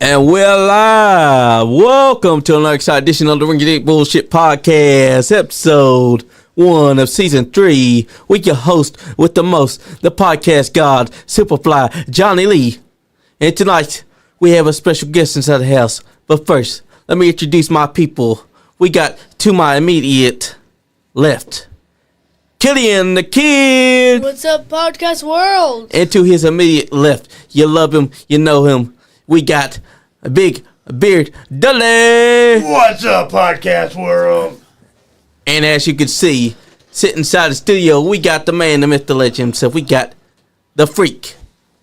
And we're live. Welcome to another exciting edition of the Rdbp Bullshit Podcast, episode 1 of season 3. With your host with the most, the podcast god, Superfly Johnny Lee. And tonight, we have a special guest inside the house. But first, let me introduce my people. We got to my immediate left, Killian the Kid. What's up, podcast world? And to his immediate left, you love him, you know him. We got a big beard, Dudley. What's up, podcast world? And as you can see, sitting inside the studio, we got the man, the myth, the legend himself. We got the freak,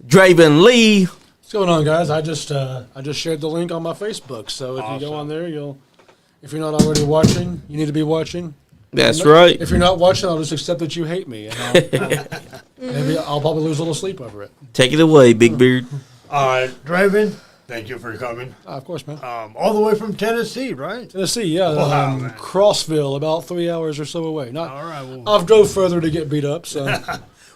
Draven Lee. What's going on, guys? I just shared the link on my Facebook, so if you go on there, if you're not already watching, you need to be watching. That's right. If you're not watching, I'll just accept that you hate me, and maybe I'll probably lose a little sleep over it. Take it away, big beard. All right, Draven, thank you for coming. Of course, man. All the way from Tennessee, right? Tennessee, yeah. Wow, man. Crossville, about 3 hours or so away. All right. Well, I've drove further to get beat up, so.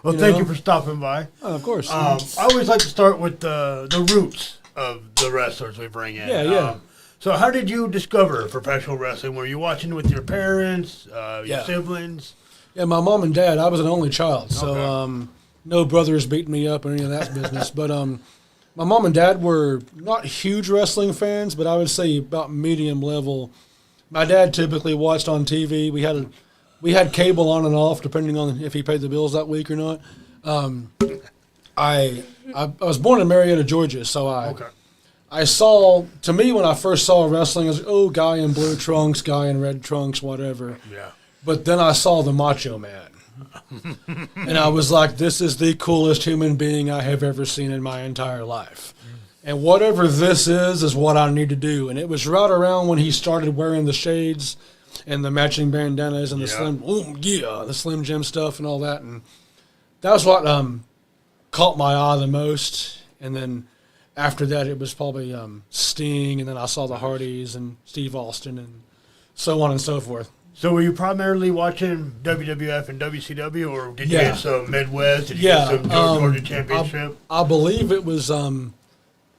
Thank you for stopping by. Of course. I always like to start with the roots of the wrestlers we bring in. Yeah. So how did you discover professional wrestling? Were you watching with your parents, your siblings? Yeah, my mom and dad, I was an only child, so Okay. no brothers beating me up or any of that business. But my mom and dad were not huge wrestling fans, but I would say about medium level. My dad typically watched on TV. We had cable on and off, depending on if he paid the bills that week or not. I was born in Marietta, Georgia, so I saw, to me, when I first saw wrestling, I was like, guy in blue trunks, guy in red trunks, whatever. Yeah. But then I saw the Macho Man. And I was like, this is the coolest human being I have ever seen in my entire life. And whatever this is what I need to do. And it was right around when he started wearing the shades and the matching bandanas and the Slim Jim stuff and all that. And that was what caught my eye the most. And then after that, it was probably Sting, and then I saw the Hardys and Steve Austin and so on and so forth. So were you primarily watching WWF and WCW, or did you get some Midwest? Did you get some Georgia Championship? I believe it was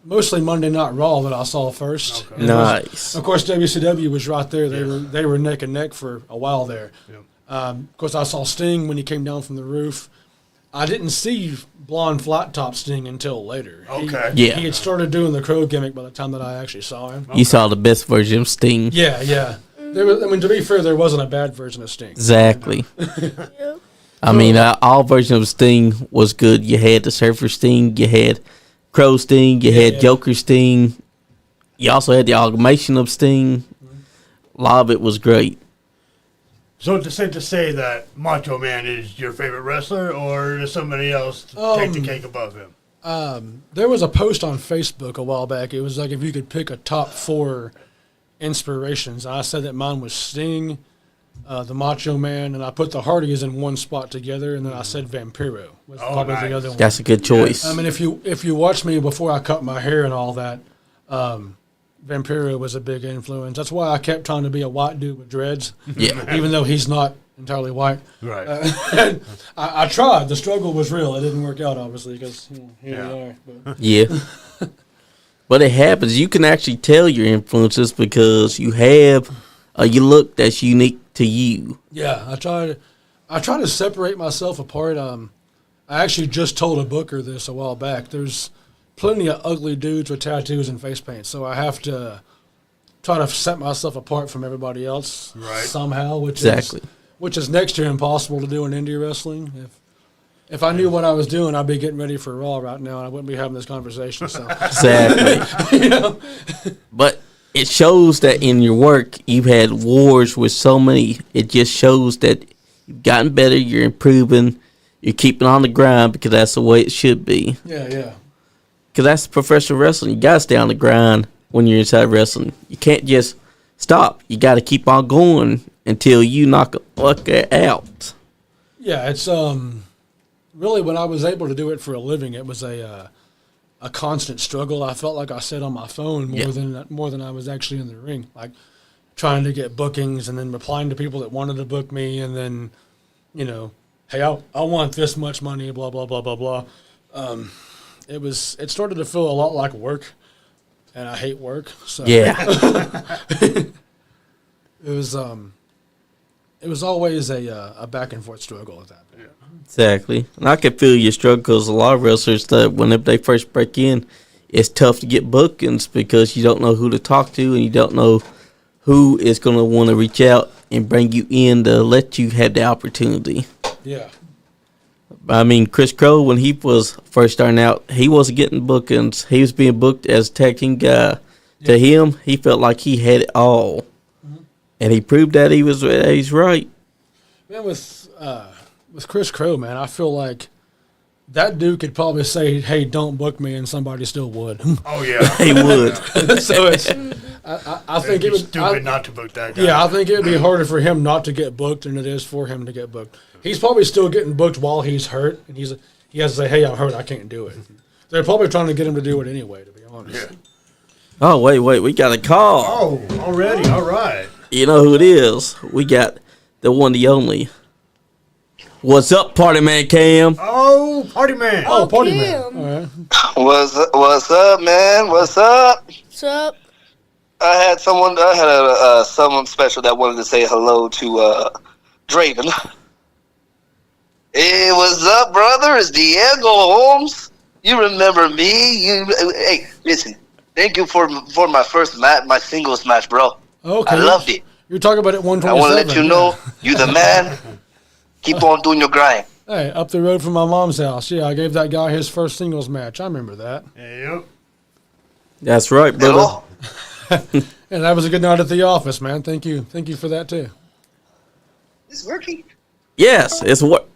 mostly Monday Night Raw that I saw first. Okay. Nice. Of course, WCW was right there. They were neck and neck for a while there. Yep. Of course, I saw Sting when he came down from the roof. I didn't see blonde flat top Sting until later. Okay. He had started doing the crow gimmick by the time that I actually saw him. You saw the best version of Sting. Yeah. To be fair, there wasn't a bad version of Sting. Exactly. Yeah. I mean, all versions of Sting was good. You had the Surfer Sting, you had Crow Sting, you had Joker Sting. You also had the amalgamation of Sting. A lot of it was great. So it's safe to say that Macho Man is your favorite wrestler, or does somebody else take the cake above him? There was a post on Facebook a while back. It was like if you could pick a top 4 inspirations. I said that mine was Sting, the Macho Man, and I put the Hardys in one spot together, and then I said Vampiro was probably the other one. That's a good choice. I mean, if you watch me before I cut my hair and all that, Vampiro was a big influence. That's why I kept trying to be a white dude with dreads. Yeah. Even though he's not entirely white. Right. I tried. The struggle was real. It didn't work out, obviously, because here we are. But. Yeah. But it happens. You can actually tell your influences because you have you look that's unique to you. Yeah, I try to separate myself apart. I actually just told a booker this a while back. There's plenty of ugly dudes with tattoos and face paint, so I have to try to set myself apart from everybody else somehow, which is next to impossible to do in indie wrestling. If I knew what I was doing, I'd be getting ready for Raw right now, and I wouldn't be having this conversation. So Exactly. But it shows that in your work, you've had wars with so many. It just shows that you've gotten better, you're improving, you're keeping on the grind because that's the way it should be. Yeah. Because that's professional wrestling. You got to stay on the grind when you're inside wrestling. You can't just stop. You got to keep on going until you knock it out. Yeah, it's really when I was able to do it for a living, it was a constant struggle. I felt like I sat on my phone more than I was actually in the ring, like trying to get bookings and then replying to people that wanted to book me, and then hey, I want this much money, blah blah blah blah blah. It started to feel a lot like work, and I hate work. So Yeah. it was always a back and forth struggle with that. Exactly. And I can feel your struggle because a lot of wrestlers, that whenever they first break in, it's tough to get bookings because you don't know who to talk to and you don't know who is going to want to reach out and bring you in to let you have the opportunity. Yeah. I mean, Chris Crow, when he was first starting out, he wasn't getting bookings. He was being booked as a tag team guy. Yeah. To him, he felt like he had it all. Mm-hmm. And he proved that he's right. Man, with Chris Crow, man, I feel like that dude could probably say, "Hey, don't book me," and somebody still would. Oh yeah, he would. So it's, I think it would be stupid not to book that guy. Yeah, I think it would be harder for him not to get booked than it is for him to get booked. He's probably still getting booked while he's hurt, and he has to say, "Hey, I'm hurt, I can't do it." They're probably trying to get him to do it anyway, to be honest. Yeah. Oh wait, we got a call. Oh, already? All right. You know who it is? We got the one, the only. What's up, Party Man Cam? Oh, Party Man. Oh, Party Cam. Man. All right. What's up, man? What's up? What's up? I had someone special that wanted to say hello to Draven. Hey, what's up, brother? It's Diego Holmes. You remember me? Hey, listen. Thank you for my first match, my singles match, bro. Okay. I loved it. You're talking about it 127. I want to let you know, you the man. Keep on doing your grind. Hey, up the road from my mom's house. Yeah, I gave that guy his first singles match. I remember that. Yep. That's right, brother. And that was a good night at the office, man. Thank you for that too. It's working. Yes, it's what.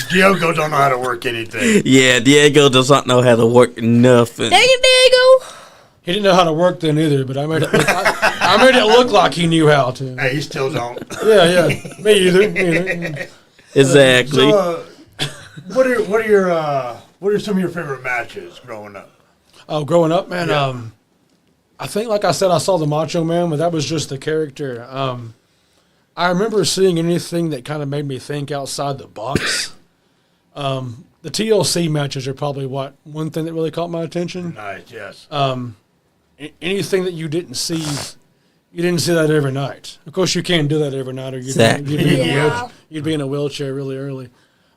Diego don't know how to work anything. Yeah, Diego does not know how to work nothing. Dang it, Diego! He didn't know how to work then either, but I made it look like he knew how to. Hey, he still don't. Yeah. Me either. Exactly. So, what are some of your favorite matches growing up? Oh, growing up, man. Yeah. I think, like I said, I saw the Macho Man, but that was just the character. I remember seeing anything that kind of made me think outside the box. The TLC matches are probably one thing that really caught my attention. Nice, yes. Anything that you didn't see that every night. Of course, you can't do that every night, or you'd be in a wheelchair really early.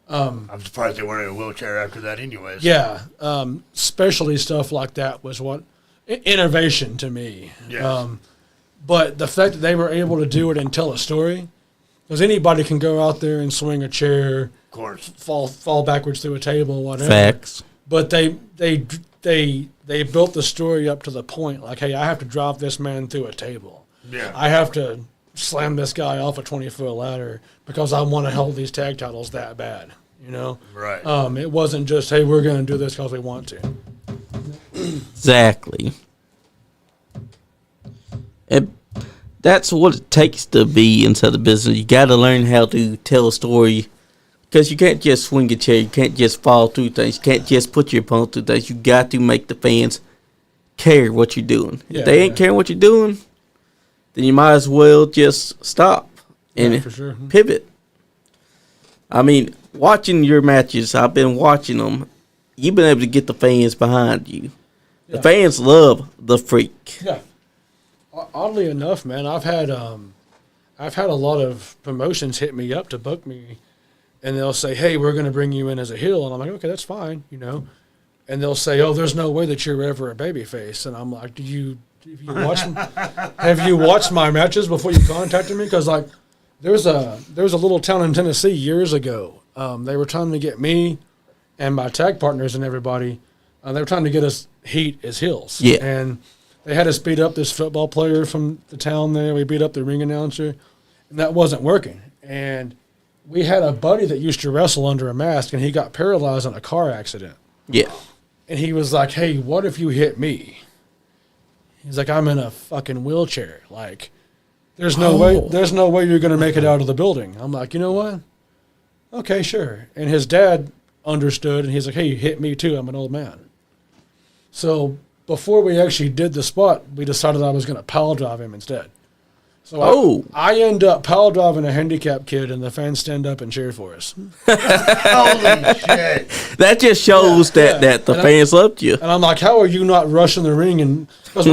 I'm surprised they weren't in a wheelchair after that anyways. Yeah, specialty stuff like that was what innovation to me. Yes. But the fact that they were able to do it and tell a story, because anybody can go out there and swing a chair, of course, fall backwards through a table, whatever. Facts. But they built the story up to the point, like, hey, I have to drop this man through a table. Yeah. I have to slam this guy off a 20-foot ladder because I want to hold these tag titles that bad, you know? Right. It wasn't just, hey, we're going to do this because we want to. Exactly. That's what it takes to be inside the business. You got to learn how to tell a story, because you can't just swing a chair. You can't just fall through things. You can't just put your opponent through things. You got to make the fans care what you're doing. If they ain't caring what you're doing, then you might as well just stop and for sure. pivot. I mean, watching your matches, I've been watching them. You've been able to get the fans behind you. Yeah. The fans love the Freak. Yeah. Oddly enough, man, I've had a lot of promotions hit me up to book me, and they'll say, "Hey, we're going to bring you in as a heel," and I'm like, "Okay, that's fine," you know. And they'll say, "Oh, there's no way that you're ever a babyface," and I'm like, have you watched my matches before you contacted me? Because like, there was a little town in Tennessee years ago. They were trying to get me and my tag partners and everybody. They were trying to get us heat as heels. Yeah. And they had us beat up this football player from the town there. We beat up the ring announcer, and that wasn't working. And we had a buddy that used to wrestle under a mask, and he got paralyzed in a car accident. Yeah. And he was like, "Hey, what if you hit me?" He's like, "I'm in a fucking wheelchair. Like, there's no way you're going to make it out of the building." I'm like, "You know what? Okay, sure." And his dad understood, and he's like, "Hey, hit me too. I'm an old man." So before we actually did the spot, we decided I was going to pile drive him instead. So I end up pile driving a handicapped kid, and the fans stand up and cheer for us. Holy shit. that just shows Yeah, that the and fans loved you. And I'm like, how are you not rushing the ring? And because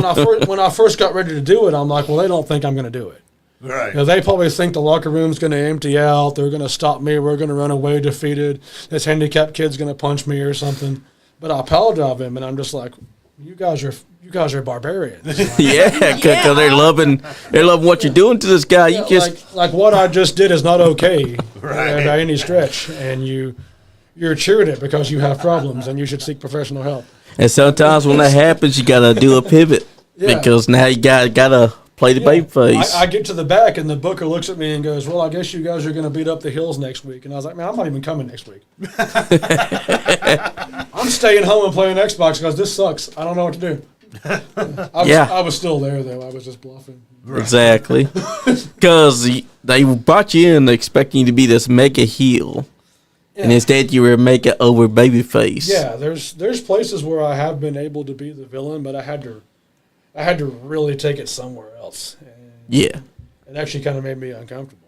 when I first got ready to do it, I'm like, well, they don't think I'm going to do it. Right. You know, they probably think the locker room's going to empty out. They're going to stop me. We're going to run away defeated. This handicapped kid's going to punch me or something. But I pile drive him, and I'm just like, you guys are barbarians. Yeah, because they're loving what you're doing to this guy. You just like what I just did is not okay Right. by any stretch, and you're cheering it because you have problems and you should seek professional help. and sometimes when that happens, you gotta do a pivot Yeah. because now you gotta play the baby face. I get to the back, and the booker looks at me and goes, well, I guess you guys are going to beat up the hills next week. And I was like, man, I'm not even coming next week. I'm staying home and playing Xbox because this sucks. I don't know what to do. I was still there, though. I was just bluffing. Exactly, because they brought you in expecting you to be this mega heel, and instead you were mega over baby face. Yeah, there's places where I have been able to be the villain, but I had to really take it somewhere else. And Yeah. it actually kind of made me uncomfortable.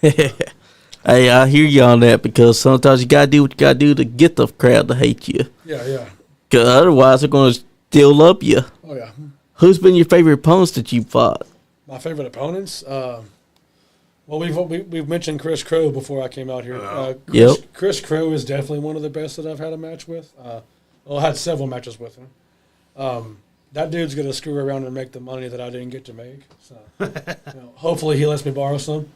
Hey, I hear you on that because sometimes you gotta do what you gotta do to get the crowd to hate you. Yeah. Because otherwise they're gonna still love you. Oh yeah. Who's been your favorite opponents that you fought? My favorite opponents. Well, we've mentioned Chris Crow before I came out here. Chris Crow is definitely one of the best that I've had a match with. I had several matches with him. That dude's gonna screw around and make the money that I didn't get to make. So, hopefully he lets me borrow some.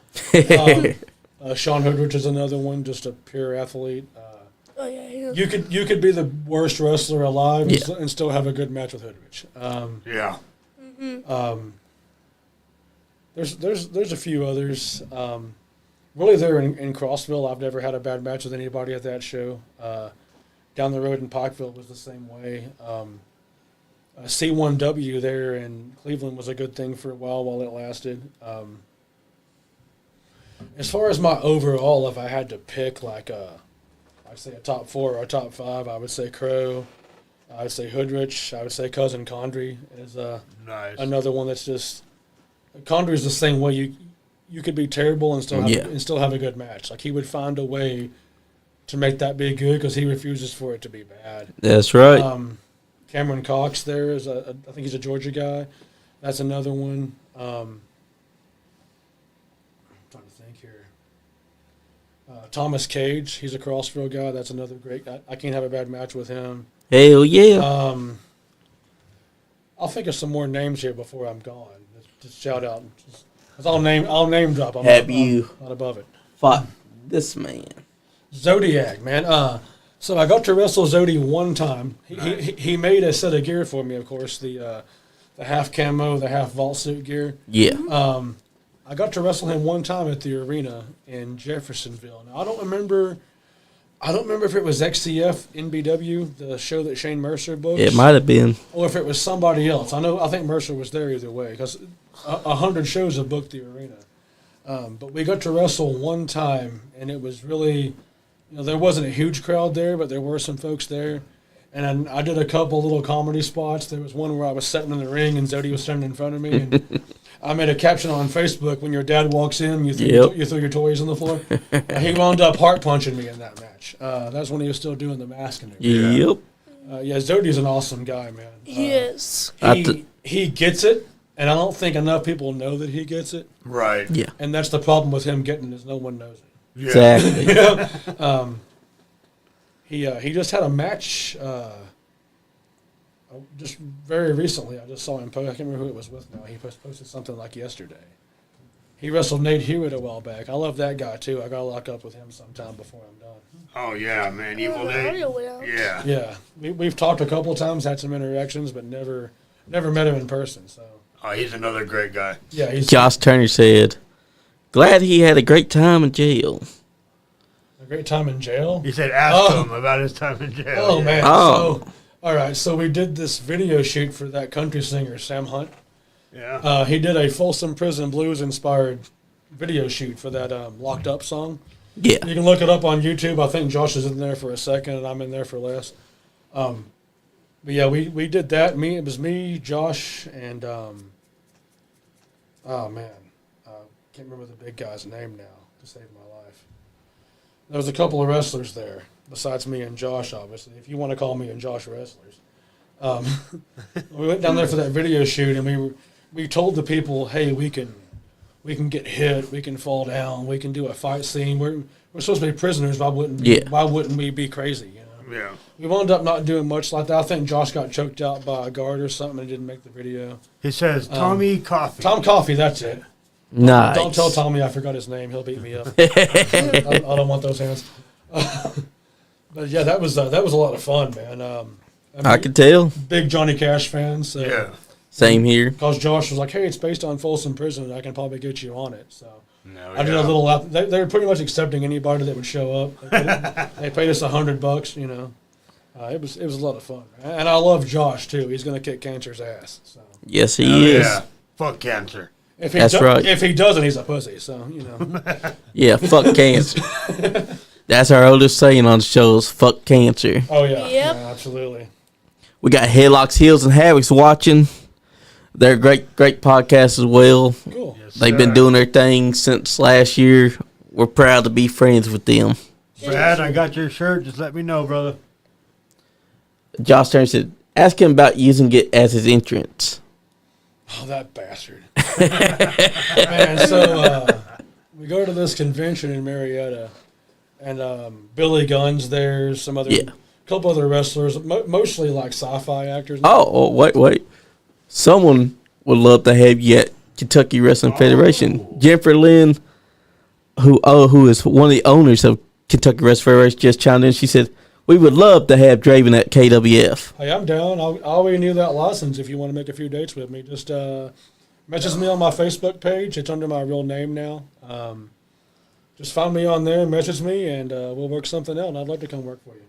Sean Hoodrich is another one, just a pure athlete. Oh yeah, he was. You could be the worst wrestler alive and still have a good match with Hoodrich. Yeah. There's a few others. Really, there in Crossville, I've never had a bad match with anybody at that show. Down the road in Pikeville was the same way. C1W there in Cleveland was a good thing for a while it lasted. As far as my overall, if I had to pick I'd say a top 4 or a top 5, I would say Crow. I would say Hoodrich. I would say Cousin Condry is Nice. another one that's just. Condry's the same way. You could be terrible and still have a good match. Like he would find a way to make that be good because he refuses for it to be bad. That's right. Cameron Cox there is I think he's a Georgia guy. That's another one. I'm trying to think here. Thomas Cage, he's a Crossville guy. That's another great. I can't have a bad match with him. Hell yeah. I'll think of some more names here before I'm gone. Just shout out. I'll name drop. I'm not above it. Fought this man. Zodiac, man. So I got to wrestle Zodi one time. He made a set of gear for me, of course, the half camo, the half vault suit gear. Yeah. I got to wrestle him one time at the arena in Jeffersonville. Now I don't remember if it was XCF NBW, the show that Shane Mercer books. It might have been. Or if it was somebody else. I think Mercer was there either way because 100 shows have booked the arena. But we got to wrestle one time, and it was really, there wasn't a huge crowd there, but there were some folks there. And I did a couple little comedy spots. There was one where I was sitting in the ring, and Zodi was standing in front of me. And I made a caption on Facebook, when your dad walks in, you throw your toys on the floor. He wound up heart punching me in that match. That's when he was still doing the mask and everything. Yep. Zodi's an awesome guy, man. Yes. He gets it, and I don't think enough people know that he gets it. Right. Yeah. And that's the problem with him getting it is no one knows it. Yeah. Exactly. He just had a match just very recently. I just saw him post. I can't remember who it was with now. He posted something like yesterday. He wrestled Nate Hewitt a while back. I love that guy too. I got to lock up with him sometime before I'm done. Oh yeah, man, Evil Nate. Yeah. Yeah, we've talked a couple of times, had some interactions, but never met him in person. So. Oh, he's another great guy. Yeah, he's Josh Turner said, "Glad he had a great time in jail." a great time in jail. He said, ask him about his time in jail. Oh, yeah. man. Oh. So, all right. So we did this video shoot for that country singer, Sam Hunt. Yeah. He did a Folsom Prison Blues inspired video shoot for that Locked Up song. Yeah. You can look it up on YouTube. I think Josh is in there for a second, and I'm in there for less. But yeah, we did that. It was me, Josh, and oh man, can't remember the big guy's name now to save my life. There was a couple of wrestlers there. besides me and Josh, obviously, if you want to call me and Josh wrestlers. We went down there for that video shoot, and we told the people, hey, we can get hit, we can fall down, we can do a fight scene. We're supposed to be prisoners. Why wouldn't we be crazy? You know? Yeah. We wound up not doing much like that. I think Josh got choked out by a guard or something and didn't make the video. He says Tommy Coffee. Tom Coffee, that's it. Nice. Don't tell Tommy I forgot his name. He'll beat me up. I don't want those hands. But yeah, that was a lot of fun, man. I could tell. Big Johnny Cash fan. So. Yeah. Same here. Because Josh was like, hey, it's based on Folsom Prison. I can probably get you on it. So No, I did a little. They were pretty much accepting anybody that would show up. They paid us $100, you know. It was a lot of fun. And I love Josh, too. He's going to kick Cancer's ass. So. Yes, he is. Yeah. Fuck Cancer. That's right. If he doesn't, he's a pussy. So, you know. Yeah, fuck cancer. That's our oldest saying on the show is fuck cancer. Oh, yeah. Yep. Yeah, absolutely. We got Headlocks, Heels, and Havocs watching. They're a great podcast as well. Cool. Yes, They've been doing their thing since last year. We're proud to be friends with them. Brad, I got your shirt. Just let me know, brother. Josh Turner said, ask him about using it as his entrance. Oh, that bastard. Man, so we go to this convention in Marietta, and Billy Gunn's there, some other, couple other wrestlers, mostly like sci-fi actors. Oh, wait. Someone would love to have you at Kentucky Wrestling Federation. Jennifer Lynn, who is one of the owners of Kentucky Wrestling Federation, just chimed in. She said, we would love to have Draven at KWF. Hey, I'm down. I'll renew that license if you want to make a few dates with me. Just message me on my Facebook page. It's under my real name now. Just find me on there, message me, and we'll work something out. And I'd love to come work for you.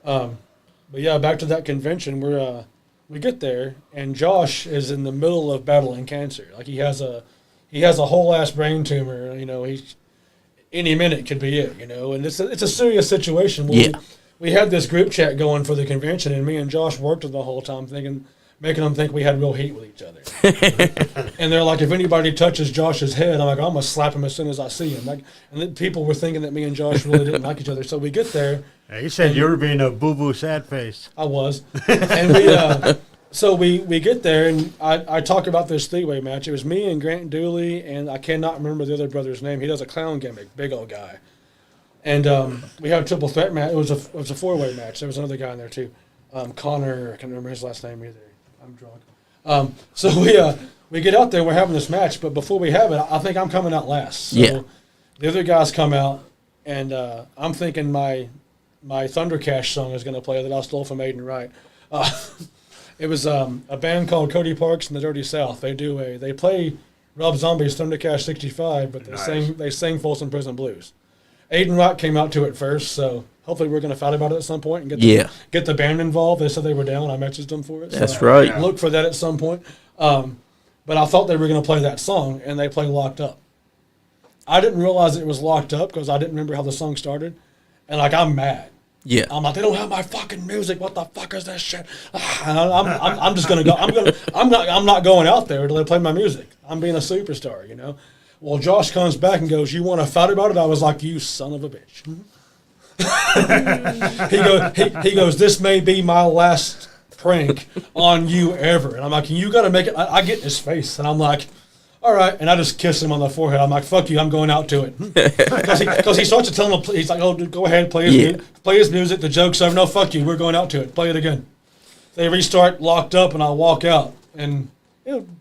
But yeah, back to that convention. We get there, and Josh is in the middle of battling cancer. Like he has a whole ass brain tumor. You know, any minute could be it. You know, and it's a serious situation. We had this group chat going for the convention, and me and Josh worked it the whole time, making them think we had real heat with each other. And they're like, if anybody touches Josh's head, I'm like, I'm gonna slap him as soon as I see him. Like, and then people were thinking that me and Josh really didn't like each other. So we get there. Hey, you said you were being a boo-boo sad face. I was. And we get there, and I talk about this three-way match. It was me and Grant Dooley, and I cannot remember the other brother's name. He does a clown gimmick, big old guy. And we had a triple threat match. It was a four-way match. There was another guy in there too, Connor. I can't remember his last name either. I'm drunk. So we get out there. We're having this match, but before we have it, I think I'm coming out last. So the other guys come out, and I'm thinking my Thundercash song is going to play that I stole from Aiden Wright. It was a band called Cody Parks and the Dirty South. They play Rob Zombie's Thundercash 65, but they sing Folsom Prison Blues. Aiden Wright came out to it first, so hopefully we're going to fight about it at some point and get the band involved. They said they were down. I messaged them for it. So that's right. Look for that at some point. But I thought they were going to play that song, and they play Locked Up. I didn't realize it was Locked Up because I didn't remember how the song started, and I'm mad. Yeah, I'm like, they don't have my fucking music. What the fuck is this shit? And I'm just gonna go. I'm not going out there until they play my music. I'm being a superstar, you know. Well, Josh comes back and goes, "You want to fight about it?" I was like, "You son of a bitch." He goes, "This may be my last prank on you ever." And I'm like, "You got to make it." I get in his face, and I'm like, all right, and I just kiss him on the forehead. I'm like, fuck you, I'm going out to it. Because he starts to tell him, he's like, oh, go ahead, play his music, the joke's over. No, fuck you, we're going out to it. Play it again. They restart, Locked Up, and I walk out. And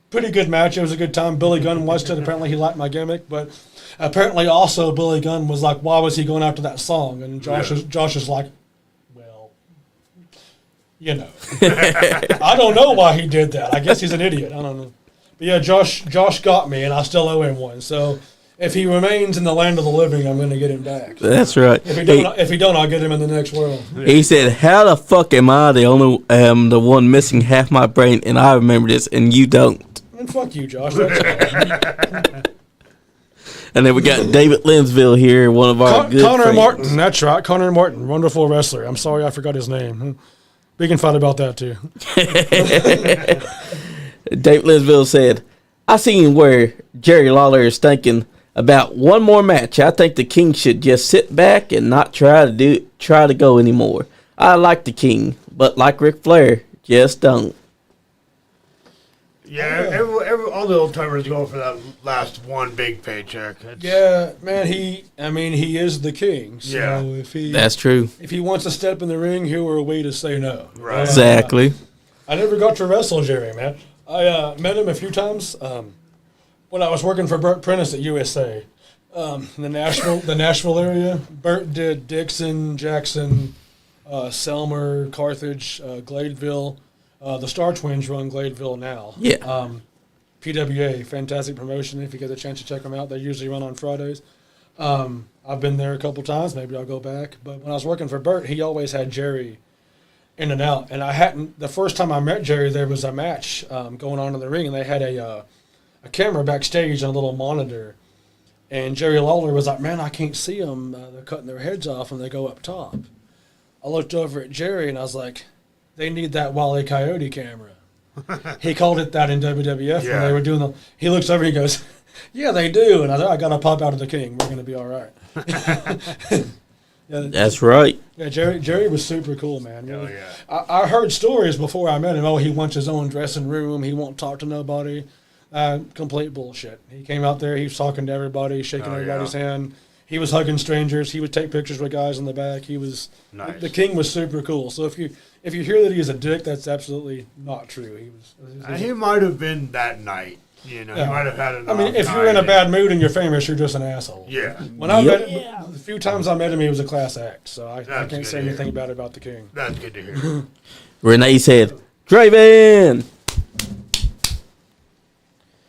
pretty good match. It was a good time. Billy Gunn watched it. Apparently he liked my gimmick. But apparently also Billy Gunn was like, why was he going after that song? And Josh is like, well, you know. I don't know why he did that. I guess he's an idiot. I don't know. But yeah, Josh got me, and I still owe him one. So if he remains in the land of the living, I'm going to get him back. That's right. If he don't, I'll get him in the next world. He said, "How the fuck am I the only the one missing half my brain, and I remember this, and you don't?" And fuck you, Josh. And then we got David Linsville here, one of our good Connor friends. Martin. That's right, Connor Martin, wonderful wrestler. I'm sorry I forgot his name. We can fight about that too. Dave Linsville said, I seen where Jerry Lawler is thinking, about one more match. I think the King should just sit back and not try to go anymore. I like the King, but like Ric Flair, just don't. Yeah, all the old timers go for that last one big paycheck. Yeah, man. He is the King. So Yeah. That's true. If he wants to step in the ring, who are we to say no? Right. Exactly. I never got to wrestle Jerry, man. I met him a few times when I was working for Burt Prentice at USA, the Nashville area. Burt did Dixon, Jackson, Selmer, Carthage, Gladeville. The Star Twins run Gladeville now. Yeah. PWA, fantastic promotion. If you get a chance to check them out, they usually run on Fridays. I've been there a couple times. Maybe I'll go back. But when I was working for Burt, he always had Jerry in and out. And I hadn't. The first time I met Jerry, there was a match going on in the ring, and they had a camera backstage on a little monitor. And Jerry Lawler was like, "Man, I can't see them. They're cutting their heads off when they go up top." I looked over at Jerry, and I was like, "They need that Wile E. Coyote camera." He called it that in WWF when they were doing the. He looks over and he goes, "Yeah, they do." And I thought, "I got to pop out of the King. We're going to be all right." That's right. Yeah, Jerry was super cool, man. Oh, yeah. I heard stories before I met him. Oh, he wants his own dressing room. He won't talk to nobody. Complete bullshit. He came out there. He was talking to everybody, shaking everybody's hand. He was hugging strangers. He would take pictures with guys in the back. He was nice. The King was super cool. So if you hear that he's a dick, that's absolutely not true. He might have been that night. You know, he might have had an. I mean, if you're in a bad mood and you're famous, you're just an asshole. Yeah. When I met him, the few times I met him, he was a class act. So I can't say anything bad about the King. That's good to hear. Renee said, Draven!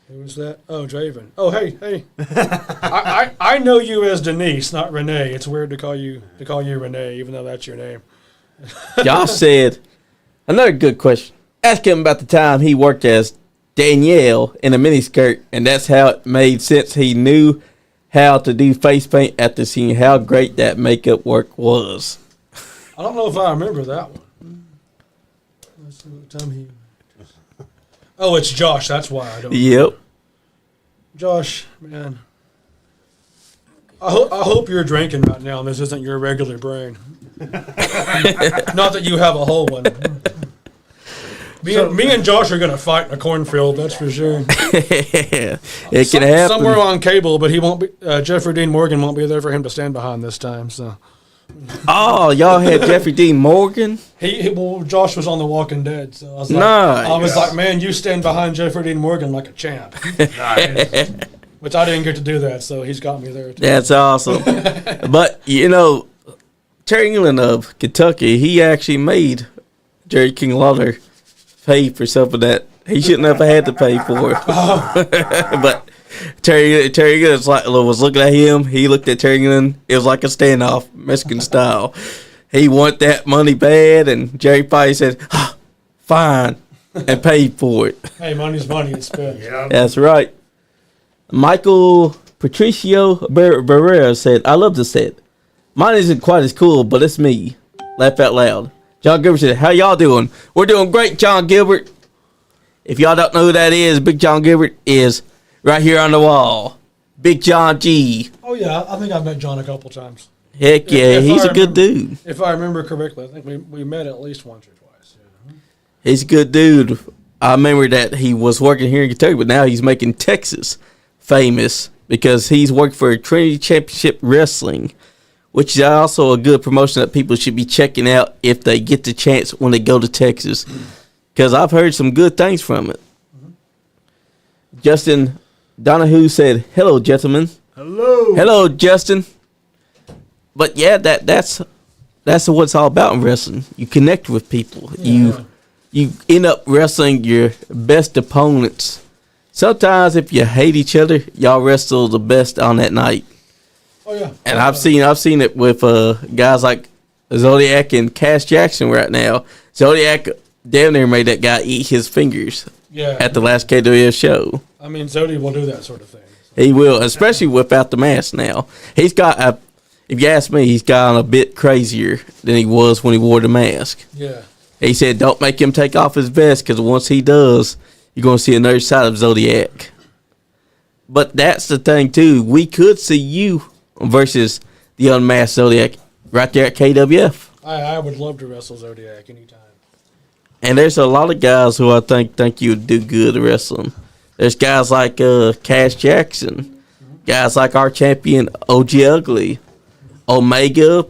Who was that? Oh, Draven. Oh, hey. I know you as Denise, not Renee. It's weird to call you Renee, even though that's your name. Josh said, another good question. Ask him about the time he worked as Danielle in a miniskirt, and that's how it made sense. He knew how to do face paint after seeing how great that makeup work was. I don't know if I remember that one. Let's see what time he... Oh, it's Josh. That's why I don't. Yep. Josh, man. I hope you're drinking right now and this isn't your regular brain. Not that you have a whole one. Me and Josh are going to fight in a cornfield, that's for sure. It can happen. Somewhere on cable, but he won't be. Jeffrey Dean Morgan won't be there for him to stand behind this time. So. Oh, y'all had Jeffrey Dean Morgan? Well, Josh was on The Walking Dead, so I was like, nice. Man, you stand behind Jeffrey Dean Morgan like a champ. Nice. Which I didn't get to do that, so he's got me there too. That's awesome. But, Terry England of Kentucky, he actually made Jerry King Lawler pay for something that he shouldn't have had to pay for. But Terry England was looking at him. He looked at Terry England. It was like a standoff, Mexican style. He wanted that money bad, and Jerry Pye said, fine, and paid for it. Hey, money's money. It's spent. Yeah. That's right. Michael Patricio Barrera said, I love the set. Mine isn't quite as cool, but it's me. Laugh out loud. John Gilbert said, how y'all doing? We're doing great, John Gilbert. If y'all don't know who that is, Big John Gilbert is right here on the wall. Big John G. Oh, yeah. I think I've met John a couple times. Heck yeah, he's a good dude. If I remember correctly, I think we met at least once or twice. Yeah. He's a good dude. I remember that he was working here in Kentucky, but now he's making Texas famous because he's worked for Trinity Championship Wrestling, which is also a good promotion that people should be checking out if they get the chance when they go to Texas, because I've heard some good things from it. Mm-hmm. Justin Donahue said, hello, gentlemen. Hello, Justin. But yeah, that's what it's all about in wrestling. You connect with people. Yeah. You end up wrestling your best opponents. Sometimes if you hate each other, y'all wrestle the best on that night. Oh yeah. And I've seen it with guys like Zodiac and Cass Jackson right now. Zodiac damn near made that guy eat his fingers at the last KWF show. I mean, Zodi will do that sort of thing. He will, especially without the mask now. He's got, if you ask me, he's gotten a bit crazier than he was when he wore the mask. Yeah. He said, don't make him take off his vest, because once he does, you're going to see another side of Zodiac. But that's the thing too. We could see you versus the Unmasked Zodiac right there at KWF. I would love to wrestle Zodiac anytime. And there's a lot of guys who I think you would do good wrestling. There's guys like Cash Jackson, guys like our champion OG Ugly, Omega.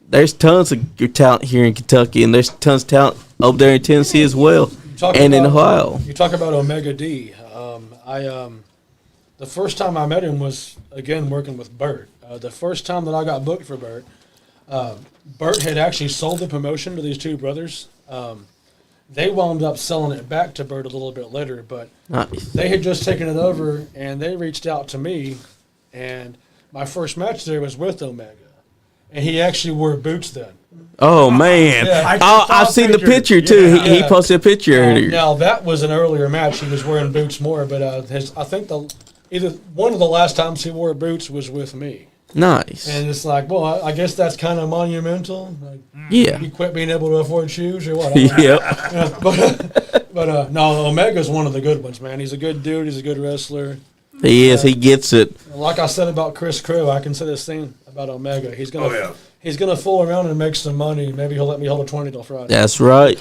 There's tons of your talent here in Kentucky, and there's tons of talent over there in Tennessee as well, and in Ohio. You talk about Omega D. The first time I met him was, again, working with Bert. The first time that I got booked for Bert, Bert had actually sold the promotion to these two brothers. They wound up selling it back to Bert a little bit later, but they had just taken it over, and they reached out to me, and my first match there was with Omega, and he actually wore boots then. Oh, man. Yeah. I've seen the picture, too. Yeah. He posted a picture earlier. Now, that was an earlier match. He was wearing boots more, but I think either one of the last times he wore boots was with me. Nice. And it's like, well, I guess that's kind of monumental. Like, Yeah. he quit being able to afford shoes or what? Yep. Yeah, but no, Omega's one of the good ones, man. He's a good dude. He's a good wrestler. He is. He gets it. Like I said about Chris Crow, I can say the same about Omega. He's gonna fool around and make some money. Maybe he'll let me hold a 20 till Friday. That's right.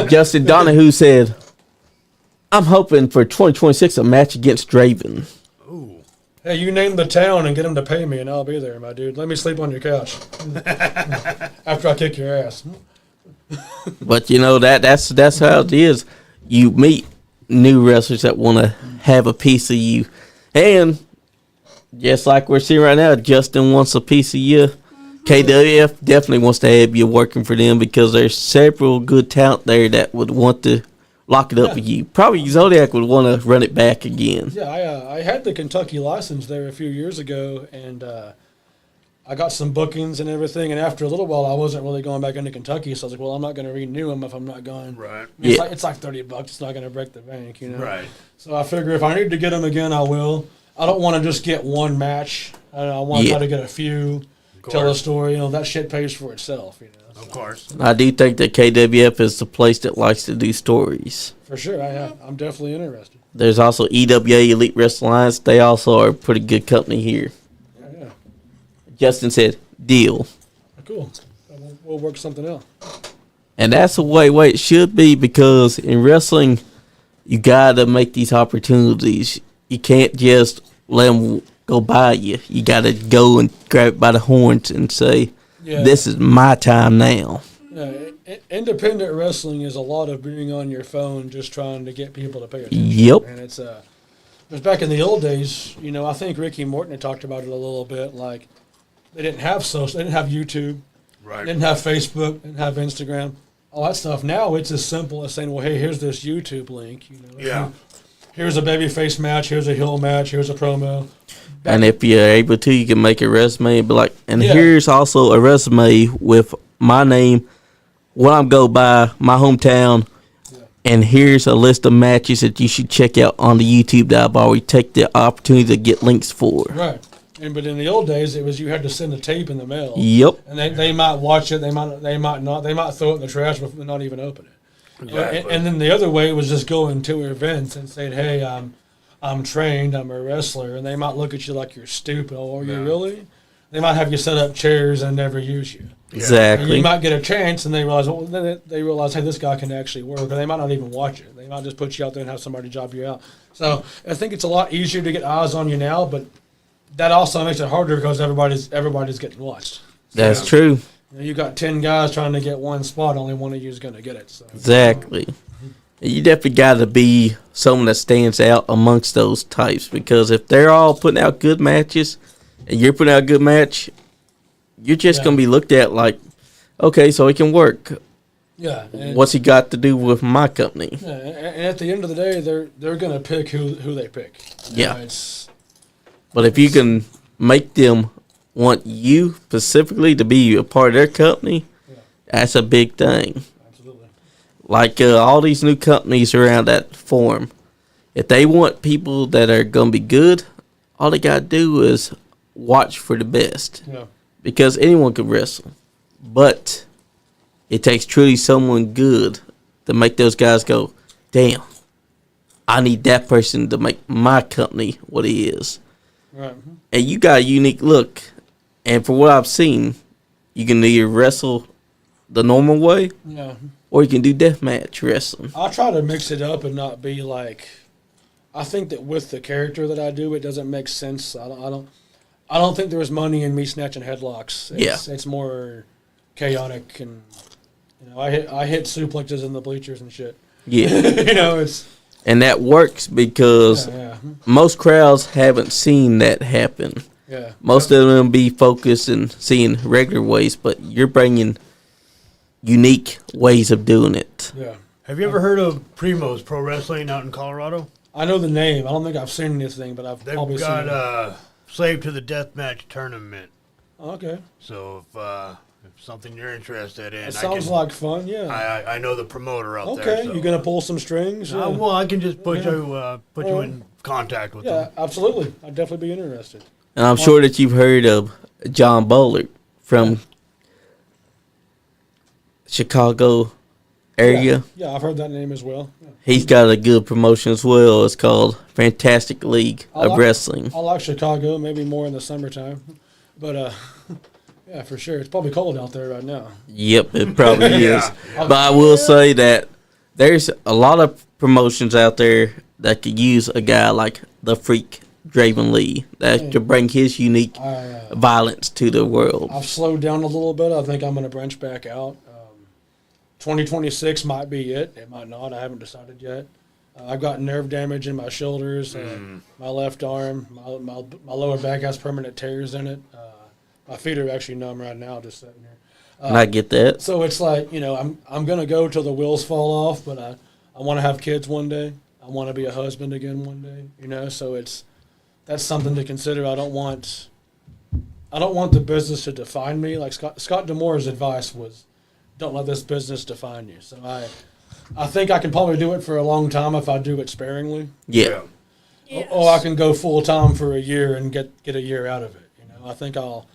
Justin Donahue said, I'm hoping for 2026 a match against Draven. Hey, you name the town and get him to pay me, and I'll be there, my dude. Let me sleep on your couch after I kick your ass. But you know that's how it is. You meet new wrestlers that want to have a piece of you, and just like we're seeing right now, Justin wants a piece of you. KWF definitely wants to have you working for them because there's several good talent there that would want to lock it up with you. Probably Zodiac would want to run it back again. Yeah, I had the Kentucky license there a few years ago, and I got some bookings and everything. And after a little while, I wasn't really going back into Kentucky, so I was like, well, I'm not going to renew them if I'm not going. Right. It's like $30. It's not going to break the bank, you know. Right. So I figure if I need to get them again, I will. I don't want to just get one match. I want to try to get a few, tell a story. You know, that shit pays for itself, you know. So. Of course. I do think that KWF is the place that likes to do stories. For sure, I'm definitely interested. There's also EWA, Elite Wrestling Alliance. They also are a pretty good company here. Yeah. Justin said, deal. Cool. We'll work something out. And that's the way it should be because in wrestling, you got to make these opportunities. You can't just let them go by you. You got to go and grab it by the horns and say, this is my time now. Yeah, independent wrestling is a lot of being on your phone just trying to get people to pay attention. Yep. And it's back in the old days, you know, I think Ricky Morton had talked about it a little bit, like they didn't have social, they didn't have YouTube, Right. didn't have Facebook, didn't have Instagram, all that stuff. Now it's as simple as saying, well, hey, here's this YouTube link, you know. Yeah. Here's a babyface match, here's a heel match, here's a promo. And if you're able to, you can make a resume and be like, and here's also a resume with my name, what I'm go by, my hometown, and here's a list of matches that you should check out on the YouTube that I've already take the opportunity to get links for. Right. But in the old days, it was you had to send a tape in the mail. Yep. And they might watch it, they might not, they might throw it in the trash before not even open it. Exactly. And then the other way was just going to events and saying, hey, I'm trained, I'm a wrestler, and they might look at you like you're stupid. Oh, are you really? They might have you set up chairs and never use you. Exactly. And you might get a chance, and they realize, hey, this guy can actually work, or they might not even watch it. They might just put you out there and have somebody job you out. So I think it's a lot easier to get eyes on you now, but that also makes it harder because everybody's getting watched. That's true. You got 10 guys trying to get one spot, only one of you is going to get it. So. Exactly. You definitely got to be someone that stands out amongst those types because if they're all putting out good matches and you're putting out a good match, you're just going to be looked at like, okay, so he can work. Yeah. What's he got to do with my company? Yeah, and at the end of the day, they're going to pick who they pick. Yeah. But if you can make them want you specifically to be a part of their company, that's a big thing. Absolutely. Like all these new companies around that form, if they want people that are going to be good, all they got to do is watch for the best. Yeah. Because anyone can wrestle. But it takes truly someone good to make those guys go, damn, I need that person to make my company what it is. Right. And you got a unique look. And for what I've seen, you can either wrestle the normal way, Yeah. or you can do deathmatch wrestling. I try to mix it up and not be like. I think that with the character that I do, it doesn't make sense. I don't think there was money in me snatching headlocks. It's more chaotic, and I hit suplexes in the bleachers and shit. Yeah. It's. And that works because most crowds haven't seen that happen. Yeah. Most of them be focused and seeing regular ways, but you're bringing unique ways of doing it. Yeah. Have you ever heard of Primo's Pro Wrestling out in Colorado? I know the name. I don't think I've seen anything, but I've They've probably seen it. got Slave to the Deathmatch tournament. Oh, okay. So if something you're interested in, It sounds like fun, yeah. I know the promoter out there. Okay, So. you going to pull some strings? Yeah. Well, I can just put you in contact with Yeah, them. absolutely. I'd definitely be interested. And I'm sure that you've heard of John Bullard from Chicago area. Yeah, I've heard that name as well. Yeah. He's got a good promotion as well. It's called Fantastic League of Wrestling. I like Chicago, maybe more in the summertime. But, yeah, for sure. It's probably cold out there right now. Yep, it probably is. Yeah. But I will say that there's a lot of promotions out there that could use a guy like the Freak Draven Lee that could bring his unique violence to the world. I've slowed down a little bit. I think I'm going to branch back out. 2026 might be it. It might not. I haven't decided yet. I've got nerve damage in my shoulders, my left arm, my lower back has permanent tears in it. My feet are actually numb right now, just sitting here. And I get that. So it's like, I'm going to go till the wheels fall off, but I want to have kids one day. I want to be a husband again one day, so that's something to consider. I don't want the business to define me. Like Scott D'Amore's advice was, don't let this business define you. So I think I can probably do it for a long time if I do it sparingly. Yeah. Yes. Or I can go full time for a year and get a year out of it. I think I'll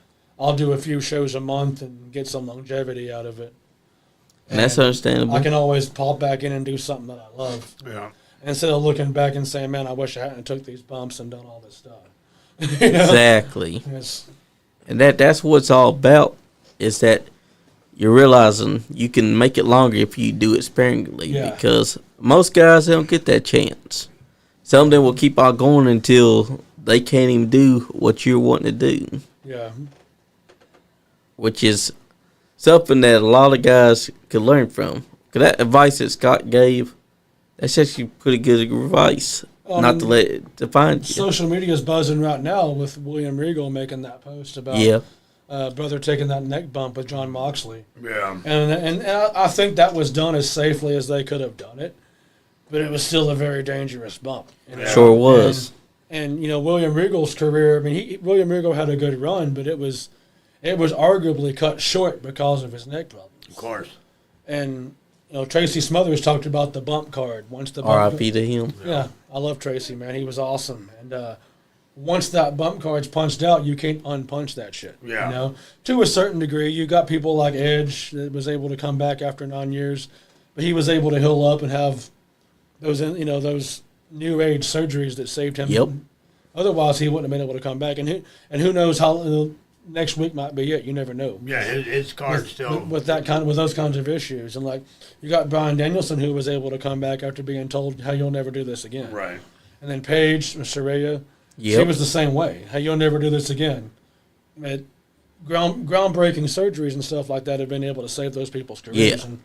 do a few shows a month and get some longevity out of it. And that's understandable. I can always pop back in and do something that I love. Yeah. Instead of looking back and saying, man, I wish I hadn't took these bumps and done all this stuff. Exactly. It's, And that's what it's all about, is that you're realizing you can make it longer if you do it sparingly. Yeah. Because most guys, they don't get that chance. Some of them will keep on going until they can't even do what you're wanting to do. yeah. Which is something that a lot of guys could learn from. 'Cause that advice that Scott gave, that's actually pretty good advice. Not to let it define you. Social media is buzzing right now with William Regal making that post about brother taking that neck bump with John Moxley. Yeah. And I think that was done as safely as they could have done it, but it was still a very dangerous bump. Sure was. And William Regal's career. I mean, William Regal had a good run, but it was arguably cut short because of his neck problems. Of course. And Tracy Smothers talked about the bump card. Once the bump R.I.P. to him. Yeah, I love Tracy, man. He was awesome. And once that bump card's punched out, you can't unpunch that shit. Yeah. To a certain degree, you got people like Edge that was able to come back after 9 years, but he was able to heal up and have those new age surgeries that saved him. Yep. Otherwise, he wouldn't have been able to come back. And who knows how next week might be it. You never know. Yeah, his card still With those kinds of issues, and like you got Bryan Danielson who was able to come back after being told, "Hey, you'll never do this again." right. And then Paige Saraya, she Yep. was the same way. "Hey, you'll never do this again." Groundbreaking surgeries and stuff like that have been able to save those people's careers. Yeah. And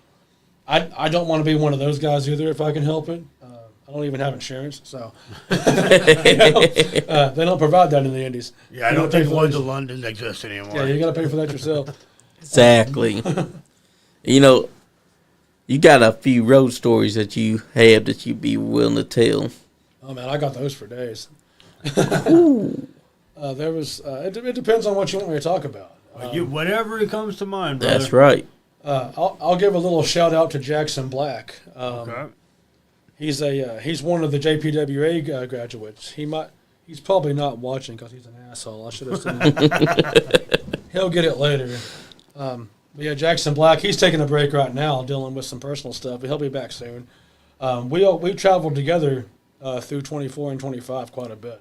I don't want to be one of those guys either if I can help it. I don't even have insurance, so they don't provide that in the Indies. Yeah, I You don't gotta pay think for Lloyd's those. of London exists anymore. Yeah, you got to pay for that yourself. Exactly. You got a few road stories that you have that you'd be willing to tell. Oh man, I got those for days. There was. It depends on what you want me to talk about. Whatever comes to mind, brother. That's right. I'll give a little shout out to Jackson Black. Okay. He's one of the JPWA graduates. He's probably not watching because he's an asshole. I should have said. He'll get it later. But yeah, Jackson Black. He's taking a break right now, dealing with some personal stuff. But he'll be back soon. We traveled together through 24 and 25 quite a bit.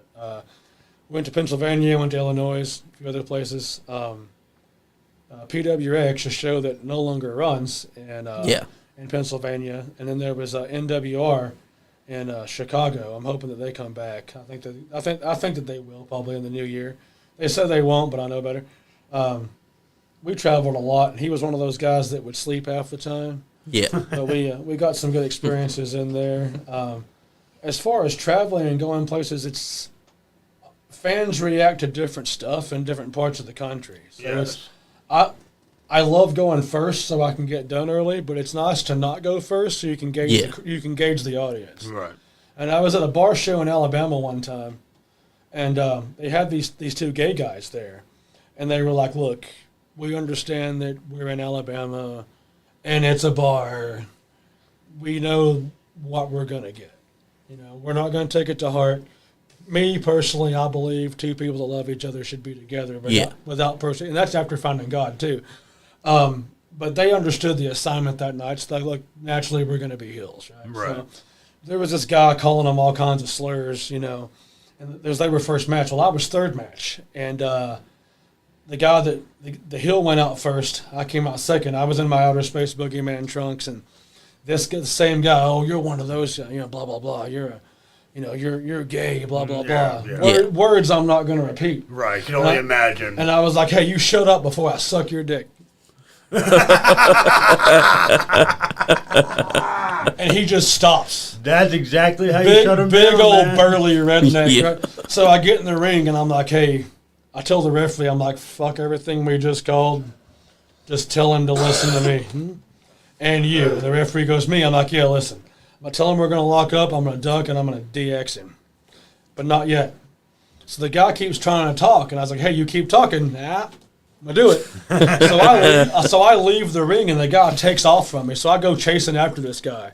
Went to Pennsylvania, went to Illinois, a few other places. PWX, a show that no longer runs in Pennsylvania, and then there was NWR in Chicago. I'm hoping that they come back. I think that they will probably in the new year. They said they won't, but I know better. We traveled a lot, and he was one of those guys that would sleep half the time. Yeah. But we got some good experiences in there. As far as traveling and going places, fans react to different stuff in different parts of the country. So I love going first so I can get done early, but it's nice to not go first so you can gauge the audience. Right. And I was at a bar show in Alabama one time, and they had these two gay guys there, and they were like, "Look, we understand that we're in Alabama, and it's a bar. We know what we're gonna get. We're not gonna take it to heart. Me personally, I believe two people that love each other should be together without person, and that's after finding God too. But they understood the assignment that night. So look, naturally we're going to be heels, right? Right. So there was this guy calling them all kinds of slurs, and they were first match. Well, I was third match, and the guy that the heel went out first. I came out second. I was in my outer space boogeyman trunks, and the same guy. Oh, you're one of those, blah blah blah. You're gay, blah blah blah. Yeah. Words I'm not going to repeat. Right. You can only imagine. And I was like, hey, you shut up before I suck your dick. And he just stops. That's exactly how you shut him down. Big old burly redneck. Yeah. Right? So I get in the ring and I'm like, hey, I tell the referee, I'm like, fuck everything we just called. Just tell him to listen to me. And you. The referee goes, me. I'm like, yeah, listen. I tell him we're going to lock up, I'm going to duck, and I'm going to DX him. But not yet. So the guy keeps trying to talk, and I was like, hey, you keep talking. Nah, I'm going to do it. So I leave the ring, and the guy takes off from me. So I go chasing after this guy.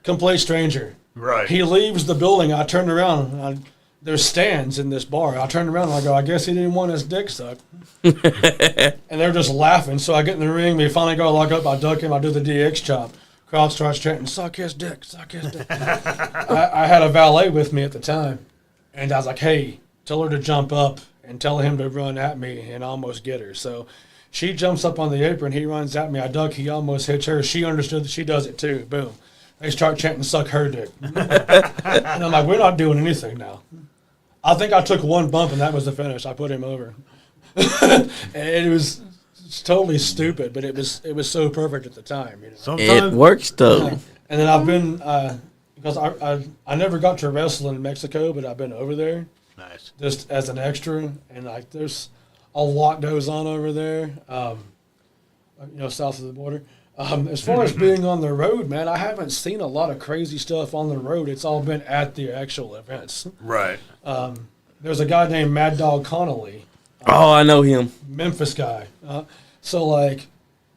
Complete stranger. Right. He leaves the building. I turn around. There's stands in this bar. I turn around, and I go, I guess he didn't want his dick sucked. And they're just laughing. So I get in the ring. We finally go lock up. I duck him. I do the DX chop. Crowd starts chanting, suck his dick, suck his dick. I had a valet with me at the time, and I was like, hey, tell her to jump up and tell him to run at me and almost get her. So she jumps up on the apron, he runs at me, I duck, he almost hits her. She understood that she does it too. Boom. They start chanting, suck her dick. And I'm like, we're not doing anything now. I think I took one bump, and that was the finish. I put him over. And it was... It's totally stupid, but it was so perfect at the time. It works though. And then I've been because I never got to wrestle in Mexico, but I've been over there. Nice. Just as an extra, and there's a lot goes on over there. South of the border. As far as being on the road, man, I haven't seen a lot of crazy stuff on the road. It's all been at the actual events. Right. There's a guy named Mad Dog Connolly. Oh, I know him. Memphis guy. And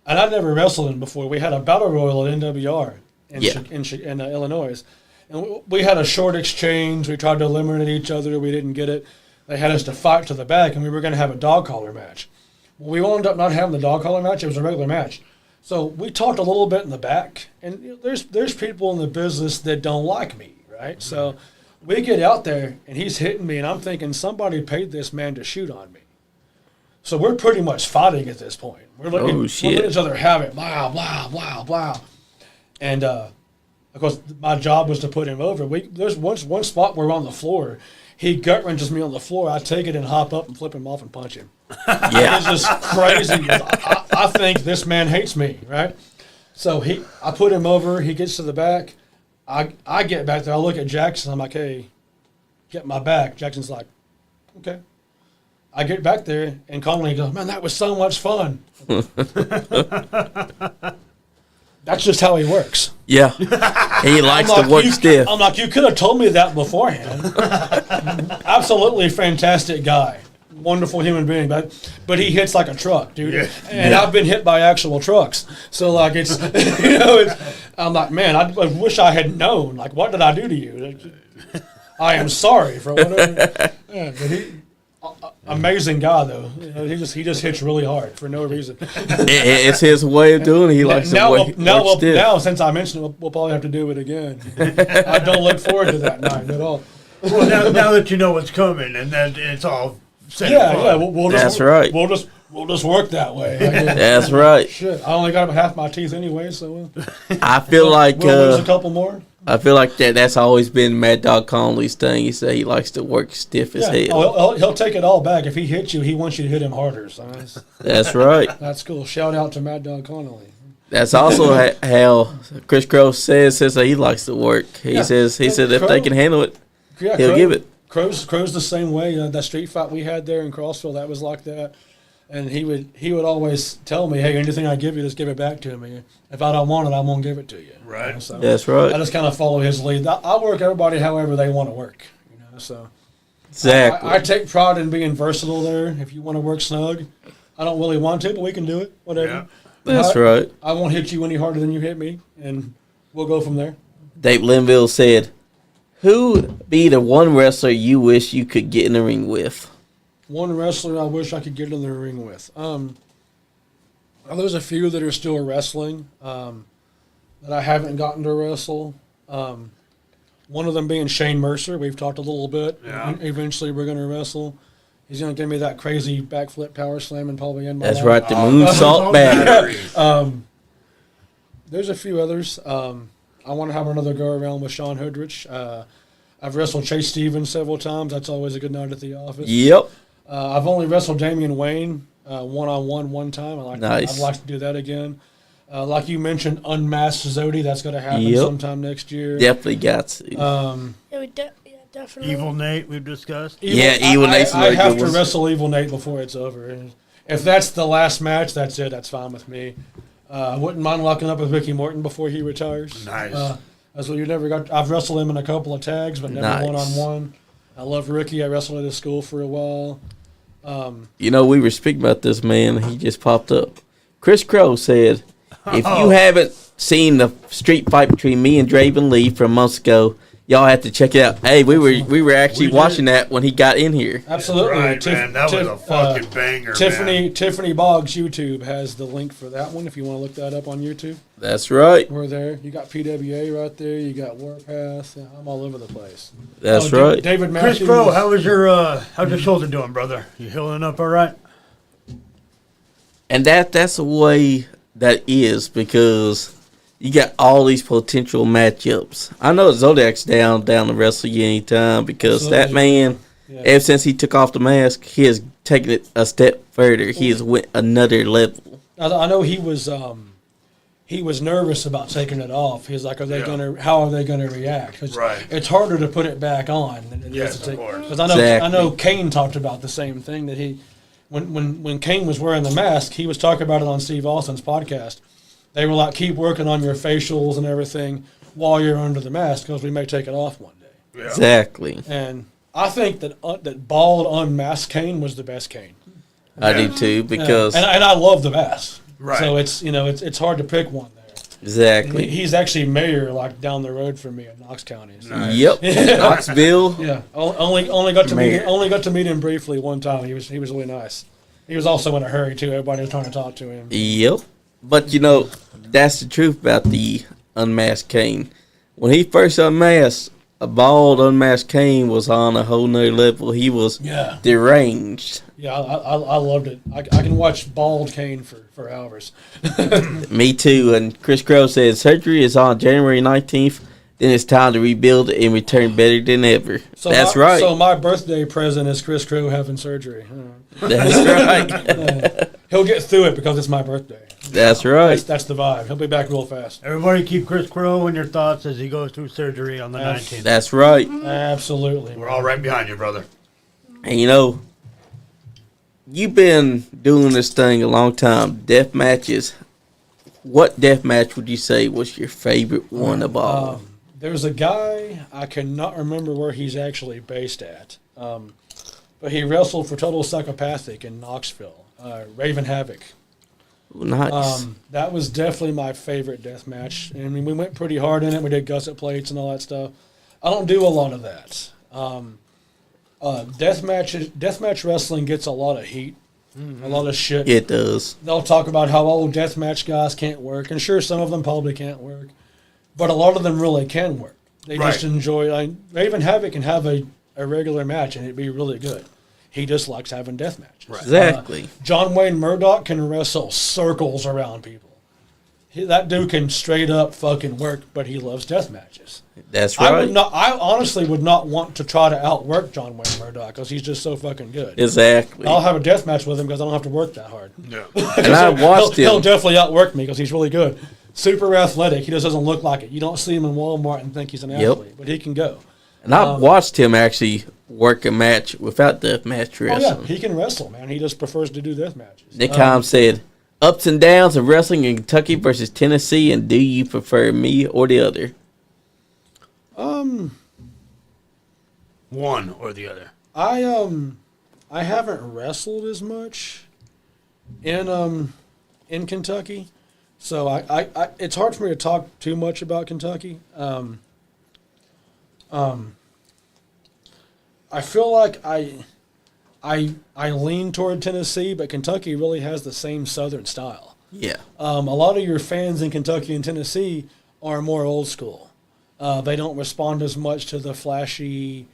I'd never wrestled him before. We had a battle royal at NWR in Illinois. And we had a short exchange. We tried to eliminate each other. We didn't get it. They had us to fight to the back, and we were going to have a dog collar match. Well, we wound up not having the dog collar match. It was a regular match. So we talked a little bit in the back, and there's people in the business that don't like me, right? Mm-hmm. So we get out there, and he's hitting me, and I'm thinking somebody paid this man to shoot on me. So we're pretty much fighting at this point. We're letting each other have it, blah, blah, blah, blah. And, of course, my job was to put him over. There's one spot where we're on the floor. He gut wrenches me on the floor. I take it and hop up and flip him off and punch him. Yeah. It's just crazy. I think this man hates me, right? So I put him over. He gets to the back. I get back there. I look at Jackson. I'm like, hey, get my back. Jackson's like, okay. I get back there, and Connolly goes, man, that was so much fun. That's just how he works. Yeah. He likes to work stiff. I'm like, you could have told me that beforehand. Absolutely fantastic guy. Wonderful human being, but he hits like a truck, dude. Yeah. And I've been hit by actual trucks. So, it's, I'm like, man, I wish I had known. Like, what did I do to you? I am sorry for whatever. Yeah, but Amazing guy though. You know, he just hits really hard for no reason. It's his way of doing it. He likes to work stiff. Now, since I mentioned it, we'll probably have to do it again. I don't look forward to that night at all. Well, now that you know what's coming and that it's all set. Yeah. We'll That's just, right. We'll just work that way. That's right. Shit, I only got half my teeth anyway, so I feel like we'll lose a couple more. I feel like that's always been Mad Dog Connolly's thing. He said he likes to work stiff as hell. Oh, he'll take it all back. If he hits you, he wants you to hit him harder. So that's right. That's cool. Shout out to Mad Dog Connolly. That's also how Chris Crow says that he likes to work. He said if they can handle it, he'll give it. Crow's the same way. That street fight we had there in Crossville, that was like that. And he would always tell me, hey, anything I give you, just give it back to me. If I don't want it, I won't give it to you. Right. You know, so That's right. I just kind of follow his lead. I work everybody however they want to work. You know, so Exactly. I take pride in being versatile there. If you want to work snug, I don't really want to, but we can do it. Whatever. Yeah. That's right. I won't hit you any harder than you hit me, and we'll go from there. Dave Linville said, "Who be the one wrestler you wish you could get in the ring with?" One wrestler I wish I could get in the ring with. There's a few that are still wrestling that I haven't gotten to wrestle. One of them being Shane Mercer. We've talked a little bit. Yeah. Eventually we're going to wrestle. He's going to give me that crazy backflip power slam and probably end my That's life. right, the moonsault battery. There's a few others. I want to have another go around with Sean Hoodrich. I've wrestled Chase Stevens several times. That's always a good night at the office. Yep. I've only wrestled Damian Wayne one-on-one one time. I'd like to do that again. Like you mentioned, Unmasked Zodi. That's going to happen sometime next year. Definitely got to. Definitely. Evil Nate, we've discussed. Evil Nate's I have good to wrestle Evil Nate before it's over. And if that's the last match, that's it. That's fine with me. I wouldn't mind locking up with Ricky Morton before he retires. Nice. That's what you never got. I've wrestled him in a couple of tags, but never one-on-one. I love Ricky. I wrestled at his school for a while. We were speaking about this man. He just popped up. Chris Crow said, if you haven't seen the street fight between me and Draven Lee from months ago, y'all have to check it out. Hey, we were actually watching that when he got in here. Absolutely. Right, man. That was a fucking banger, man. Tiffany Boggs' YouTube has the link for that one if you want to look that up on YouTube. That's right. We're there. You got PWA right there. You got Warpath. Yeah, I'm all over the place. That's right. David Matthews. Chris Crow, how's your shoulder doing, brother? You healing up all right? And that's the way that is because you got all these potential matchups. I know Zodiac's down to wrestle you anytime because that man, ever since he took off the mask, he has taken it a step further. He has went another level. I know he was nervous about taking it off. He was like, how are they gonna react? Right. It's harder to put it back on than it is to take. Of course. Because I know Kane talked about the same thing that he, when Kane was wearing the mask, he was talking about it on Steve Austin's podcast. They were like, keep working on your facials and everything while you're under the mask because we may take it off one day. Yeah. Exactly. And I think that bald unmasked Kane was the best Kane. I do too because and I love the mask. Right. So it's hard to pick one there. exactly. He's actually mayor like down the road from me in Knox County. So. Nice. Yep. Knoxville. Yeah. Only got to meet him briefly one time. He was really nice. He was also in a hurry too. Everybody was trying to talk to him. Yep. But that's the truth about the unmasked Kane. When he first unmasked, a bald unmasked Kane was on a whole nother level. He was deranged. Yeah, I loved it. I can watch bald Kane for hours. Me too. And Chris Crow said surgery is on January 19th. Then it's time to rebuild and return better than ever. That's right. So my birthday present is Chris Crow having surgery. That's right. He'll get through it because it's my birthday. That's right. That's the vibe. He'll be back real fast. Everybody keep Chris Crow in your thoughts as he goes through surgery on the 19th. That's right. Absolutely. We're all right behind you, brother. And you've been doing this thing a long time. Death matches. What death match would you say was your favorite one of all? There's a guy, I cannot remember where he's actually based at, but he wrestled for Total Psychopathic in Knoxville, Raven Havoc. Nice. That was definitely my favorite death match. I mean, we went pretty hard in it. We did gusset plates and all that stuff. I don't do a lot of that. Deathmatch wrestling gets a lot of heat, a lot of shit. It does. They'll talk about how old deathmatch guys can't work, and sure, some of them probably can't work, but a lot of them really can work. They just enjoy. Raven Havoc can have a regular match and it'd be really good. He just likes having death matches. Right. Exactly. John Wayne Murdoch can wrestle circles around people. That dude can straight up fucking work, but he loves death matches. That's right. I honestly would not want to try to outwork John Wayne Murdoch because he's just so fucking good. Exactly. I'll have a death match with him because I don't have to work that hard. Yeah. And I watched him. He'll definitely outwork me because he's really good. Super athletic. He just doesn't look like it. You don't see him in Walmart and think he's an athlete, but he can go. And I watched him actually work a match without death match wrestling. Oh, yeah. He can wrestle, man. He just prefers to do death matches. Nick Heim said, ups and downs of wrestling in Kentucky versus Tennessee, and do you prefer me or the other? One or the other. I haven't wrestled as much in Kentucky, so I it's hard for me to talk too much about Kentucky. I feel like I lean toward Tennessee, but Kentucky really has the same Southern style. Yeah. A lot of your fans in Kentucky and Tennessee are more old school. They don't respond as much to the flashy,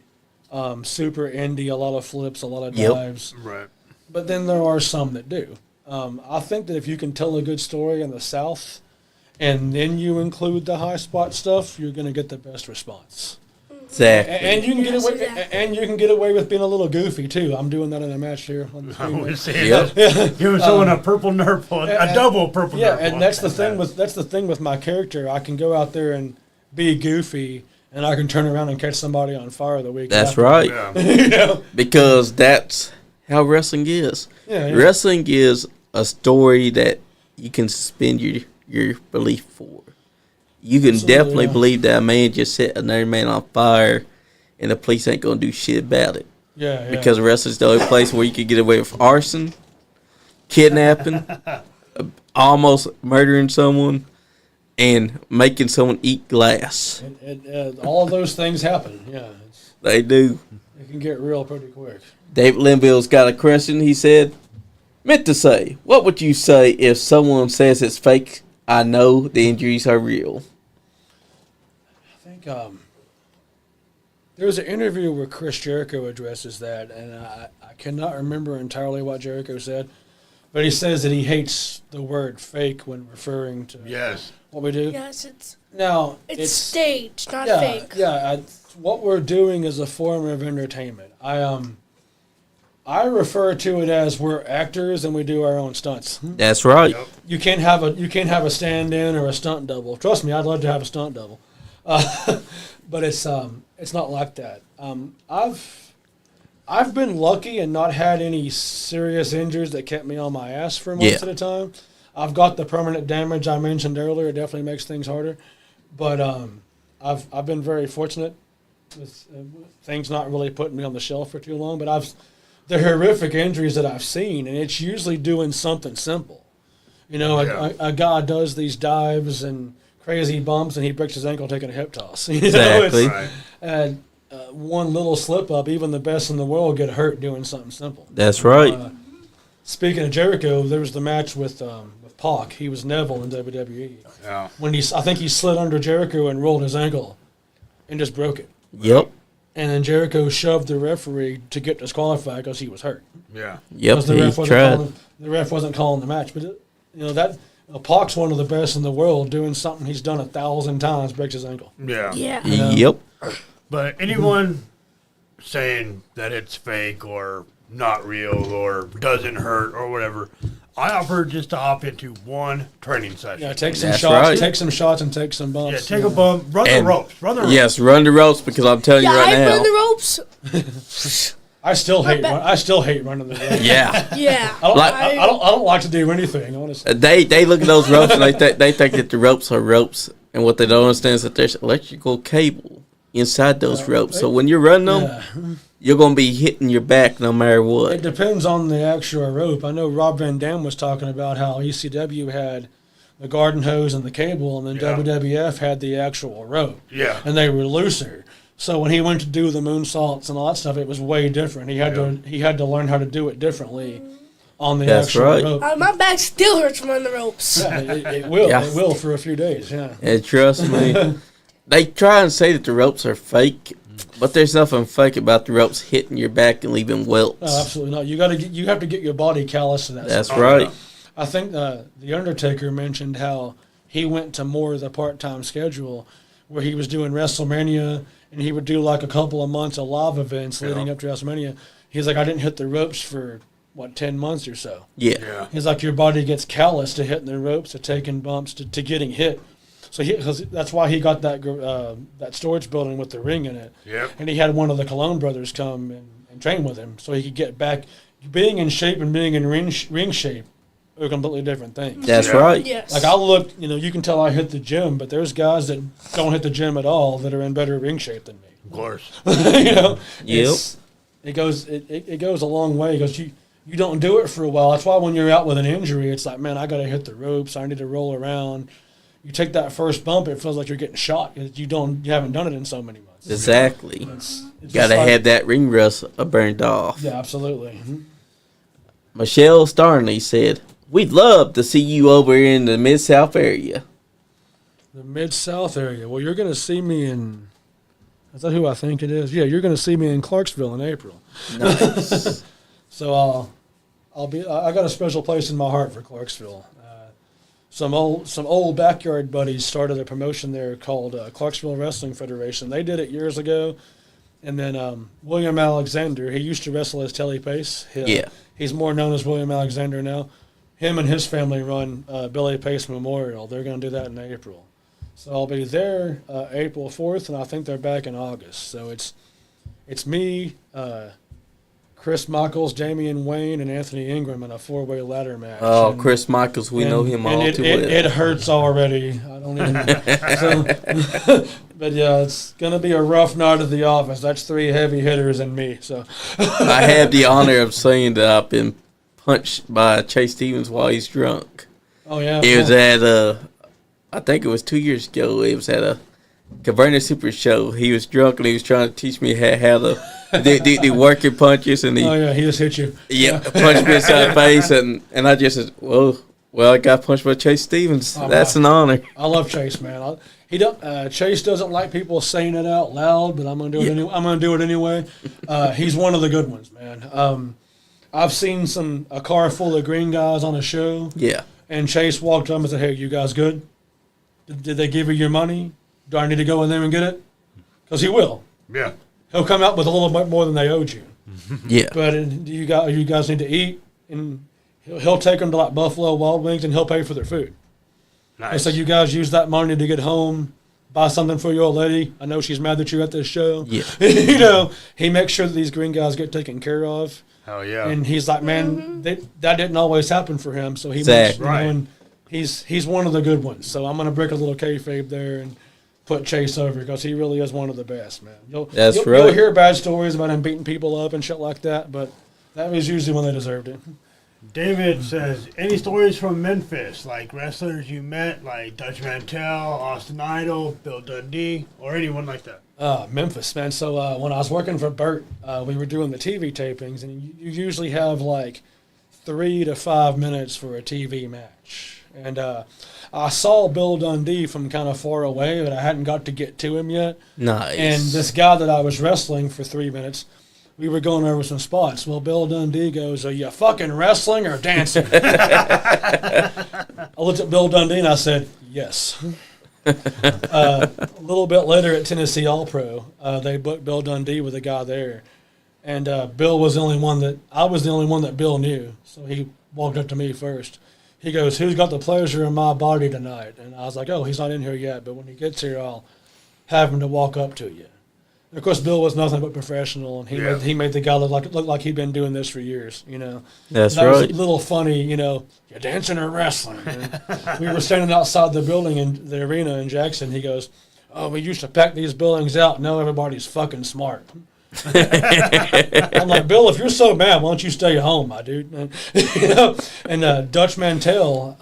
super indie, a lot of flips, a lot of dives. Right. But then there are some that do. I think that if you can tell a good story in the South and then you include the high spot stuff, you're going to get the best response. Exactly. And you can get away, and you can get away with being a little goofy too. I'm doing that in a match here. I was saying that. Giving someone a purple nurple, a double purple. Yeah, nurple. and that's the thing with my character. I can go out there and be goofy, and I can turn around and catch somebody on fire the week. That's after. right. Yeah. You know? Because that's how wrestling is. Yeah. Wrestling is a story that you can suspend your belief for. You can definitely believe that a man just set another man on fire and the police ain't going to do shit about it. Yeah. Because wrestling's the only place where you can get away with arson, kidnapping, almost murdering someone, and making someone eat glass. All of those things happen. Yeah. They do. It can get real pretty quick. David Linville's got a question. He said, meant to say, what would you say if someone says it's fake? I know the injuries are real. I think there was an interview where Chris Jericho addresses that, and I cannot remember entirely what Jericho said, but he says that he hates the word fake when referring to what we do. Yes, it's staged, not fake. Yeah, what we're doing is a form of entertainment. I refer to it as we're actors and we do our own stunts. That's right. Yep. You can't have a stand-in or a stunt double. Trust me, I'd love to have a stunt double, but it's not like that. I've been lucky and not had any serious injuries that kept me on my ass for months at a time. I've got the permanent damage I mentioned earlier. It definitely makes things harder, but I've been very fortunate with things not really putting me on the shelf for too long. But the horrific injuries that I've seen, and it's usually doing something simple. You know, a guy does these dives and crazy bumps, and he breaks his ankle taking a hip toss. Exactly. And one little slip up, even the best in the world get hurt doing something simple. That's right. Speaking of Jericho, there was the match with Pac. He was Neville in WWE. Yeah. I think he slid under Jericho and rolled his ankle, and just broke it. Yep. And then Jericho shoved the referee to get disqualified because he was hurt. Yeah. Yep. The ref wasn't calling the match, but Pac's one of the best in the world doing something he's done 1,000 times, breaks his ankle. Yeah. Yeah. Yep. But anyone saying that it's fake or not real or doesn't hurt or whatever, I offer just to hop into one training session. Yeah, take some That's shots, right. take some shots, and take some bumps. Yeah, take a bump, run the ropes. Yes, run the ropes because I'm telling you right I now. run the ropes. I still hate running the ropes. Yeah. Yeah. I don't like to do anything, honestly. They look at those ropes and they think that the ropes are ropes, and what they don't understand is that there's electrical cable inside those ropes. So when you're running them, you're going to be hitting your back no matter what. It depends on the actual rope. I know Rob Van Dam was talking about how ECW had the garden hose and the cable, and then WWF had the actual rope. Yeah. And they were looser. So when he went to do the moonsaults and all that stuff, it was way different. He had to learn how to do it differently on the actual rope. My back still hurts from on the ropes. Yeah, it will. Yeah. It will for a few days. Yeah. And trust me, they try and say that the ropes are fake, but there's nothing fake about the ropes hitting your back and leaving welts. No, absolutely not. You have to get your body callous to that. That's right. I think the Undertaker mentioned how he went to more of the part-time schedule, where he was doing WrestleMania, and he would do like a couple of months of live events leading up to WrestleMania. He's like, I didn't hit the ropes for 10 months or so. Yeah. He's like, your body gets callous to hitting the ropes, to taking bumps, to getting hit. So that's why he got that storage building with the ring in it. Yep. And he had one of the Cologne brothers come and train with him, so he could get back. Being in shape and being in ring shape are completely different things. That's right. Yes. Like I look, you can tell I hit the gym, but there's guys that don't hit the gym at all that are in better ring shape than me. Of course. Yep. It goes a long way because you don't do it for a while. That's why when you're out with an injury, it's like, man, I got to hit the ropes. I need to roll around. You take that first bump, it feels like you're getting shot. You haven't done it in so many months. Exactly. It's Got to have that ring rust burned off. Yeah, absolutely. Mm-hmm. Michelle Starney said, "We'd love to see you over in the Mid-South area." The Mid-South area. Well, you're going to see me in... Is that who I think it is? Yeah, you're going to see me in Clarksville in April. Nice. So I got a special place in my heart for Clarksville. Some old backyard buddies started a promotion there called Clarksville Wrestling Federation. They did it years ago, and then William Alexander, he used to wrestle as Telly Pace. He's more known as William Alexander now. Him and his family run Billy Pace Memorial. They're going to do that in April. So I'll be there April 4th, and I think they're back in August. So it's me, Chris Michaels, Damian Wayne, and Anthony Ingram in a 4-way ladder match. Oh, and Chris Michaels, we know him all too well. It hurts already. I don't even. But yeah, it's gonna be a rough night at the office. That's 3 heavy hitters and me. So I have the honor of saying that I've been punched by Chase Stevens while he's drunk. Oh yeah. It was at I think it was 2 years ago. It was at a Caverna Super Show. He was drunk and he was trying to teach me how to the working punches and he just hit you. Yeah, punched me inside the face and I just said, well, I got punched by Chase Stevens. That's an honor. I love Chase, man. Chase doesn't like people saying it out loud, but I'm gonna do it anyway. I'm gonna do it anyway. He's one of the good ones, man. I've seen a car full of green guys on a show. Yeah. And Chase walked up and said, "Hey, you guys good? Did they give you your money? Do I need to go in there and get it?" Because he will. Yeah. He'll come out with a little bit more than they owed you. Yeah. But you guys need to eat, and he'll take them to like Buffalo Wild Wings, and he'll pay for their food. Nice. And so you guys use that money to get home, buy something for your old lady. I know she's mad that you're at this show. Yeah. He makes sure that these green guys get taken care of. Hell yeah. And he's like, man, that didn't always happen for him. So he exactly. makes, and he's one of the good ones. So I'm gonna break a little kayfabe there and put Chase over because he really is one of the best, man. You'll hear bad stories about him beating people up and shit like that, but that was usually when they deserved it. David says, any stories from Memphis, like wrestlers you met, like Dutch Mantel, Austin Idol, Bill Dundee, or anyone like that? Memphis, man. So when I was working for Burt, we were doing the TV tapings, and you usually have like 3 to 5 minutes for a TV match. And I saw Bill Dundee from kind of far away, but I hadn't got to get to him yet. Nice. And this guy that I was wrestling for 3 minutes, we were going over some spots. Well, Bill Dundee goes, "Are you fucking wrestling or dancing?" I looked at Bill Dundee and I said, "Yes." A little bit later at Tennessee All Pro, they booked Bill Dundee with a guy there. And Bill was the only one that Bill knew. So he walked up to me first. He goes, "Who's got the pleasure in my body tonight?" And I was like, "Oh, he's not in here yet, but when he gets here, I'll have him to walk up to you." And of course, Bill was nothing but professional, and he made the guy look like he'd been doing this for years, That's right. That was a little funny, you're dancing or wrestling. And we were standing outside the building in the arena in Jackson. He goes, "Oh, we used to pack these buildings out. Now everybody's fucking smart." I'm like, "Bill, if you're so mad, why don't you stay home, my dude?" And Dutch Mantel,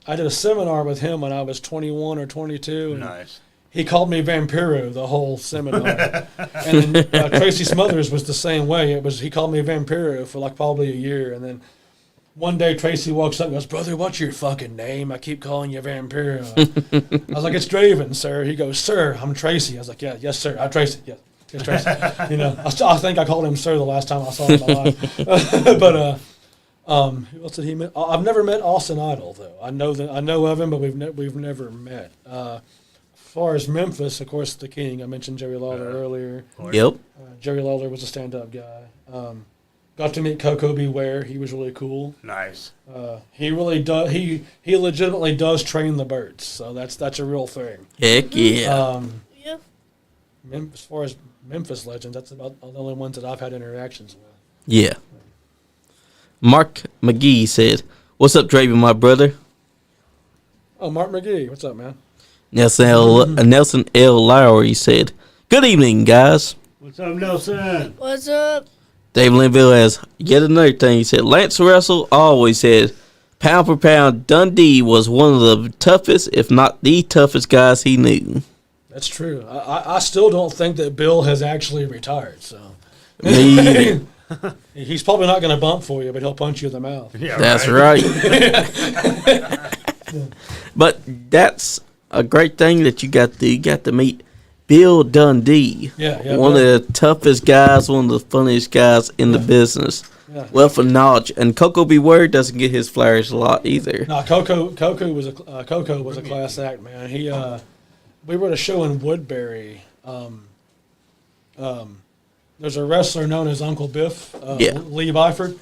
I did a seminar with him when I was 21 or 22. And nice. he called me Vampiro the whole seminar. And then Tracy Smothers was the same way. He called me Vampiro for like probably a year. And then one day Tracy walks up and goes, "Brother, what's your fucking name? I keep calling you Vampiro." I was like, "It's Draven, sir." He goes, "Sir, I'm Tracy." I was like, "Yeah, yes, sir. I'm Tracy. Yes, yes, Tracy." I think I called him sir the last time I saw him in my life. But who else did he meet? I've never met Austin Idol though. I know of him, but we've never met. As far as Memphis, of course, the King. I mentioned Jerry Lawler earlier. Yep. Jerry Lawler was a stand-up guy. Got to meet Coco Beware. He was really cool. Nice. He really does. He legitimately does train the birds. So that's a real thing. Heck yeah. Yeah. As far as Memphis legends, that's about the only ones that I've had interactions with. Yeah. Mark McGee said, "What's up, Draven, my brother?" Oh, Mark McGee, what's up, man? Nelson L. Lowry said, "Good evening, guys." What's up, Nelson? What's up? Dave Linville has yet another thing. He said, "Lance Russell always said, pound for pound, Dundee was one of the toughest, if not the toughest guys he knew." That's true. I still don't think that Bill has actually retired. So Me either. he's probably not going to bump for you, but he'll punch you in the mouth. Yeah, That's right. But that's a great thing that you got to meet Bill Dundee. Yeah, One of the toughest guys, one of the funniest guys in the business. Yeah. Wealth of knowledge. And Coco Beware doesn't get his flyers a lot either. No, Coco was a class act, man. We were at a show in Woodbury. There's a wrestler known as Uncle Biff, Lee Byford.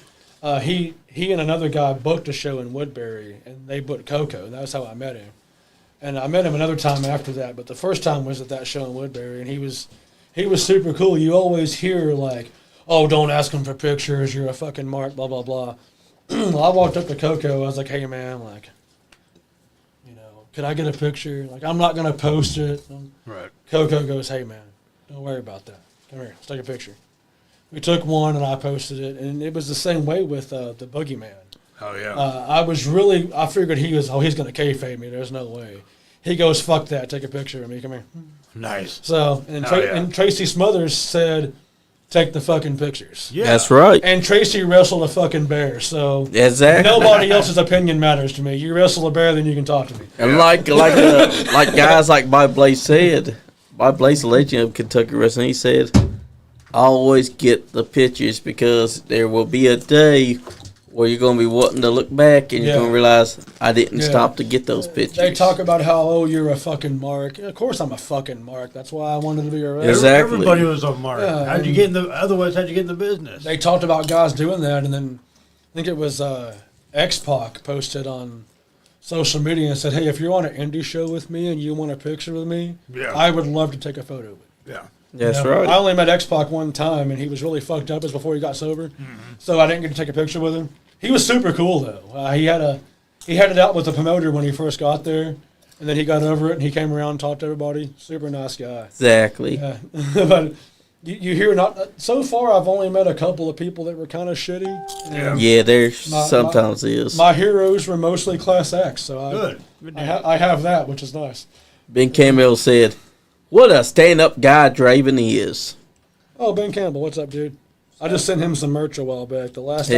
He and another guy booked a show in Woodbury, and they booked Coco. That's how I met him. And I met him another time after that, but the first time was at that show in Woodbury, and he was super cool. You always hear like, "Oh, don't ask him for pictures. You're a fucking mark." Blah blah blah. Well, I walked up to Coco. I was like, "Hey man, like, could I get a picture? Like, I'm not gonna post it." Right. Coco goes, "Hey man, don't worry about that. Come here, let's take a picture." We took one and I posted it, and it was the same way with the Boogeyman. Oh yeah. I figured he's gonna kayfabe me. There's no way. He goes, "Fuck that. Take a picture of me. Come here." Nice. So and Tracy Smothers said, "Take the fucking pictures." Yeah. That's right. And Tracy wrestled a fucking bear, so Exactly. nobody else's opinion matters to me. You wrestle a bear, then you can talk to me. And like guys like Bob Blaze said, Bob Blaze, the legend of Kentucky wrestling, he said, "Always get the pictures because there will be a day where you're going to be wanting to look back and you're going to realize I didn't stop to get those pictures." They talk about how, you're a fucking mark. Of course I'm a fucking mark. That's why I wanted to be a wrestler. Exactly. Everybody was a mark. Yeah, How'd you get in the business? They talked about guys doing that, and then I think it was X-Pac posted on social media and said, "Hey, if you're on an indie show with me and you want a picture with me, I would love to take a photo of it." Yeah. That's right. I only met X-Pac one time, and he was really fucked up. It was before he got sober, so I didn't get to take a picture with him. He was super cool though. He had it out with the promoter when he first got there, and then he got over it and he came around and talked to everybody. Super nice guy. Exactly. Yeah. But you hear so far I've only met a couple of people that were kind of shitty. Yeah, there sometimes is. My heroes were mostly class X, so Good. I have that, which is nice. Ben Campbell said, "What a stand-up guy Draven is." Oh, Ben Campbell, what's up, dude? I just sent him some merch a while back. The last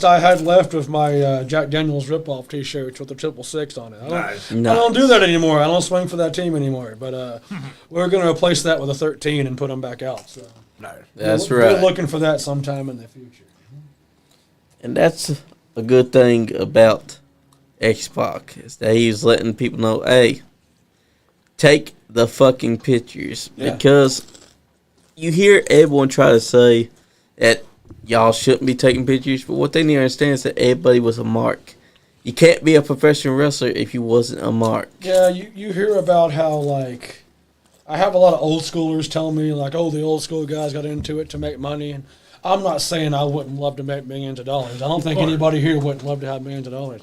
I had left with my Jack Daniels ripoff T-shirts with the 666 on it. I don't do that anymore. I don't swing for that team anymore. But we're going to replace that with a 13 and put them back out. So That's we're right. looking for that sometime in the future. And that's a good thing about X-Pac is that he's letting people know, hey, take the fucking pictures. Yeah. Because you hear everyone try to say that y'all shouldn't be taking pictures, but what they need to understand is that everybody was a mark. You can't be a professional wrestler if you wasn't a mark. Yeah, you hear about how, like, I have a lot of old schoolers tell me, like, oh, the old school guys got into it to make money. And I'm not saying I wouldn't love to make millions of dollars. I don't think anybody here wouldn't love to have millions of dollars.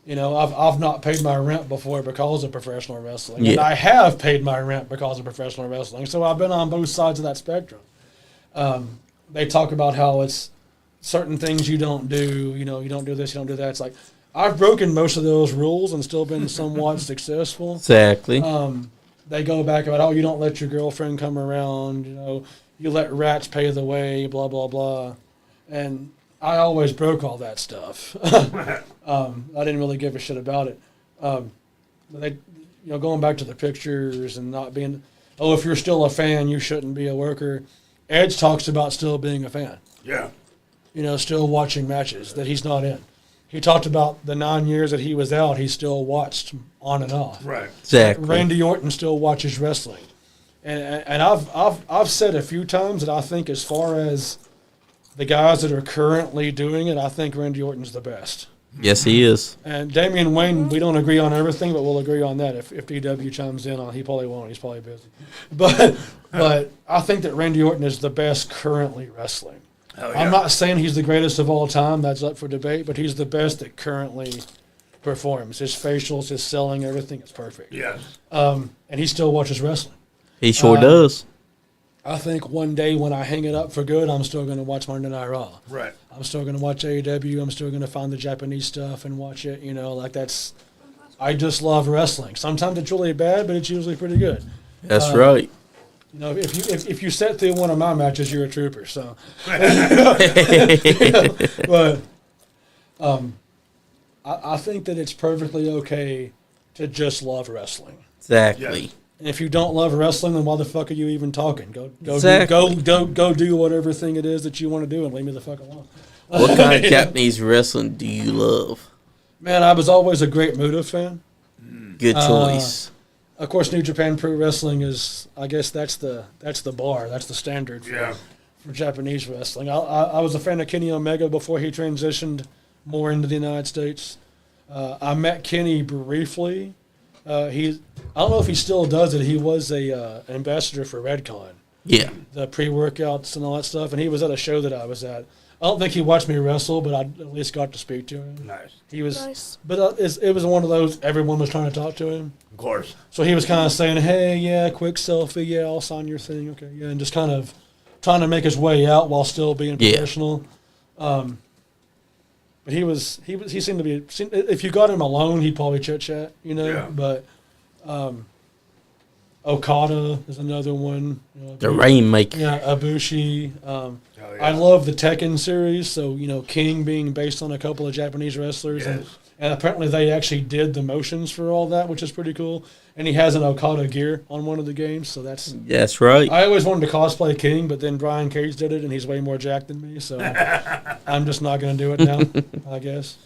You know, I've not paid my rent before because of professional wrestling. Yeah. And I have paid my rent because of professional wrestling. So I've been on both sides of that spectrum. They talk about how it's certain things you don't do. You know, you don't do this, you don't do that. It's like, I've broken most of those rules and still been somewhat successful. Exactly. they go back about, oh, you don't let your girlfriend come around, you let rats pay the way, blah, blah, blah. And I always broke all that stuff. I didn't really give a shit about it. They, going back to the pictures and not being, if you're still a fan, you shouldn't be a worker. Edge talks about still being a fan. Yeah. Still watching matches that he's not in. He talked about the 9 years that he was out, he still watched on and off. Right. Exactly. Randy Orton still watches wrestling. And I've said a few times that I think as far as the guys that are currently doing it, I think Randy Orton's the best. Yes, he is. And Damian Wayne, we don't agree on everything, but we'll agree on that. If DW chimes in on, he probably won't. He's probably busy. But I think that Randy Orton is the best currently wrestling. Oh, yeah. I'm not saying he's the greatest of all time. That's up for debate. But he's the best that currently performs. His facials, his selling, everything is perfect. Yes. And he still watches wrestling. He sure does. I think one day when I hang it up for good, I'm still going to watch Monday Night Raw. Right. I'm still going to watch AEW. I'm still going to find the Japanese stuff and watch it. That's. I just love wrestling. Sometimes it's really bad, but it's usually pretty good. That's right. If you sit through one of my matches, you're a trooper. So, but I think that it's perfectly okay to just love wrestling. Exactly. Yes. And if you don't love wrestling, then why the fuck are you even talking? Go Exactly. go do whatever thing it is that you want to do and leave me the fuck alone. What kind of Japanese wrestling do you love? Man, I was always a great Muta fan. Good choice. Of course, New Japan Pro Wrestling is, I guess that's the bar, that's the standard for Japanese wrestling. I was a fan of Kenny Omega before he transitioned more into the United States. I met Kenny briefly. I don't know if he still does it. He was a ambassador for Redcon. Yeah. The pre-workouts and all that stuff, and he was at a show that I was at. I don't think he watched me wrestle, but I at least got to speak to him. Nice. He was, Nice. but it was one of those everyone was trying to talk to him. Of course. So he was kind of saying, "Hey, yeah, quick selfie, yeah, I'll sign your thing, okay, yeah," and just kind of trying to make his way out while still being professional. But he seemed to be. If you got him alone, he'd probably chit chat, Yeah. But Okada is another one. The Rainmaker. Yeah, Ibushi. Yeah. I love the Tekken series. So King being based on a couple of Japanese wrestlers, Yes. and apparently they actually did the motions for all that, which is pretty cool. And he has an Okada gear on one of the games, so that's. That's right. I always wanted to cosplay King, but then Brian Cage did it, and he's way more jacked than me, so I'm just not going to do it now, I guess.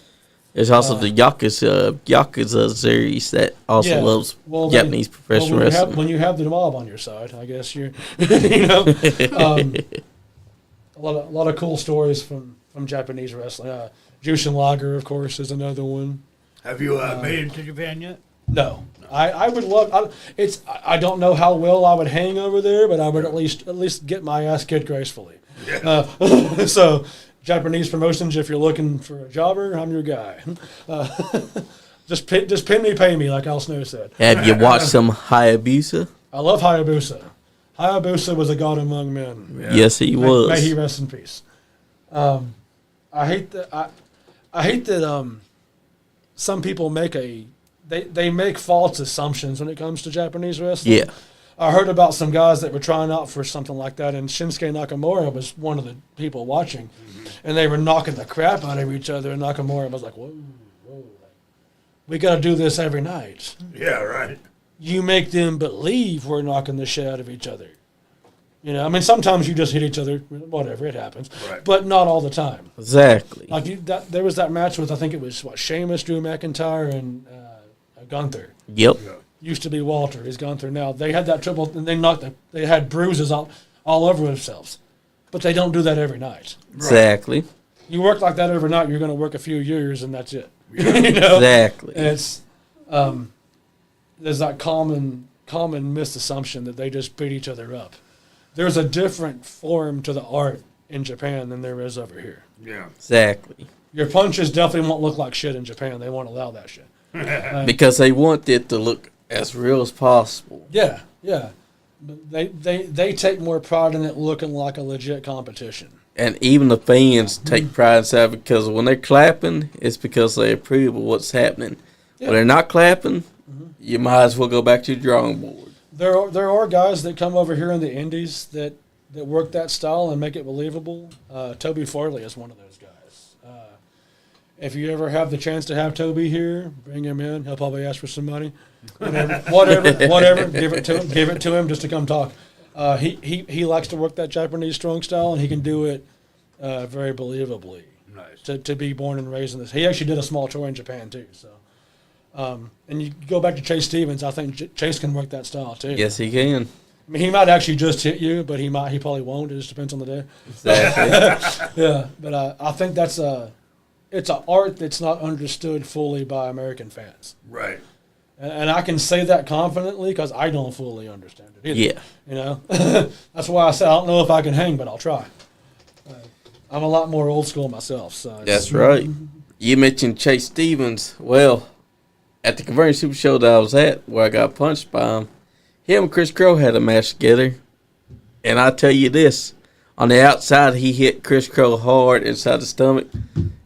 There's also the Yakuza series that also loves Japanese professional wrestling. When you have the mob on your side, I guess you're, a lot of cool stories from Japanese wrestling. Jushin Liger, of course, is another one. Have you made it to Japan yet? No, I would love. I don't know how well I would hang over there, but I would at least get my ass kicked gracefully. Yeah. So. Japanese promotions, if you're looking for a jobber, I'm your guy. Just pin me, pay me, like Al Snow said. Have you watched some Hayabusa? I love Hayabusa. Hayabusa was a god among men. Yeah. Yes, he was. May he rest in peace. I hate that some people make they make false assumptions when it comes to Japanese wrestling. Yeah. I heard about some guys that were trying out for something like that, and Shinsuke Nakamura was one of the people watching, and they were knocking the crap out of each other, and Nakamura was like, whoa, we got to do this every night. Yeah, right. You make them believe we're knocking the shit out of each other. I mean, sometimes you just hit each other, whatever, it happens, Right. but not all the time. Exactly. Like there was that match with, I think it was, Sheamus, Drew McIntyre, and Gunther. Yep. Yeah. Used to be Walter. He's Gunther now. They had that triple, and they had bruises all over themselves. But they don't do that every night. Exactly. You work like that every night, you're going to work a few years, and that's it. Exactly. And it's there's that common misassumption that they just beat each other up. There's a different form to the art in Japan than there is over here. Yeah. Exactly. Your punches definitely won't look like shit in Japan. They won't allow that shit. Because they want it to look as real as possible. Yeah. But they take more pride in it looking like a legit competition. And even the fans take pride in that because when they're clapping, it's because they approve of what's happening. Yeah. When they're not clapping, you might as well go back to the drawing board. There are guys that come over here in the Indies that work that style and make it believable. Toby Farley is one of those guys. If you ever have the chance to have Toby here, bring him in. He'll probably ask for some money. Whatever. Give it to him just to come talk. He likes to work that Japanese strong style, and he can do it very believably. Nice. To be born and raised in this. He actually did a small tour in Japan too. So, and you go back to Chase Stevens. I think Chase can work that style too. Yes, he can. I mean, he might actually just hit you, but he probably won't. It just depends on the day. Exactly. Yeah, but I think it's an art that's not understood fully by American fans. Right. And I can say that confidently because I don't fully understand it either. Yeah. You know? That's why I said I don't know if I can hang, but I'll try. I'm a lot more old school myself. So That's right. You mentioned Chase Stevens. Well, at the Converting Super Show that I was at, where I got punched by him and Chris Crow had a match together. And I tell you this, on the outside, he hit Chris Crow hard inside the stomach.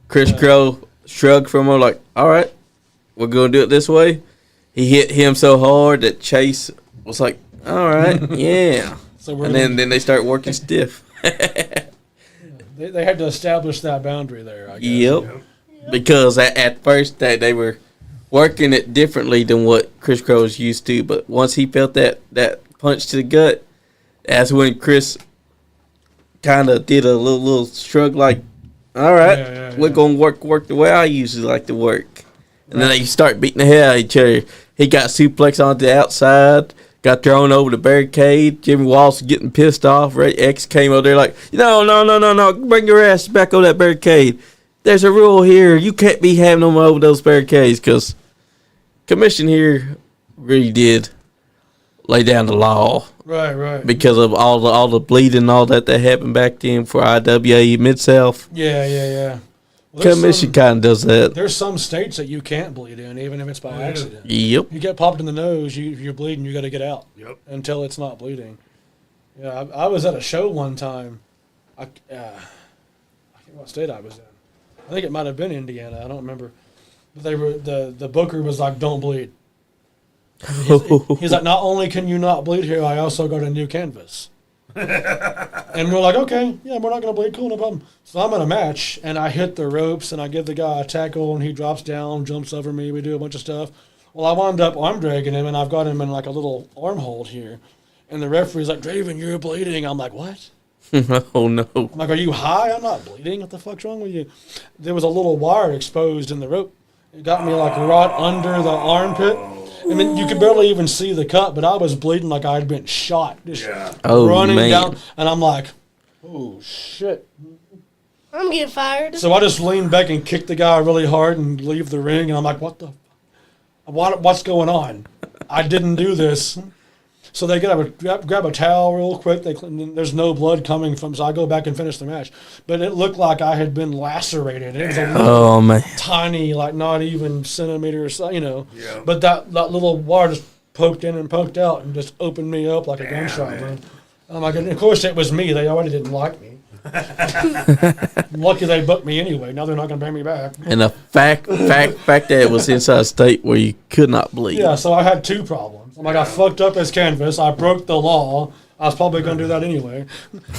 Chris Crow shrugged from him like, all right, we're going to do it this way. He hit him so hard that Chase was like, all right, yeah. And then they start working stiff. They had to establish that boundary there, I guess. Yep. Because at first they were working it differently than what Chris Crow was used to. But once he felt that punch to the gut, that's when Chris kind of did a little shrug like, all right, we're going to work the way I usually like to work. And then they start beating the hell out of each other. He got suplexed onto the outside, got thrown over the barricade. Jimmy Wallace was getting pissed off. Ray X came over there like, no, bring your ass back over that barricade. There's a rule here. You can't be having them over those barricades because Commission here really did lay down the law. Right. Because of all the bleeding and all that happened back then for IWA Mid-South. Yeah. Well, Commission kind of does that. There's some states that you can't bleed in, even if it's by accident. Yep. You get popped in the nose, if you're bleeding, you got to get out. Yep. Until it's not bleeding. Yeah, I was at a show one time. I forget what state I was in. I think it might have been Indiana. I don't remember. But the booker was like, "Don't bleed." He's like, "Not only can you not bleed here, I also got a new canvas." And we're like, "Okay, yeah, we're not gonna bleed. Cool, no problem." So I'm in a match, and I hit the ropes, and I give the guy a tackle, and he drops down, jumps over me. We do a bunch of stuff. Well, I wound up arm dragging him, and I've got him in like a little arm hold here. And the referee's like, "Draven, you're bleeding." I'm like, "What?" Oh no. I'm like, "Are you high? I'm not bleeding. What the fuck's wrong with you?" There was a little wire exposed in the rope. It got me like right under the armpit. I mean, you could barely even see the cut, but I was bleeding like I had been shot. Just running down. And I'm like, oh, shit. I'm getting fired. So I just leaned back and kicked the guy really hard and leave the ring. And I'm like, what's going on? I didn't do this. So they grab a towel real quick. There's no blood coming from, so I go back and finish the match. But it looked like I had been lacerated. It was a tiny, like not even centimeter or so, Yeah. But that little wire just poked in and poked out and just opened me up like a gunshot wound. Oh my God. And of course, it was me. They already didn't like me. Lucky they booked me anyway. Now they're not going to bring me back. And the fact that it was inside a state where you could not bleed. Yeah, so I had two problems. I'm like, I fucked up his canvas. I broke the law. I was probably going to do that anyway.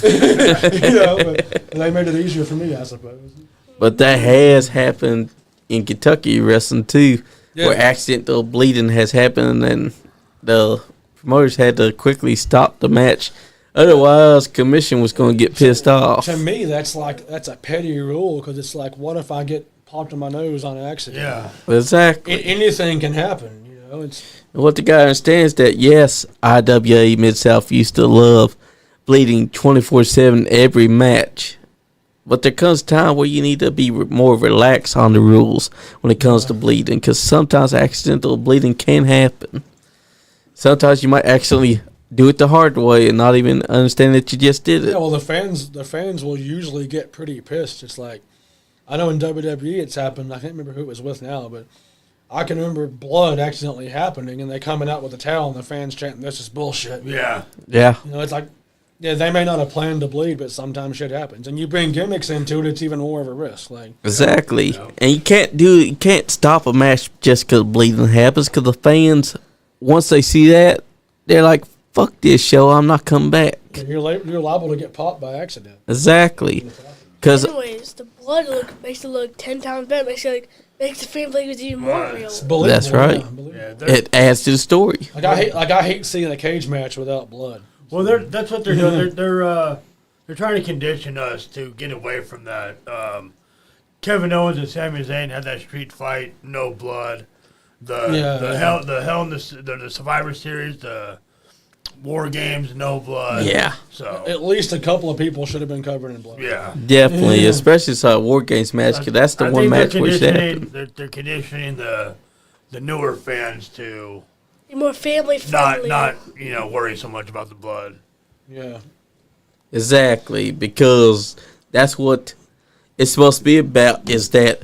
But they made it easier for me, I suppose. But that has happened in Kentucky wrestling too, where accidental bleeding has happened, and the promoters had to quickly stop the match. Otherwise, Commission was going to get pissed off. To me, that's a petty rule because it's like, what if I get popped in my nose on accident? Yeah, exactly. Anything can happen. What the guy understands that yes, IWA Mid-South used to love bleeding 24/7 every match, but there comes a time where you need to be more relaxed on the rules when it comes to bleeding, because sometimes accidental bleeding can happen. Sometimes you might actually do it the hard way and not even understand that you just did it. Yeah, well, the fans will usually get pretty pissed. It's like, I know in WWE it's happened. I can't remember who it was with now, but I can remember blood accidentally happening and they coming out with a towel and the fans chanting, "This is bullshit." Yeah. It's like, they may not have planned to bleed, but sometimes shit happens. And you bring gimmicks into it, it's even more of a risk. Exactly. And you can't stop a match just because bleeding happens, because the fans, once they see that, they're like, fuck this show, I'm not coming back. You're liable to get popped by accident. Exactly. Because Anyways, the blood makes it look 10 times better. Makes the fan flavors even more real. It's believable, That's right. Believable. Yeah, it adds to the story. I hate seeing a cage match without blood. well, that's what they're doing. They're trying to condition us to get away from that. Kevin Owens and Sami Zayn had that street fight, no blood. The Survivor Series, the War Games, no blood. Yeah. So At least a couple of people should have been covered in blood. yeah. Definitely, especially a War Games match, 'cause that's the I one think match they're where should conditioning- happen. They're conditioning the newer fans to Be more family friendly. not worry so much about the blood. Yeah. Exactly, because that's what it's supposed to be about, is that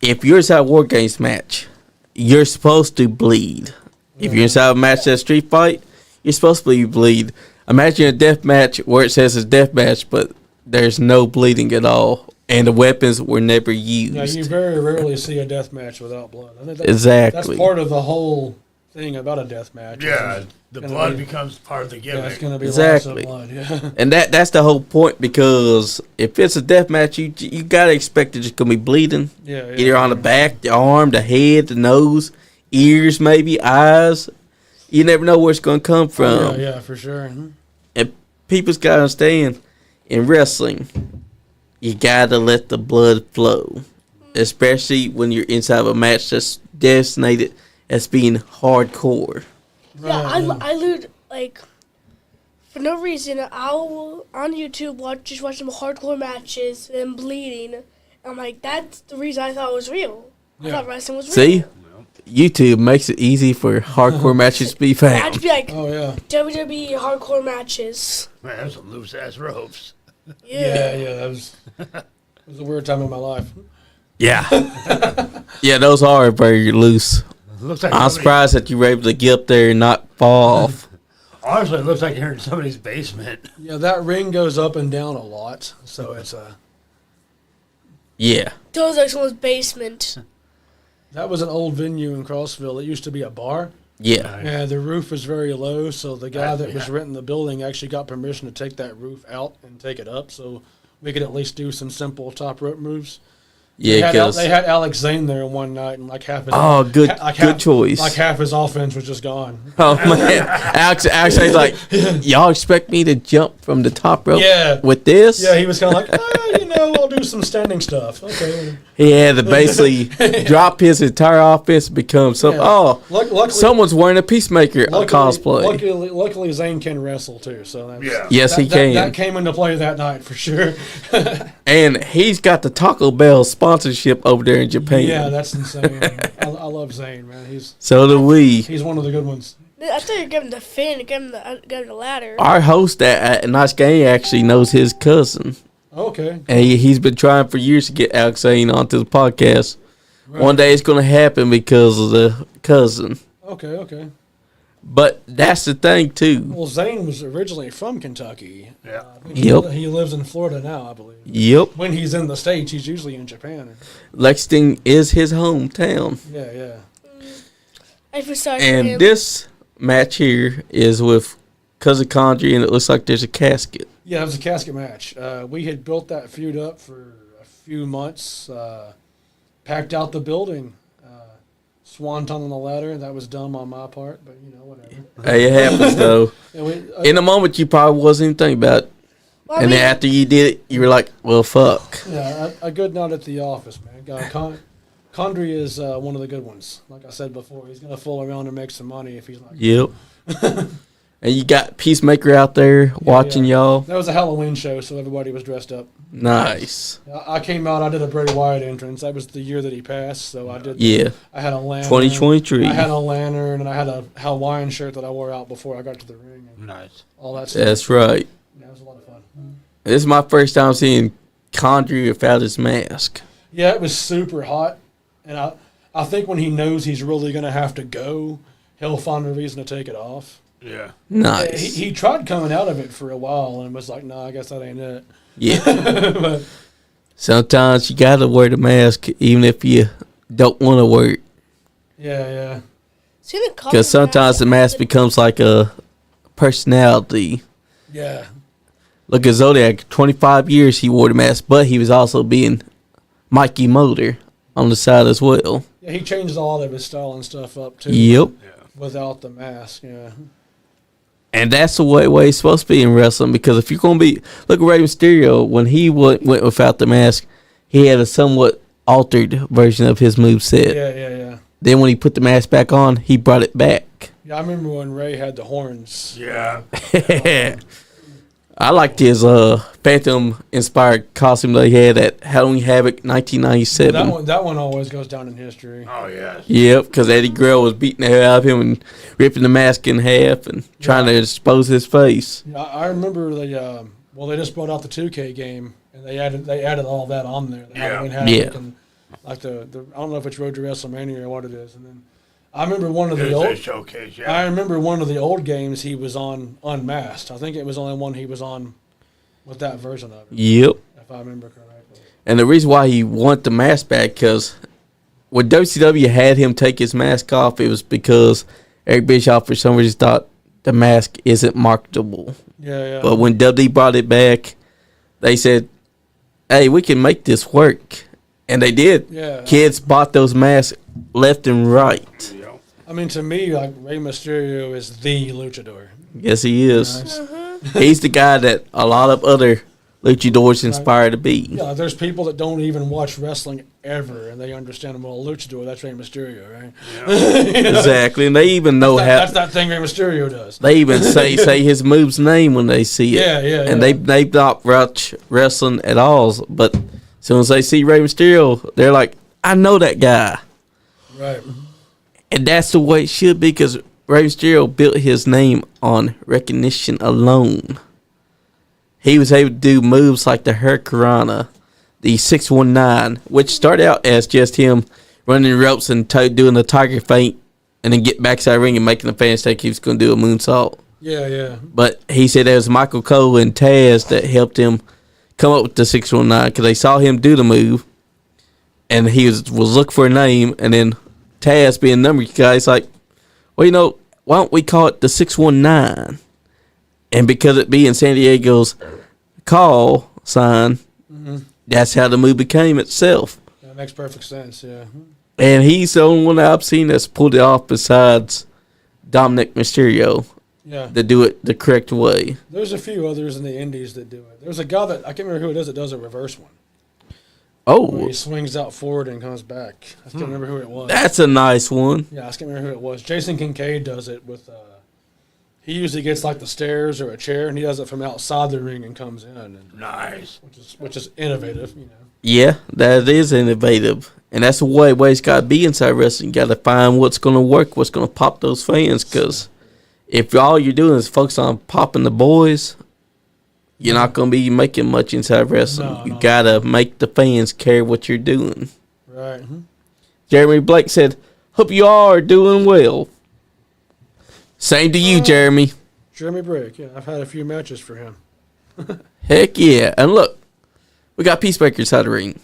if you're inside a War Games match, you're supposed to bleed. If you're inside a match that's Street Fight, you're supposed to bleed. Imagine a death match where it says it's death match, but there's no bleeding at all, and the weapons were never used. Yeah, you very rarely see a death match without blood. I think Exactly. That's part of the whole thing about a death match. Yeah, the gonna blood be- becomes part of the Yeah, gimmick. it's going to be Exactly. lots of blood. Yeah. And that's the whole point, because if it's a death match, you gotta expect it's just gonna be bleeding. Yeah, Either on the back, the arm, the head, the nose, ears, maybe eyes. You never know where it's gonna come from. Yeah, for sure. Mhm. And people's gotta understand, in wrestling, you gotta let the blood flow, especially when you're inside of a match that's designated as being hardcore. Yeah, Right, I lose for no reason. I'll on YouTube watch some hardcore matches and bleeding. I'm like, that's the reason I thought it was real. I Yeah. thought wrestling was real. See, YouTube makes it easy for hardcore matches to be I'd found. be like Oh, yeah. WWE hardcore matches. Man, that's some loose ass ropes. Yeah, that was a weird time in my life. Yeah, yeah, those are very loose. Looks like I'm somebody- surprised that you were able to get up there and not fall off. Honestly, it looks like you're in somebody's basement. Yeah, that ring goes up and down a lot, so it's Yeah, It was like someone's basement. that was an old venue in Crossville. It used to be a bar. yeah. Yeah, the roof was very low, so the guy that was Yeah. renting the building actually got permission to take that roof out and take it up, so we could at least do some simple top rope moves. Yeah, because they had Alex Zane there one night, and like half his good choice. Like half his offense was just gone. Oh man, Alex is like, y'all expect me to jump from the top rope Yeah. with this? Yeah, he was kind of like, I'll do some standing stuff. Okay. He had to basically drop his entire offense and become some. Yeah. Oh, Luckily, someone's wearing a Peacemaker cosplay. Luckily, Zane can wrestle too. So that's, Yeah. Yes, he can. That came into play that night for sure. And he's got the Taco Bell sponsorship over there in Japan. Yeah, that's insane. I love Zane, man. So do we. He's one of the good ones. I thought you were giving the fin, giving the ladder. Our host at Nice Game actually knows his cousin. Okay. And he's been trying for years to get Alex Zane onto the podcast. Right. One day it's going to happen because of the cousin. Okay. But that's the thing, too. Well, Zane was originally from Kentucky. Yeah. Yep. He lives in Florida now, I believe. Yep. When he's in the States, he's usually in Japan. Lexington is his hometown. Yeah. I feel sorry for And him. this match here is with Cousin Condry, and it looks like there's a casket. Yeah, it was a casket match. We had built that feud up for a few months, packed out the building, swanton on the ladder. That was dumb on my part, but whatever. Hey, it happens, though. And we, In the moment, you probably wasn't even thinking about it. Well, I And mean, then after you did it, you were like, well, fuck. yeah, a good night at the office, man. Condry is one of the good ones. Like I said before, he's going to fool around and make some money if he's like. Yep. And you got Peacemaker out there watching y'all. That was a Halloween show, so everybody was dressed up. Nice. I came out. I did a Bray Wyatt entrance. That was the year that he passed, so I did. Yeah. I had a lantern. 2023. I had a lantern, and I had a Hawaiian shirt that I wore out before I got to the ring. And Nice. all that stuff. That's right. Yeah, it was a lot of fun. This is my first time seeing Condry without his mask. Yeah, it was super hot, and I think when he knows he's really going to have to go, he'll find a reason to take it off. Yeah. Nice. He tried coming out of it for a while and was like, "No, I guess that ain't it." Yeah. But Sometimes you gotta wear the mask even if you don't want to wear it. yeah. Seen a couple Because sometimes the mask matches. becomes like a personality. Yeah. Look at Zodiac. 25 years he wore the mask, but he was also being Mikey Motor on the side as well. Yeah, he changed all of his style and stuff up too. Yep. Without the mask, yeah. And that's the way it's supposed to be in wrestling, because if you're going to be... Look at Rey Mysterio. When he went without the mask, he had a somewhat altered version of his moveset. Yeah. Then when he put the mask back on, he brought it back. Yeah, I remember when Ray had the horns. Yeah. I liked his Phantom-inspired costume that he had at Halloween Havoc 1997. That one always goes down in history. Oh, yes. Yep, because Eddie Guerrero was beating the hell out of him and ripping the mask in half and trying to expose his face. Yeah, I remember they just brought out the 2K game and they added all that on there. The Halloween Havoc Yeah. and like the I don't know if it's Road to WrestleMania or what it is. And then I remember one of the It's a old showcase, I yeah. remember one of the old games he was on unmasked. I think it was the only one he was on with that version of it, Yep. if I remember correctly. And the reason why he wanted the mask back, because when WCW had him take his mask off, it was because Eric Bischoff for some reason thought the mask isn't marketable. Yeah. But when WWE brought it back, they said, hey, we can make this work. And they did. Yeah. Kids bought those masks left and right. You know. I mean, to me, like Rey Mysterio is the luchador. Yes, he is. Nice. He's the guy that a lot of other luchadors inspire to be. Yeah, there's people that don't even watch wrestling ever, and they understand, well, luchador, that's Rey Mysterio, right? Exactly. And they even know That's how. that thing Rey Mysterio does. They even say his move's name when they see it. Yeah. And they not watch wrestling at all. But as soon as they see Rey Mysterio, they're like, I know that guy. Right. And that's the way it should be, because Rey Mysterio built his name on recognition alone. He was able to do moves like the Hurricanrana, the 619, which started out as just him running the ropes and doing the tiger feint, and then get backside ring and making the fans think he was going to do a moonsault. Yeah. But he said it was Michael Cole and Taz that helped him come up with the 619, because they saw him do the move, and he was looking for a name, and then Taz, being a number guy, he's like, well, why don't we call it the 619? And because it being San Diego's call sign, that's how the move became itself. That makes perfect sense, yeah. And he's the only one that I've seen that's pulled it off besides Dominic Mysterio Yeah. to do it the correct way. There's a few others in the indies that do it. There's a guy that, I can't remember who it is, that does a reverse one. Where Oh, he swings out forward and comes back. I can't remember who it was. that's a nice one. Yeah, I just can't remember who it was. Jason Kincaid does it with, he usually gets like the stairs or a chair, and he does it from outside the ring and comes in, and Nice. which is innovative, you know. Yeah, that is innovative. And that's the way it's got to be inside wrestling. You got to find what's going to work, what's going to pop those fans. Because if all you're doing is focus on popping the boys, you're not going to be making much inside wrestling. No, You no. got to make the fans care what you're doing. Right. Jeremy Blake said, hope you all are doing well. Same to you, Jeremy. Jeremy Brake, yeah, I've had a few matches for him. Heck yeah. And look, we got Peacemaker inside the ring.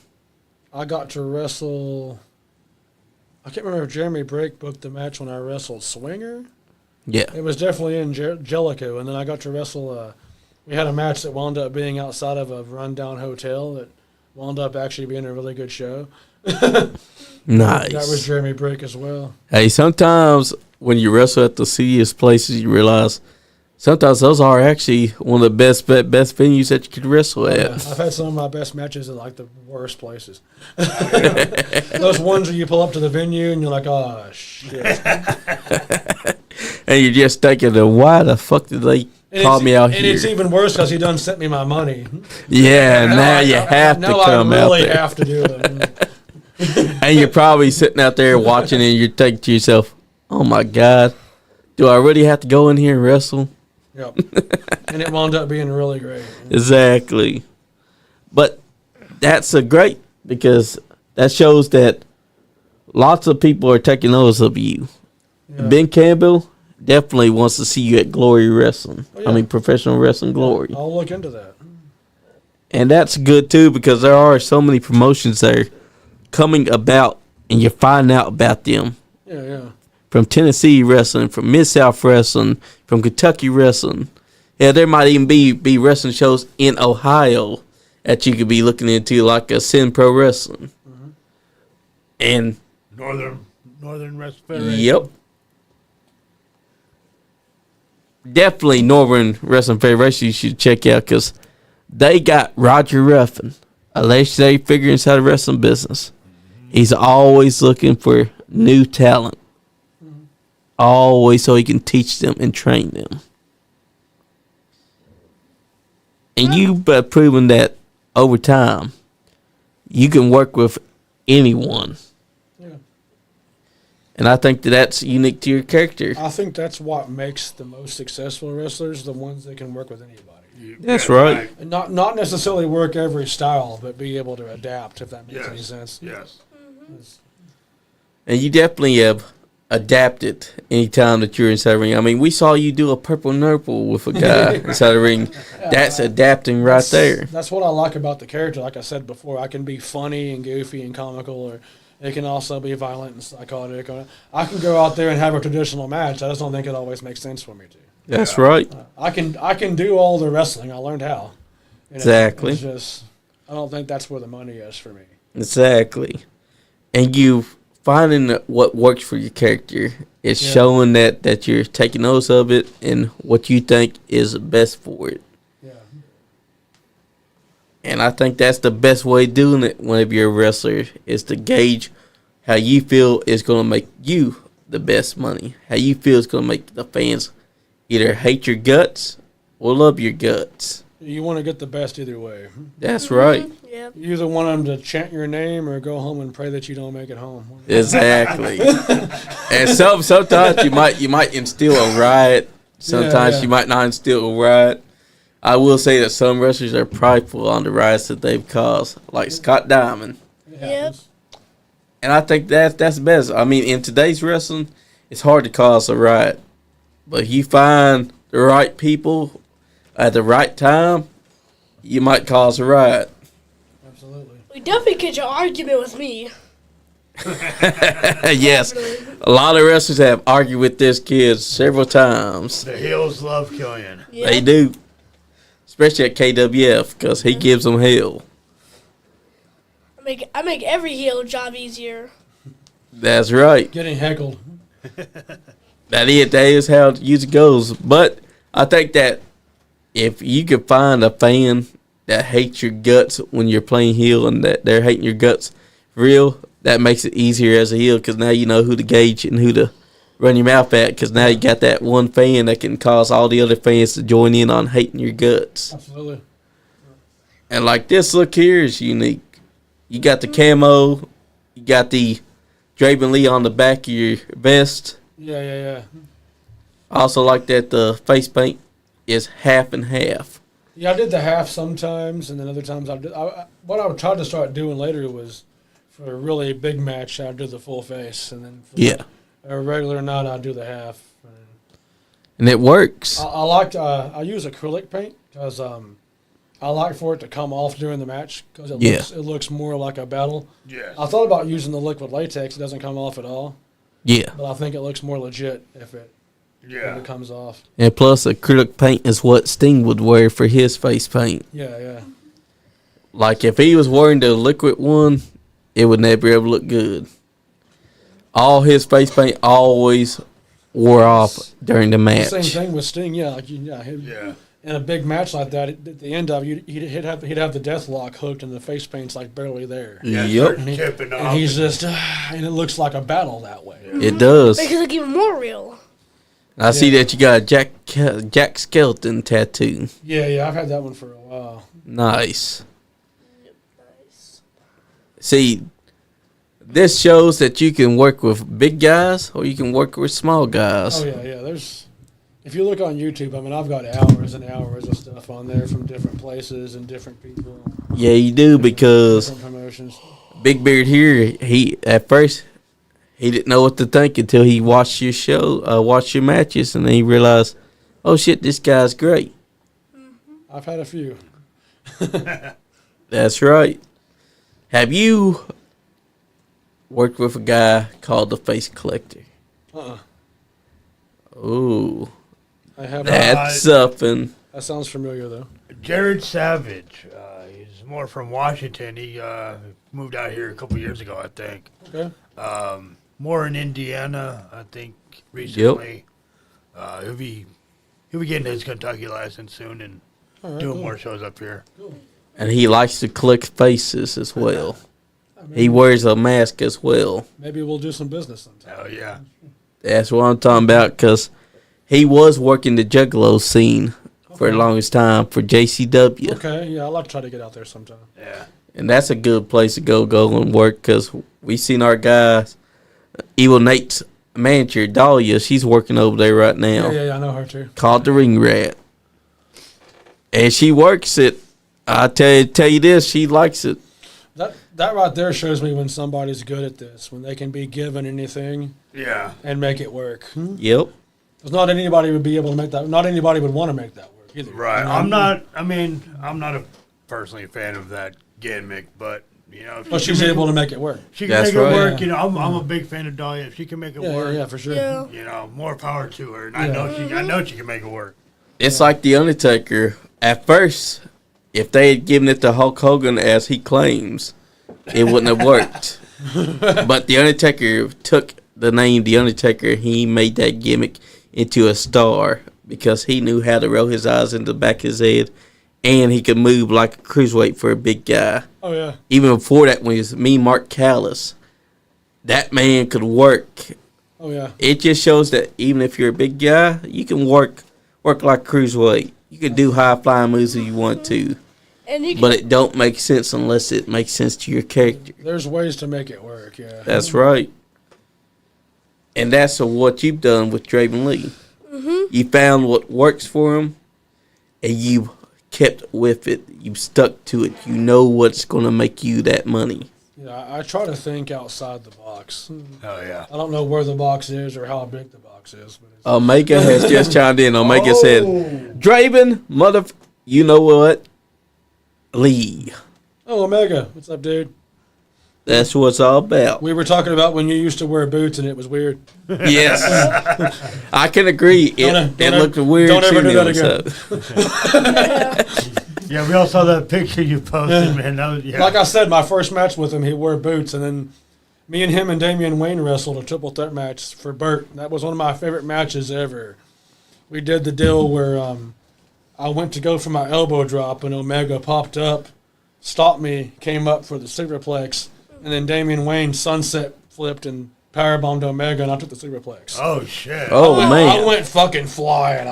I got to wrestle. I can't remember if Jeremy Brake booked the match when I wrestled Swinger. Yeah. It was definitely in Jellicoe, and then I got to wrestle. We had a match that wound up being outside of a rundown hotel that wound up actually being a really good show. Nice. That was Jeremy Brake as well. Hey, sometimes when you wrestle at the seediest places, you realize sometimes those are actually one of the best venues that you could wrestle at. Yeah, I've had some of my best matches at like the worst places. Those ones where you pull up to the venue and you're like, oh shit. And you're just thinking, why the fuck did they call me out and here? it's even worse because he done sent me my money. Yeah, now you have to now come I out really there. have to do it. And you're probably sitting out there watching and you're thinking to yourself, oh my God, do I really have to go in here and wrestle? Yep. And it wound up being really great. Exactly. But that's a great, because that shows that lots of people are taking notice of you. Yeah. Ben Campbell definitely wants to see you at Glory Wrestling. Oh, yeah. I mean, Professional Wrestling Glory. I'll look into that. And that's good too, because there are so many promotions that are coming about and you're finding out about them. Yeah. from Tennessee wrestling, from Mid-South wrestling, from Kentucky wrestling. Yeah, there might even be wrestling shows in Ohio that you could be looking into, like a Sin Pro Wrestling. Mm-hmm. And Northern Wrestling Federation. yep. Definitely Northern Wrestling Federation you should check out, because they got Roger Ruffin, a legendary figure inside the wrestling business. He's always looking for new talent. Always, so he can teach them and train them. And you've proven that over time, you can work with anyone. Yeah. And I think that's unique to your character. I think that's what makes the most successful wrestlers the ones that can work with anybody. That's right. And not necessarily work every style, but be able to adapt, if that makes Yes. any sense. Yes. And you definitely have adapted anytime that you're inside the ring. I mean, we saw you do a purple nurple with a guy inside the ring. That's adapting right there. That's what I like about the character. Like I said before, I can be funny and goofy and comical, or it can also be violent and psychotic. I can go out there and have a traditional match. I just don't think it always makes sense for me to. That's right. I can do all the wrestling. I learned how. You know, Exactly. It's just, I don't think that's where the money is for me. Exactly. And you finding what works for your character is Yeah. showing that you're taking notice of it and what you think is best for it. Yeah. And I think that's the best way of doing it whenever you're a wrestler, is to gauge how you feel is going to make you the best money. How you feel is going to make the fans either hate your guts or love your guts. You want to get the best either way. That's right. Yep. You either want them to chant your name or go home and pray that you don't make it home. Exactly. And sometimes you might instill a riot. Sometimes Yeah. you might not instill a riot. I will say that some wrestlers are prideful on the riots that they've caused, like Scott Diamond. It Yep. happens. And I think that's best. I mean, in today's wrestling, it's hard to cause a riot. But if you find the right people at the right time, you might cause a riot. Absolutely. We definitely get your argument with me. Yes. A lot of wrestlers have argued with this kid several times. The heels love Killian. Yep. They do. Especially at KWF, because he gives them hell. I make every heel job easier. That's right. Getting heckled. That is how it usually goes. But I think that if you could find a fan that hates your guts when you're playing heel, and that they're hating your guts real, that makes it easier as a heel, because now you know who to gauge and who to run your mouth at, because now you got that one fan that can cause all the other fans to join in on hating your guts. Absolutely. And like this look here is unique. You got the camo, you got the Draven Lee on the back of your vest. Yeah. I also like that the face paint is half and half. Yeah, I did the half sometimes, and then other times what I would try to start doing later was, for a really big match, I'd do the full face, and then for a regular night, I'd do the half. And it works. I use acrylic paint because I like for it to come off during the match, because it looks more like a battle. Yes. I thought about using the liquid latex; it doesn't come off at all. Yeah. But I think it looks more legit if it comes off. And plus, acrylic paint is what Sting would wear for his face paint. Yeah. Like, if he was wearing the liquid one, it would never ever look good. All his face paint always wore off during the match. Same thing with Sting, yeah. In a big match like that, at the end of it, he'd have the death lock hooked, and the face paint's like barely there. Yep. And he's just, and it looks like a battle that way. It does. Makes it look even more real. I see that you got a Jack Skeleton tattoo. Yeah, I've had that one for a while. Nice. See, this shows that you can work with big guys or you can work with small guys. Oh yeah. If you look on YouTube, I mean, I've got hours and hours of stuff on there from different places and different people. Yeah, you do, because different promotions. Big Beard here, he at first he didn't know what to think until he watched your show, watched your matches, and then he realized, oh shit, this guy's great. I've had a few. That's right. Have you worked with a guy called the Face Collector? Ooh, I have. that's something. That sounds familiar though. Jared Savage. He's more from Washington. He moved out here a couple years ago, I think. Okay. More in Indiana, I think, recently. He'll be getting his Kentucky license soon and doing more shows up here. Cool. And he likes to collect faces as well. He wears a mask as well. Maybe we'll do some business sometime. Oh, yeah. That's what I'm talking about, because he was working the Juggalo scene for the longest time for JCW. Okay, yeah, I'd like to try to get out there sometime. Yeah. And that's a good place to go and work, because we seen our guys, Evil Nate's manager, Dahlia, she's working over there right now. Yeah, I know her too. Called the Ring Rat. And she works it. I tell you this, she likes it. That right there shows me when somebody's good at this, when they can be given anything Yeah. and make it work. Yep. Because not anybody would be able to make that. Not anybody would want to make that work either. Right. You know? I'm not personally a fan of that gimmick, but, if But she's able to make it work. she can That's make it right. work. I'm a big fan of Dahlia. If she can make it work, Yeah, for sure. Yeah. more power to her. And I know she can make it work. It's like The Undertaker. At first, if they had given it to Hulk Hogan as he claims, it wouldn't have worked. But The Undertaker took the name The Undertaker. He made that gimmick into a star because he knew how to roll his eyes into the back of his head, and he could move like a cruiserweight for a big guy. Oh, yeah. Even before that, when he was Mark Callis, that man could work. Oh, yeah. It just shows that even if you're a big guy, you can work like a cruiserweight. You can do high flying moves if you want to. And you can, But it don't make sense unless it makes sense to your character. There's ways to make it work, yeah. That's right. And that's what you've done with Draven Lee. Mm-hmm. You found what works for him, and you kept with it. You stuck to it. You know what's going to make you that money. Yeah, I try to think outside the box. Oh, yeah. I don't know where the box is or how big the box is. But it's Omega has just chimed in. Omega said, Draven, you know what? Lee. Oh, Omega. What's up, dude? That's what it's all about. We were talking about when you used to wear boots and it was weird. Yes. I can agree. It looked weird. Don't ever seeing do it, that again. Yeah, we all saw that picture you posted, man. That was, Like I said, my first match with him, he wore boots, and then me and him and Damian Wayne wrestled a triple threat match for Burt. That was one of my favorite matches ever. We did the deal where I went to go for my elbow drop, and Omega popped up, stopped me, came up for the superplex, and then Damian Wayne sunset flipped and powerbombed Omega, and I took the superplex. oh, shit. Oh, man. I went fucking flying.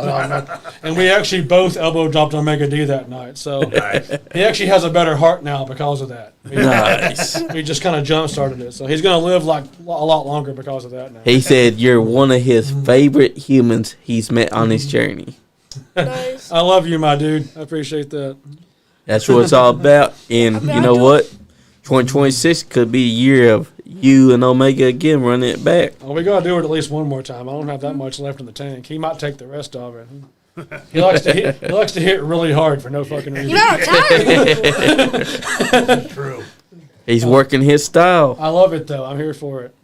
And we actually both elbow dropped Omega D that night. So Nice. he actually has a better heart now because of that. Nice. We just kind of jump started it. So he's going to live like a lot longer because of that now. He said you're one of his favorite humans he's met on his journey. nice. I love you, my dude. I appreciate that. That's what it's all about. And you know what? 2026 could be a year of you and Omega again running it back. Well, we got to do it at least one more time. I don't have that much left in the tank. He might take the rest of it. He likes to hit. He likes to hit really hard for no fucking reason. You know, I'm tired. True. He's working his style. I love it though. I'm here for it.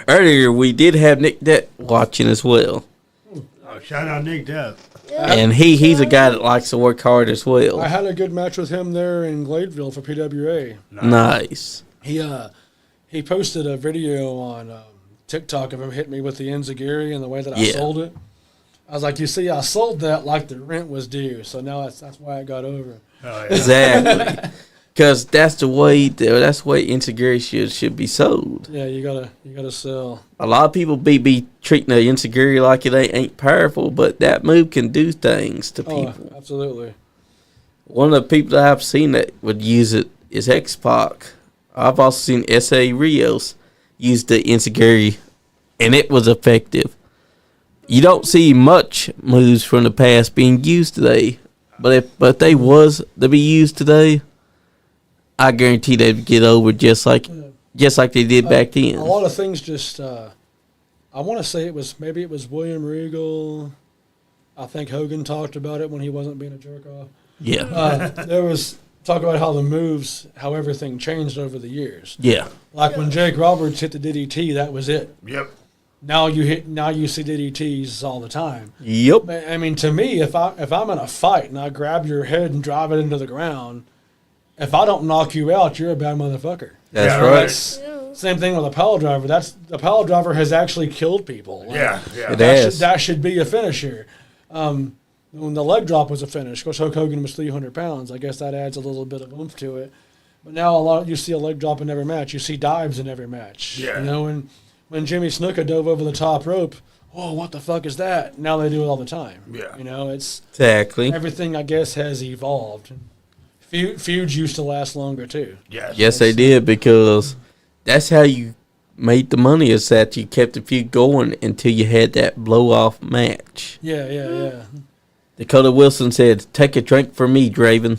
Earlier, we did have Nick Depp watching as well. Oh, shout out Nick Depp. And he's a guy that likes to work hard as well. I had a good match with him there in Gladeville for PWA. Nice. He posted a video on TikTok of him hitting me with the enziguri and the way that I Yeah. sold it. I was like, you see, I sold that like the rent was due, so now that's why it got over. Oh, yeah. Exactly. Because that's the way enziguri should be sold. Yeah, you gotta sell. A lot of people be treating the enziguri like it ain't powerful, but that move can do things to Oh, people. absolutely. One of the people that I've seen that would use it is X-Pac. I've also seen S.A. Rios use the enziguri, and it was effective. You don't see much moves from the past being used today, but if they was to be used today, I guarantee they'd get over just like they did back then. A lot of things just. I want to say it was William Regal. I think Hogan talked about it when he wasn't being a jerk off. Yeah, There was talk about how the moves, how everything changed over the years. yeah, Like when Jake Roberts hit the DDT, that was it. Yep. Now you see DDTs all the time. Yep. I mean, to me, if I'm in a fight and I grab your head and drive it into the ground, if I don't knock you out, you're a bad motherfucker. That's Yeah, right. Yeah. Same thing with a pile driver. The pile driver has actually killed people. Like, Yeah. It that has. that should be a finisher. When the leg drop was a finish, of course Hulk Hogan was 300 pounds. I guess that adds a little bit of oomph to it. But now you see a leg drop in every match. You see dives in every match. Yeah. You know, when Jimmy Snuka dove over the top rope, oh, what the fuck is that? Now they do it all the time. Yeah. You know, it's Exactly. everything, I guess, has evolved. Feuds used to last longer too. Yes, they did, because that's how you made the money, is that you kept the feud going until you had that blow-off match. Yeah. Dakota Wilson said, "Take a drink for me, Draven."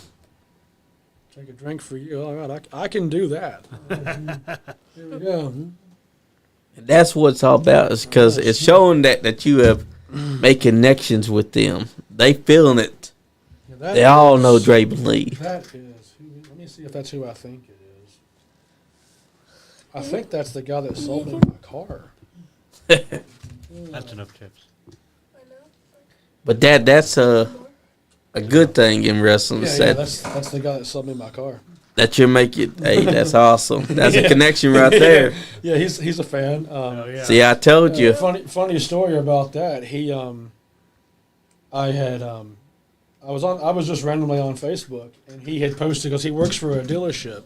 Take a drink for you. All right, I can do that. Here we go. And that's what it's all about, is because it's showing that you have made connections with them. They feeling it. Yeah, that They all is- know Draven Lee. That is. Let me see if that's who I think it is. I think that's the guy that sold me my car. That's enough tips. But that's a good thing in wrestling, Yeah, is yeah, that, that's the guy that sold me my car. that you make it. Hey, that's awesome. That's a connection right there. Yeah, he's a fan. Oh, yeah. See, I told you. Funny story about that. I was just randomly on Facebook, and he had posted, because he works for a dealership.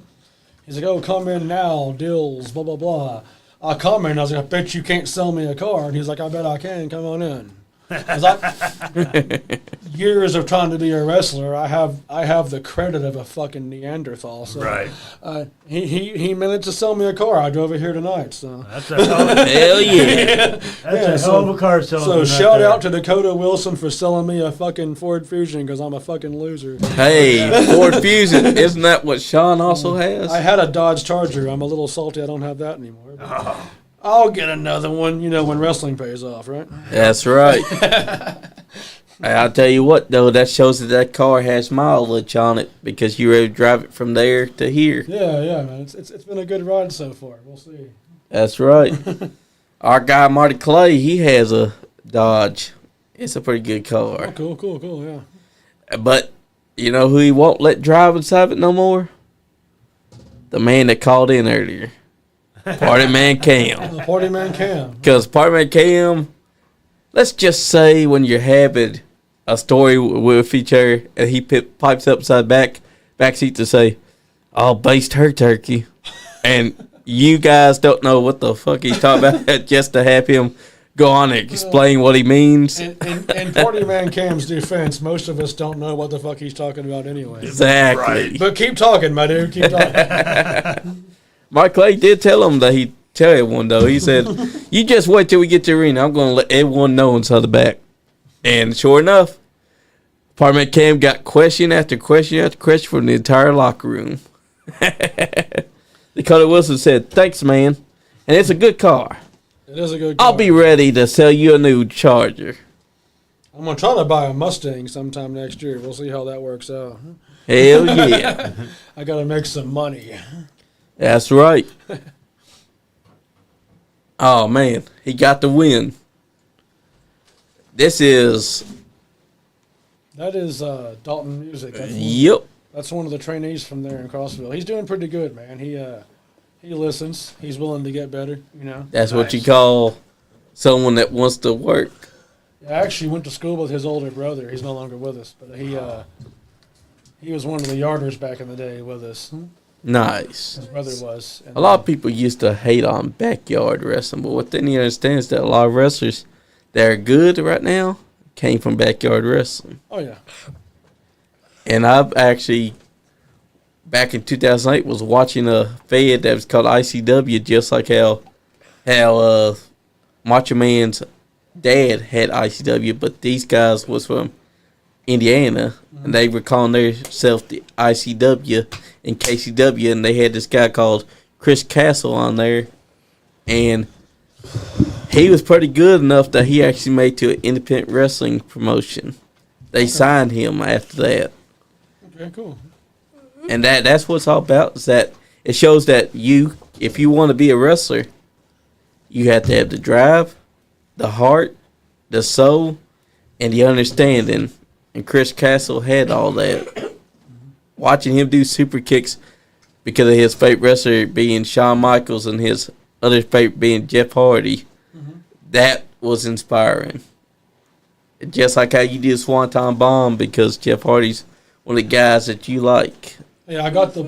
He's like, "Oh, come in now, deals, blah blah blah." I come in, I was like, "I bet you can't sell me a car," and he's like, "I bet I can. Come on in." 'Cause years of trying to be a wrestler, I have the credit of a fucking Neanderthal. So, Right. he managed to sell me a car. I drove it here tonight. So. That's a hell of, Hell yeah. that's a hell of a car salesman. So right shout there. out to Dakota Wilson for selling me a fucking Ford Fusion, because I'm a fucking loser. Hey, Ford Fusion, isn't that what Sean also has? I had a Dodge Charger. I'm a little salty I don't have that anymore. But I'll get another one, when wrestling pays off, right? That's right. Hey, I'll tell you what, though, that shows that car has mileage on it, because you ready to drive it from there to here. Yeah, man. It's been a good ride so far. We'll see. That's right. Our guy, Marty Clay, he has a Dodge. It's a pretty good car. Oh, cool, yeah. But you know who he won't let drive inside of it no more? The man that called in earlier. Party Man Cam. The Party Man Cam. Because Party Man Cam, let's just say when you're having a story with each other and he pipes up side back seat to say, "I'll baste her turkey," and you guys don't know what the fuck he's talking about, just to have him go on and explain what he means. In Party Man Cam's defense, most of us don't know what the fuck he's talking about anyway. Exactly. Right. But keep talking, my dude. Keep talking. Mike Clay did tell him that he'd tell everyone, though. He said, "You just wait till we get to the arena. I'm going to let everyone know inside the back." And sure enough, Apartment Cam got question after question after question from the entire locker room. Dakota Wilson said, "Thanks, man. And it's a good car. It is a good car. I'll be ready to sell you a new Charger." I'm going to try to buy a Mustang sometime next year. We'll see how that works out. Hell yeah. I got to make some money. That's right. Oh, man. He got the win. That is Dalton Music. Yep. That's one of the trainees from there in Crossville. He's doing pretty good, man. He listens. He's willing to get better, That's what you Nice. call someone that wants to work. I actually went to school with his older brother. He's no longer with us, but he was one of the yarders back in the day with us. Nice. His brother was. And A lot of people used to hate on backyard wrestling, but what they need to understand is that a lot of wrestlers that are good right now came from backyard wrestling. Oh, yeah. And I've actually, back in 2008, was watching a fed that was called ICW, just like how Macho Man's dad had ICW, but these guys was from Indiana, and they were calling themselves the ICW and KCW, and they had this guy called Chris Castle on there, and he was pretty good enough that he actually made to an independent wrestling promotion. They signed him after that. Okay, cool. And that's what it's all about, is that it shows that if you want to be a wrestler, you have to have the drive, the heart, the soul, and the understanding. And Chris Castle had all that. Watching him do super kicks because of his favorite wrestler being Shawn Michaels and his other favorite being Jeff Hardy, that was inspiring. Just like how you did Swanton Bomb because Jeff Hardy's one of the guys that you like. Yeah, I got the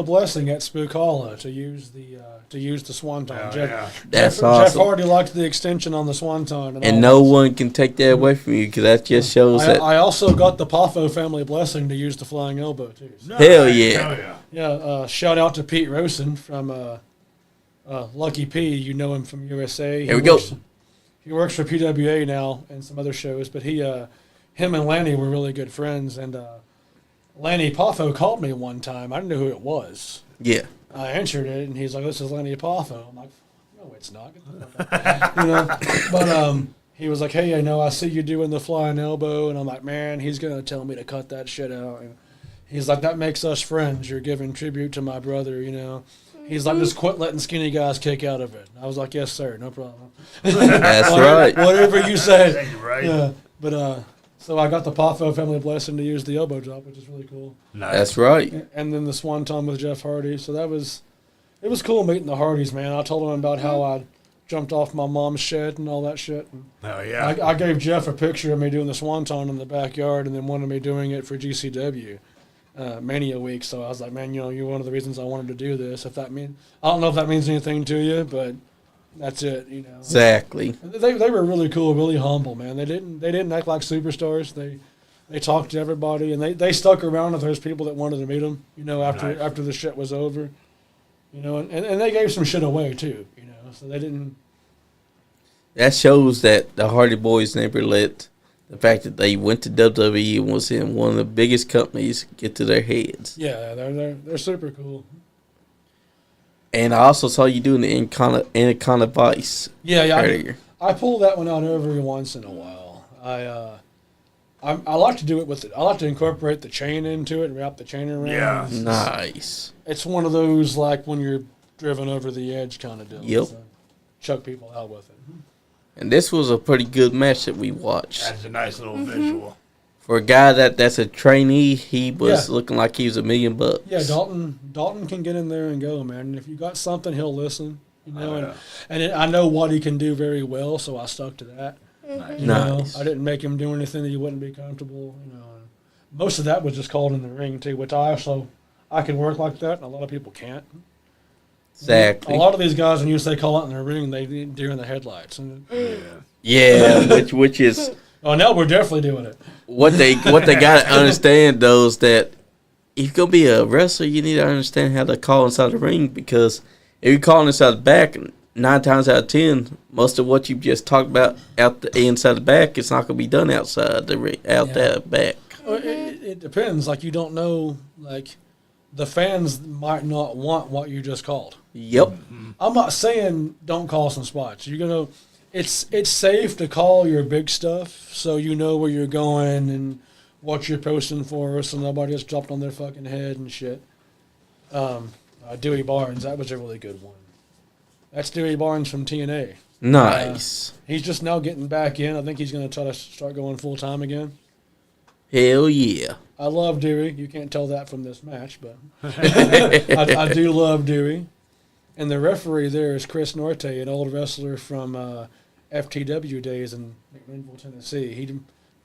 blessing at Spookala to use the Swanton. That's Jeff awesome. Hardy liked the extension on the Swanton, And no one can take that away from you because that just shows that. I also got the Poffo family blessing to use the flying elbow too. So, Hell yeah. yeah, shout out to Pete Rosen from Lucky P. You know him from USA. Here we go. He works for PWA now and some other shows, but him and Lanny were really good friends. And Lanny Poffo called me one time. I didn't know who it was. Yeah. I answered it, and he's like, "This is Lanny Poffo." I'm like, "No, it's not." You know, but he was like, "Hey, I know I see you doing the flying elbow," and I'm like, "Man, he's gonna tell me to cut that shit out." And he's like, "That makes us friends. You're giving tribute to my brother, you know." He's like, "Just quit letting skinny guys kick out of it." I was like, "Yes, sir, no problem." That's right. Whatever you say. Right. Yeah, but so I got the Poffo family blessing to use the elbow drop, which is really cool. Nice. That's right. And then the Swanton with Jeff Hardy. So it was cool meeting the Hardys, man. I told them about how I jumped off my mom's shed and all that shit. And Oh, yeah. I gave Jeff a picture of me doing the Swanton in the backyard and then one of me doing it for GCW Mania Week. So I was like, man, you know, you're one of the reasons I wanted to do this. I don't know if that means anything to you, but that's it, you know. Exactly. They were really cool, really humble, man. They didn't act like superstars. They talked to everybody, and they stuck around if there's people that wanted to meet them, you know, after the shit was over, you know, and they gave some shit away too, you know. So they didn't. That shows that the Hardy Boys never let the fact that they went to WWE and was in one of the biggest companies get to their heads. Yeah, they're super cool. And I also saw you doing the Anaconda Vice. Yeah, earlier. I pull that one out every once in a while. I like to do it with it. I like to incorporate the chain into it and wrap the chain around. Yeah. Nice. It's one of those like when you're driven over the edge kind of deal. Yep. So chuck people out with it. And this was a pretty good match that we watched. That's a nice little visual. For a guy that's a trainee, he was looking like he was $1 million. Yeah, Dalton can get in there and go, man. And if you got something, he'll listen. You know, and I know what he can do very well, so I stuck to that. You know, I didn't make him do anything that he wouldn't be comfortable. You know, and most of that was just called in the ring too, which I can work like that, and a lot of people can't. Exactly. A lot of these guys, when you say call out in the ring, they deer in the headlights. And, Yeah, which is oh, now we're definitely doing it. what they got to understand though is that if you're gonna be a wrestler, you need to understand how to call inside the ring, because if you're calling inside the back, 9 times out of 10, most of what you've just talked about out the inside the back, it's not gonna be done outside the ring, the back. Well, it depends. Like, you don't know. Like, the fans might not want what you just called. Yep. I'm not saying don't call some spots. You're gonna. It's safe to call your big stuff, so you know where you're going and what you're posting for, so nobody gets dropped on their fucking head and shit. Dewey Barnes, that was a really good one. That's Dewey Barnes from TNA. Nice. He's just now getting back in. I think he's going to try to start going full time again. Hell yeah. I love Dewey. You can't tell that from this match, but I do love Dewey. And the referee there is Chris Norte, an old wrestler from FTW days in McMinnville, Tennessee.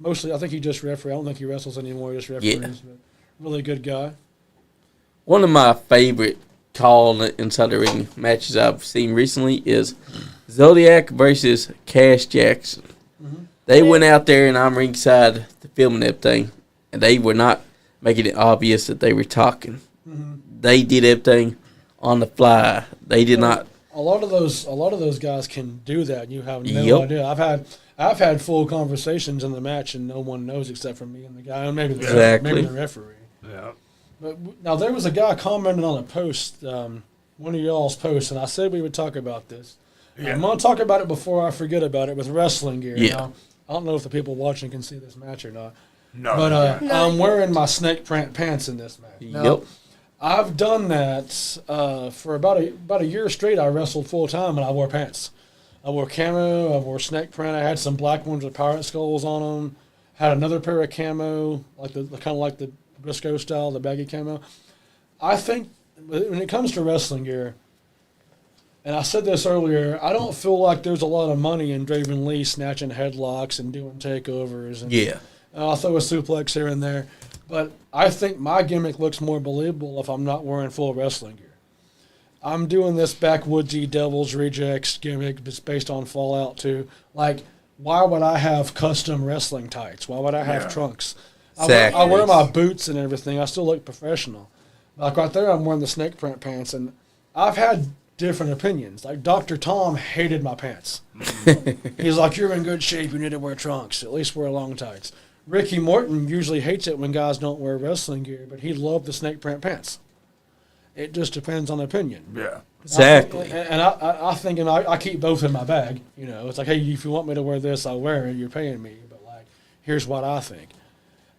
I think he just referees. I don't think he wrestles anymore. He just referees. Yeah. But really good guy. One of my favorite call inside the ring matches I've seen recently is Zodiac versus Cash Jackson. They went out there and I'm ringside filming everything, and they were not making it obvious that they were talking. They did everything on the fly. They did not. A lot of those guys can do that. And you have no idea. I've had full conversations in the match, and no one knows except for me and the guy, and maybe the referee. Yeah. But now there was a guy commenting on a post, one of y'all's posts, and I said we would talk about this. Yeah. I'm going to talk about it before I forget about it with wrestling gear. Yeah. Now, I don't know if the people watching can see this match or not. No. But I'm wearing my snake print pants in this match. Now, Yep. I've done that for about a year straight. I wrestled full time and I wore pants. I wore camo. I wore snake print. I had some black ones with pirate skulls on them. Had another pair of camo, like the kind of like the Briscoe style, the baggy camo. I think when it comes to wrestling gear, and I said this earlier, I don't feel like there's a lot of money in Draven Lee snatching headlocks and doing takeovers. And Yeah. I'll throw a suplex here and there. But I think my gimmick looks more believable if I'm not wearing full wrestling gear. I'm doing this backwoodsy Devil's Rejects gimmick that's based on Fallout 2. Like, why would I have custom wrestling tights? Why would I have trunks? Exactly. I wear my boots and everything. I still look professional. Like right there, I'm wearing the snake print pants, and I've had different opinions. Like Dr. Tom hated my pants. He's like, "You're in good shape. You need to wear trunks. At least wear long tights." Ricky Morton usually hates it when guys don't wear wrestling gear, but he loved the snake print pants. It just depends on opinion. Yeah. Exactly. I think, and I keep both in my bag. You know, it's like, hey, if you want me to wear this, I'll wear it. You're paying me, but like, here's what I think.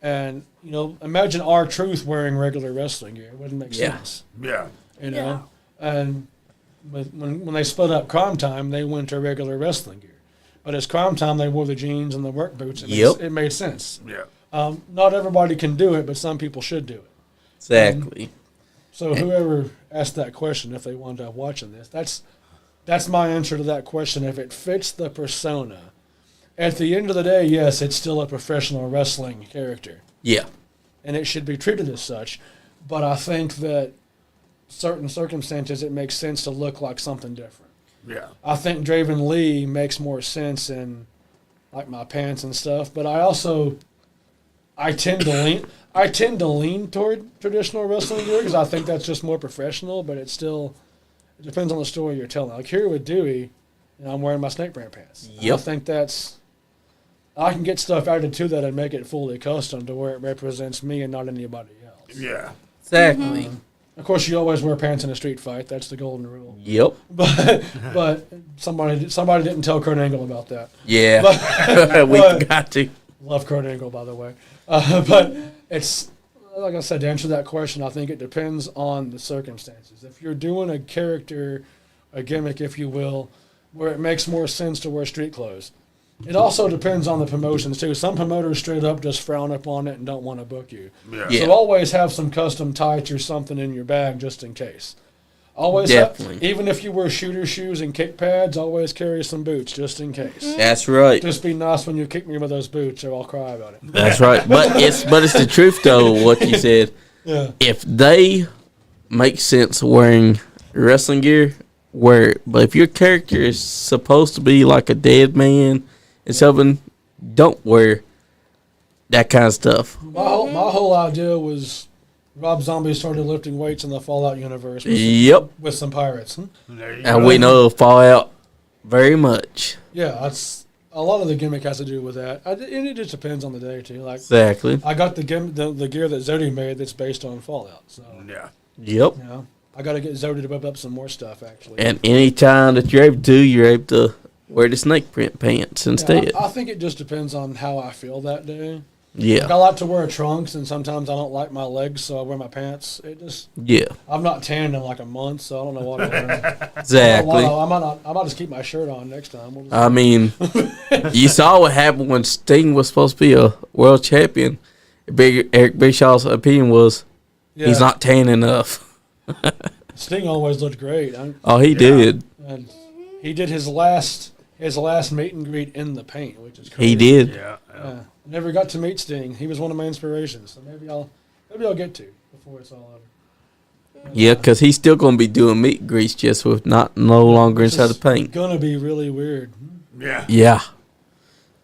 And you know, imagine R-Truth wearing regular wrestling gear. It wouldn't make sense. Yeah. You know, and when they split up Crime Time, they went to regular wrestling gear. But as Crime Time, they wore the jeans and the work boots. It made sense. Yeah. Not everybody can do it, but some people should do it. Exactly. So whoever asked that question, if they wound up watching this, that's my answer to that question. If it fits the persona, at the end of the day, yes, it's still a professional wrestling character. Yeah. And it should be treated as such. But I think that certain circumstances, it makes sense to look like something different. Yeah. I think Draven Lee makes more sense in like my pants and stuff. But I tend to lean toward traditional wrestling gear because I think that's just more professional. But it depends on the story you're telling. Like here with Dewey, I'm wearing my snake brand pants. Yep. I think I can get stuff added to that and make it fully custom to where it represents me and not anybody else. Yeah. Exactly. Of course, you always wear pants in a street fight. That's the golden rule. Yep. But somebody didn't tell Kurt Angle about that. Yeah. We got to. Love Kurt Angle, by the way. But it's, like I said, to answer that question, I think it depends on the circumstances. If you're doing a character, a gimmick, if you will, where it makes more sense to wear street clothes. It also depends on the promotions, too. Some promoters straight up just frown upon it and don't want to book you. Yeah. Yeah. So always have some custom tights or something in your bag just in case. Always Definitely. even if you wear shooter shoes and kick pads, always carry some boots just in case. That's right. Just be nice when you kick me with those boots or I'll cry about it. That's right. But it's the truth though, what you said. Yeah. If they make sense wearing wrestling gear, wear it. But if your character is supposed to be like a dead man and something, don't wear that kind of stuff. My whole idea was Rob Zombie started lifting weights in the Fallout universe with some pirates. There you And go. we know Fallout very much. Yeah, that's a lot of the gimmick has to do with that. And it just depends on the day too. Like Exactly. I got the gear that Zodi made that's based on Fallout. So Yeah. Yep. you know, I got to get Zodi to whip up some more stuff actually. And any time that you're able to wear the snake print pants instead. I think it just depends on how I feel that day. Yeah. Like I like to wear trunks, and sometimes I don't like my legs, so I wear my pants. Yeah. I'm not tanned in like a month, so I don't know what I'll wear. Exactly. I might just keep my shirt on next time. We'll just- I mean, you saw what happened when Sting was supposed to be a world champion. Eric Bishaw's opinion was yeah, he's not tan enough. Sting always looked great. Oh, he did. And he did his last meet and greet in the paint, which is crazy. He did. Yeah. Yeah. Never got to meet Sting. He was one of my inspirations, so maybe I'll get to before it's all over. Yeah, because he's still going to be doing meat and grease just with no longer inside the paint. Gonna be really weird. Yeah. Yeah.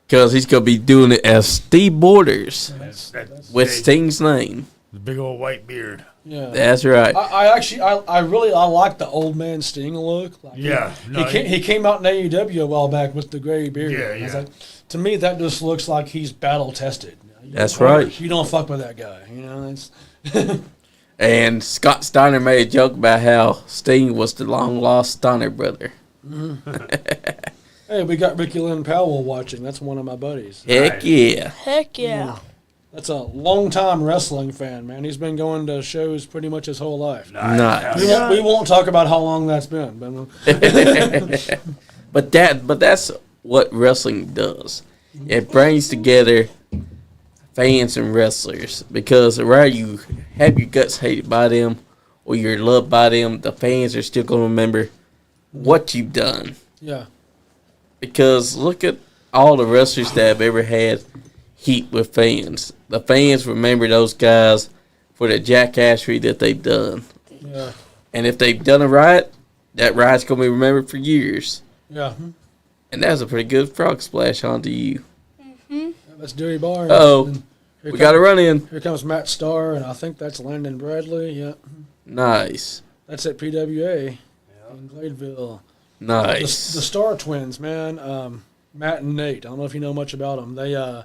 Because he's going to be doing it as Steve Borders That's with big, Sting's name. the big old white beard. Yeah. That's right. I really like the old man Sting look. Like Yeah. he came out in AEW a while back with the gray beard. Yeah, I was yeah. like, to me, that just looks like he's battle tested. That's right. You don't fuck with that guy. You know, that's And Scott Steiner made a joke about how Sting was the long lost Steiner brother. Hey, we got Ricky Lynn Powell watching. That's one of my buddies. Heck Right. yeah. Heck yeah. That's a long-time wrestling fan, man. He's been going to shows pretty much his whole life. Nice. We won't talk about how long that's been. But But that's what wrestling does. It brings together fans and wrestlers because whether you have your guts hated by them or you're loved by them, the fans are still going to remember what you've done. Yeah. Because look at all the wrestlers that have ever had heat with fans. The fans remember those guys for the jackassery that they've done. Yeah. And if they've done it right, that right's going to be remembered for years. Yeah. And that's a pretty good frog splash onto you. That's Dewey Barnes. Uh-oh. And We got to run in. Here comes Matt Starr, and I think that's Landon Bradley. Yeah. Nice. That's at PWA in Gladeville. Nice. The Starr twins, man. Matt and Nate. I don't know if you know much about them. They are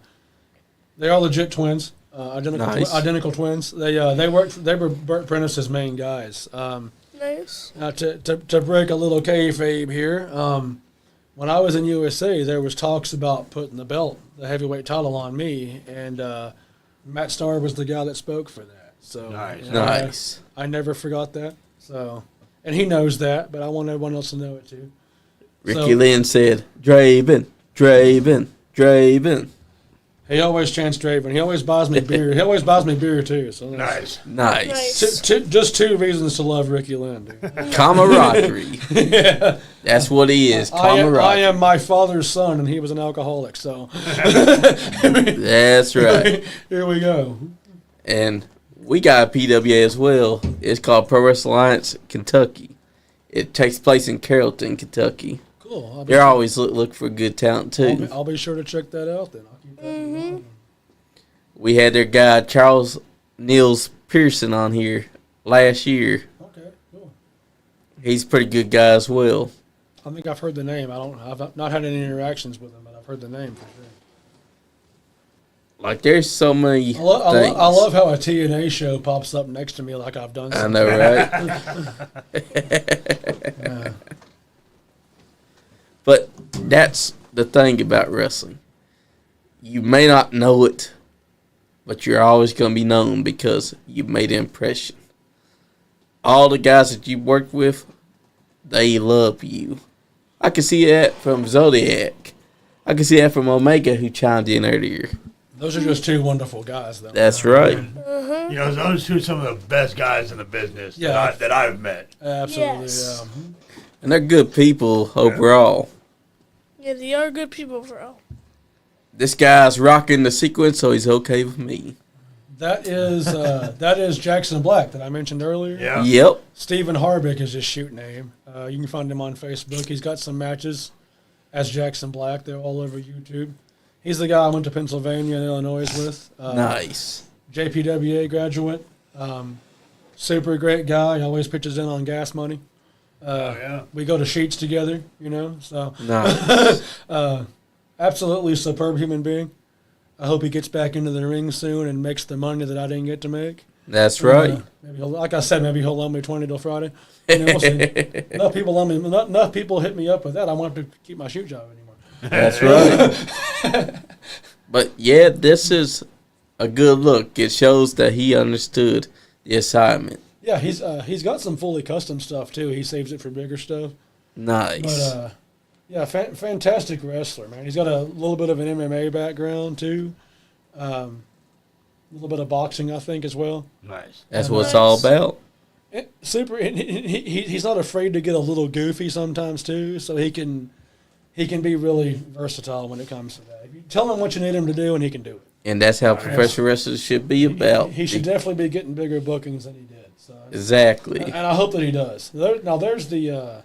legit twins. Identical twins. They were Burt Prentice's main guys. Nice. Now to break a little kayfabe here, when I was in USA, there was talks about putting the heavyweight title on me, and Matt Starr was the guy that spoke for that. So Nice. Nice. I never forgot that. So, and he knows that, but I want everyone else to know it too. Ricky Lynn said, Draven, Draven, Draven. He always chants Draven. He always buys me beer. He always buys me beer too. So Nice. Nice. just two reasons to love Ricky Lynn, dude. Camaraderie. Yeah. That's what he is. I Camaraderie. am my father's son, and he was an alcoholic. So That's right. here we go. And we got a PWA as well. It's called Pro Wrestling Alliance Kentucky. It takes place in Carrollton, Kentucky. Cool. They're always look for good talent too. I'll be sure to check that out then. I'll keep that in mind. We had their guy Charles Niels Pearson on here last year. Okay, cool. He's a pretty good guy as well. I think I've heard the name. I've not had any interactions with him, but I've heard the name for sure. Like there's so many I things. love how a TNA show pops up next to me like I've done. I know, right? Yeah. But that's the thing about wrestling. You may not know it, but you're always going to be known because you made an impression. All the guys that you worked with, they love you. I can see that from Zodiac. I can see that from Omega, who chimed in earlier. Those are just two wonderful guys, though. That's right. You know, those two are some of the best guys in the business Yeah. that I've met. Absolutely. Yes. Yeah. And they're good people overall. Yeah, they are good people, bro. This guy's rocking the sequence, so he's okay with me. That is Jackson Black that I mentioned earlier. Yeah. Yep. Stephen Harbick is his shoot name. You can find him on Facebook. He's got some matches as Jackson Black. They're all over YouTube. He's the guy I went to Pennsylvania and Illinois with. Nice. JPWA graduate. Super great guy. He always pitches in on gas money. Yeah. We go to Sheets together, you know. So Nice. absolutely superb human being. I hope he gets back into the ring soon and makes the money that I didn't get to make. That's right. Maybe like I said, maybe he'll loan me $20 till Friday. You know, we'll see. Enough people loan me. Enough people hit me up with that. I won't have to keep my shoot job anymore. That's right. But yeah, this is a good look. It shows that he understood the assignment. Yeah, he's got some fully custom stuff too. He saves it for bigger stuff. Nice. But yeah, fantastic wrestler, man. He's got a little bit of an MMA background too. A little bit of boxing, I think, as well. Nice. That's what it's all about. He's not afraid to get a little goofy sometimes too, so he can be really versatile when it comes to that. If you tell him what you need him to do, and he can do it. And that's how professional wrestlers should be about. He should definitely be getting bigger bookings than he did. So, Exactly. and I hope that he does. Now there's the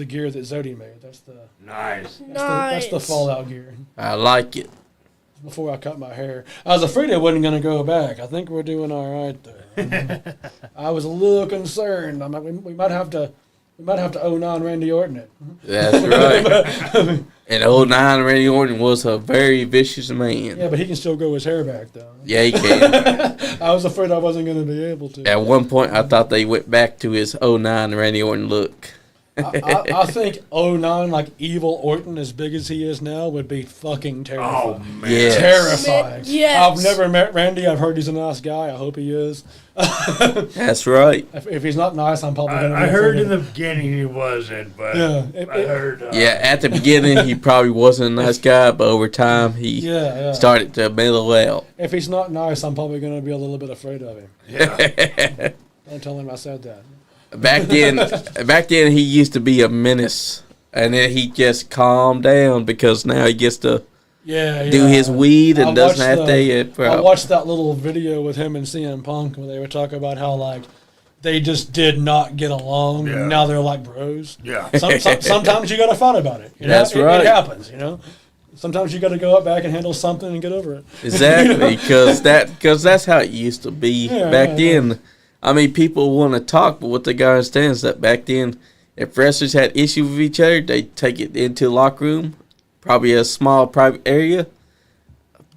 gear that Zodi made. That's Nice. the Fallout gear. I like it. Before I cut my hair, I was afraid I wasn't going to go back. I think we're doing all right there. I was a little concerned. I'm like, we might have to 09 Randy Orton it. That's right. And old 9 Randy Orton was a very vicious man. Yeah, but he can still grow his hair back though. Yeah, he can. I was afraid I wasn't going to be able to. At one point, I thought they went back to his 09 Randy Orton look. I think '09, like Evil Orton, as big as he is now, would be fucking terrifying. Oh man. Yes. Terrifying. Yes. I've never met Randy. I've heard he's a nice guy. I hope he is. That's right. If he's not nice, I'm probably going to I heard in the beginning he wasn't, but Yeah, I heard. Yeah, at the beginning he probably wasn't a nice guy, but over time he yeah. started to mellow out. If he's not nice, I'm probably going to be a little bit afraid of him. Yeah. Don't tell him I said that. Back then he used to be a menace, and then he just calmed down because now he gets to do his weed and doesn't have to. I watched that little video with him and CM Punk where they were talking about how like they just did not get along. Yeah. And now they're like bros. Yeah. Sometimes you got to fight about it. That's right. It happens, you know. Sometimes you got to go up back and handle something and get over it. Exactly, because that's how it used to be back then. Yeah. I mean, people want to talk, but what they got to understand is that back then, if wrestlers had issues with each other, they take it into the locker room, probably a small private area,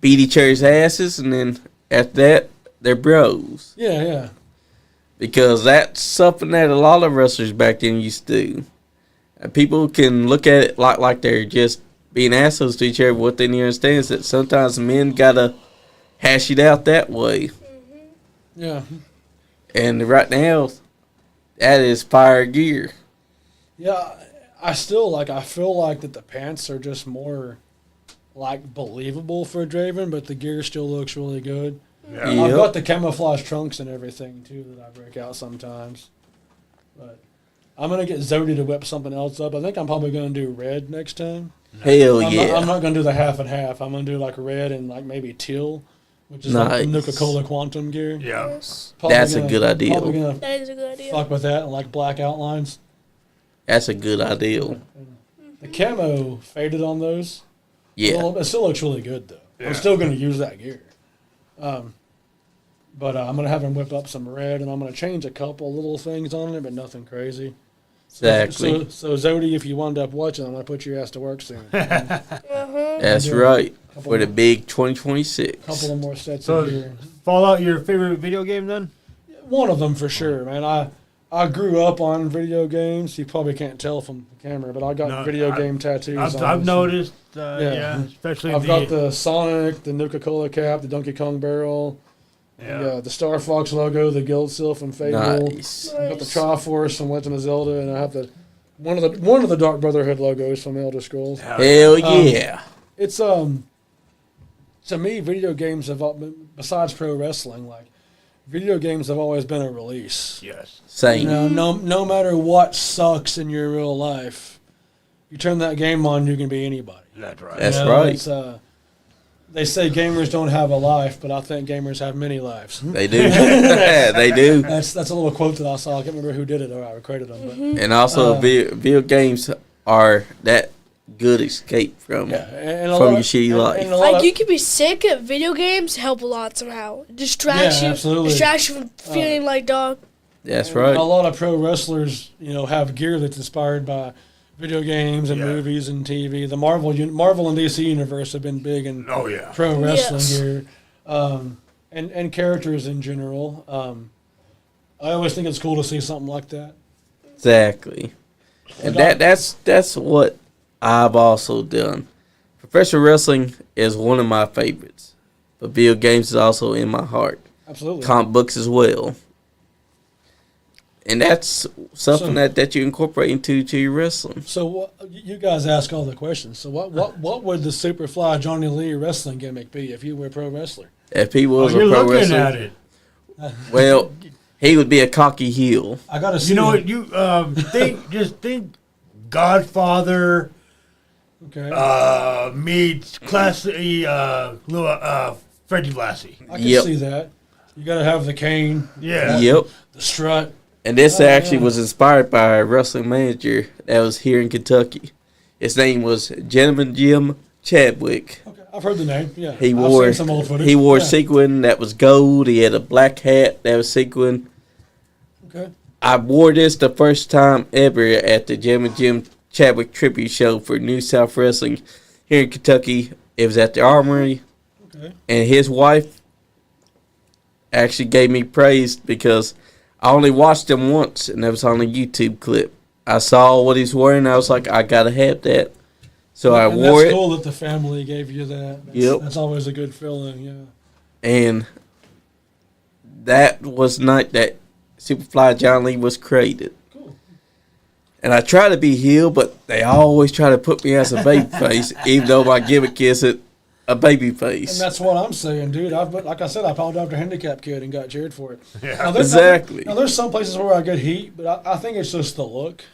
beat each other's asses, and then after that, they're bros. Yeah. Because that's something that a lot of wrestlers back then used to do. And people can look at it like they're just being assholes to each other. What they need to understand is that sometimes men got to hash it out that way. Yeah. And right now, that is fire gear. Yeah, I feel like that the pants are just more like believable for Draven, but the gear still looks really good. Yeah. Yep. I've got the camouflage trunks and everything too that I break out sometimes. But I'm gonna get Zodi to whip something else up. I think I'm probably gonna do red next time. Hell I'm yeah. not gonna do the half and half. I'm gonna do like red and like maybe teal, which is Nice. like the Nuka-Cola Quantum gear. Yeah. Yes. That's a good idea. Probably gonna That is a good idea. fuck with that and like black outlines. That's a good idea. The camo faded on those. Yeah. Well, it still looks really good though. Yeah. I'm still going to use that gear. But I'm going to have him whip up some red, and I'm going to change a couple little things on it, but nothing crazy. Exactly. So Zodi, if you wound up watching, I'm going to put your ass to work soon. That's right. For the big 2026. Couple of more sets So, of gear. Fallout, your favorite video game then? One of them for sure, man. I grew up on video games. You probably can't tell from the camera, but I got video game tattoos. I've noticed. Yeah. Especially I've got the Sonic, the Nuka-Cola cap, the Donkey Kong barrel, the Star Fox logo, the Guild Seal from Fable. Nice. I've got the Triforce from Legend of Zelda, and I have the one of the Dark Brotherhood logos from Elder Scrolls. Hell yeah. It's to me, video games have besides pro wrestling, like video games have always been a release. Yes. Same. You know, no matter what sucks in your real life, you turn that game on, you can be anybody. That's right. That's You know, right. It's, they say gamers don't have a life, but I think gamers have many lives. They do. They do. That's a little quote that I saw. I can't remember who did it or I created them. But And also, video games are that good escape from yeah, and from your shitty life. and a lot Like of- you could be sick. Video games help a lot somehow. Distract Yeah, you. absolutely. Distract you from feeling like dog. That's and right. A lot of pro wrestlers, have gear that's inspired by video games and Yeah. movies and TV. The Marvel and DC universe have been big in Oh yeah. pro wrestling Yes. gear, and characters in general. I always think it's cool to see something like that. Exactly. And that's what I've also done. Professional wrestling is one of my favorites, but video games is also in my heart. Absolutely. Comic books as well. And that's something that you incorporate into your wrestling. So you guys ask all the questions. So what would the Superfly Johnny Lee wrestling gimmick be if you were a pro wrestler? If he was You're a pro looking wrestler, at it. well, he would be a cocky heel. I gotta see. You know what? You think Godfather Okay. meets classy Freddie Blassie. I can Yep. see that. You gotta have the cane, Yeah. Yep. the strut. And this Oh, actually yeah. was inspired by a wrestling manager that was here in Kentucky. His name was Gentleman Jim Chadwick. Okay, I've heard the name. Yeah, He I've wore seen some old footage. he wore Yeah. sequin that was gold. He had a black hat that was sequin. Okay. I wore this the first time ever at the Gentleman Jim Chadwick tribute show for New South Wrestling here in Kentucky. It was at the Armory, Okay. and his wife actually gave me praise because I only watched him once, and that was on a YouTube clip. I saw what he's wearing. I was like, I gotta have that. So I And wore that's it, cool that the family gave you that. That's, Yep. That's always a good feeling, yeah. and that was night that Superfly Johnny Lee was created. Cool. And I try to be heel, but they always try to put me as a baby face, even though my gimmick is a baby And face. that's what I'm saying, dude. Like I said, I followed after a handicapped kid and got cheered for it. Yeah. Now, Exactly. Now, there's some places where I get heat, but I think it's just the look.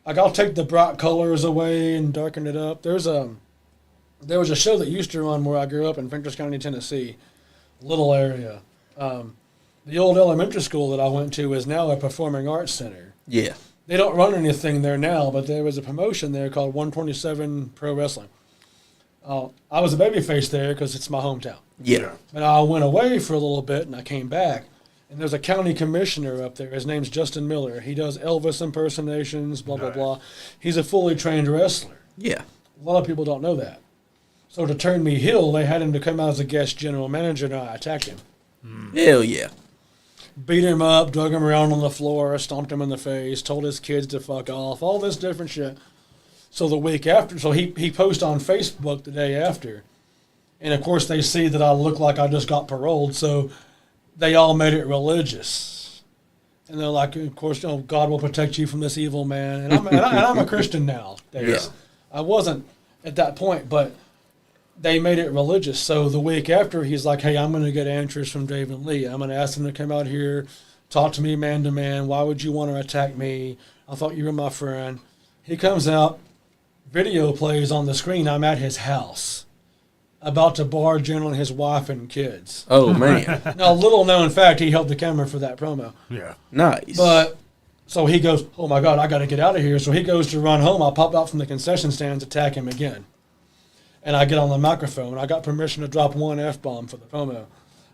Like, I'll take the bright colors away and darken it up. There was a show that used to run where I grew up in Fentress County, Tennessee, little area. The old elementary school that I went to is now a performing arts center. Yeah. They don't run anything there now, but there was a promotion there called 127 Pro Wrestling. I was a babyface there because it's my hometown. Yeah. And I went away for a little bit, and I came back. And there's a county commissioner up there. His name's Justin Miller. He does Elvis impersonations, blah, blah, Nice. blah. He's a fully trained wrestler. Yeah. A lot of people don't know that. So to turn me heel, they had him to come out as a guest general manager, and I attacked him. Hell yeah. Beat him up, drug him around on the floor, stomped him in the face, told his kids to fuck off, all this different shit. So the week after, so he posted on Facebook the day after. And of course they see that I look like I just got paroled, so they all made it religious. And they're like, of course, oh, God will protect you from this evil man. And I'm a Christian now. Yeah. I wasn't at that point, but they made it religious. So the week after, he's like, hey, I'm going to get answers from Draven Lee. I'm going to ask him to come out here, talk to me man to man. Why would you want to attack me? I thought you were my friend. He comes out, video plays on the screen. I'm at his house, about to barge in on his wife and kids. Oh, man. Now, little known fact, he held the camera for that promo. Yeah. Nice. But so he goes, oh my God, I got to get out of here. So he goes to run home. I pop out from the concession stands, attack him again. And I get on the microphone. I got permission to drop one F-bomb for the promo.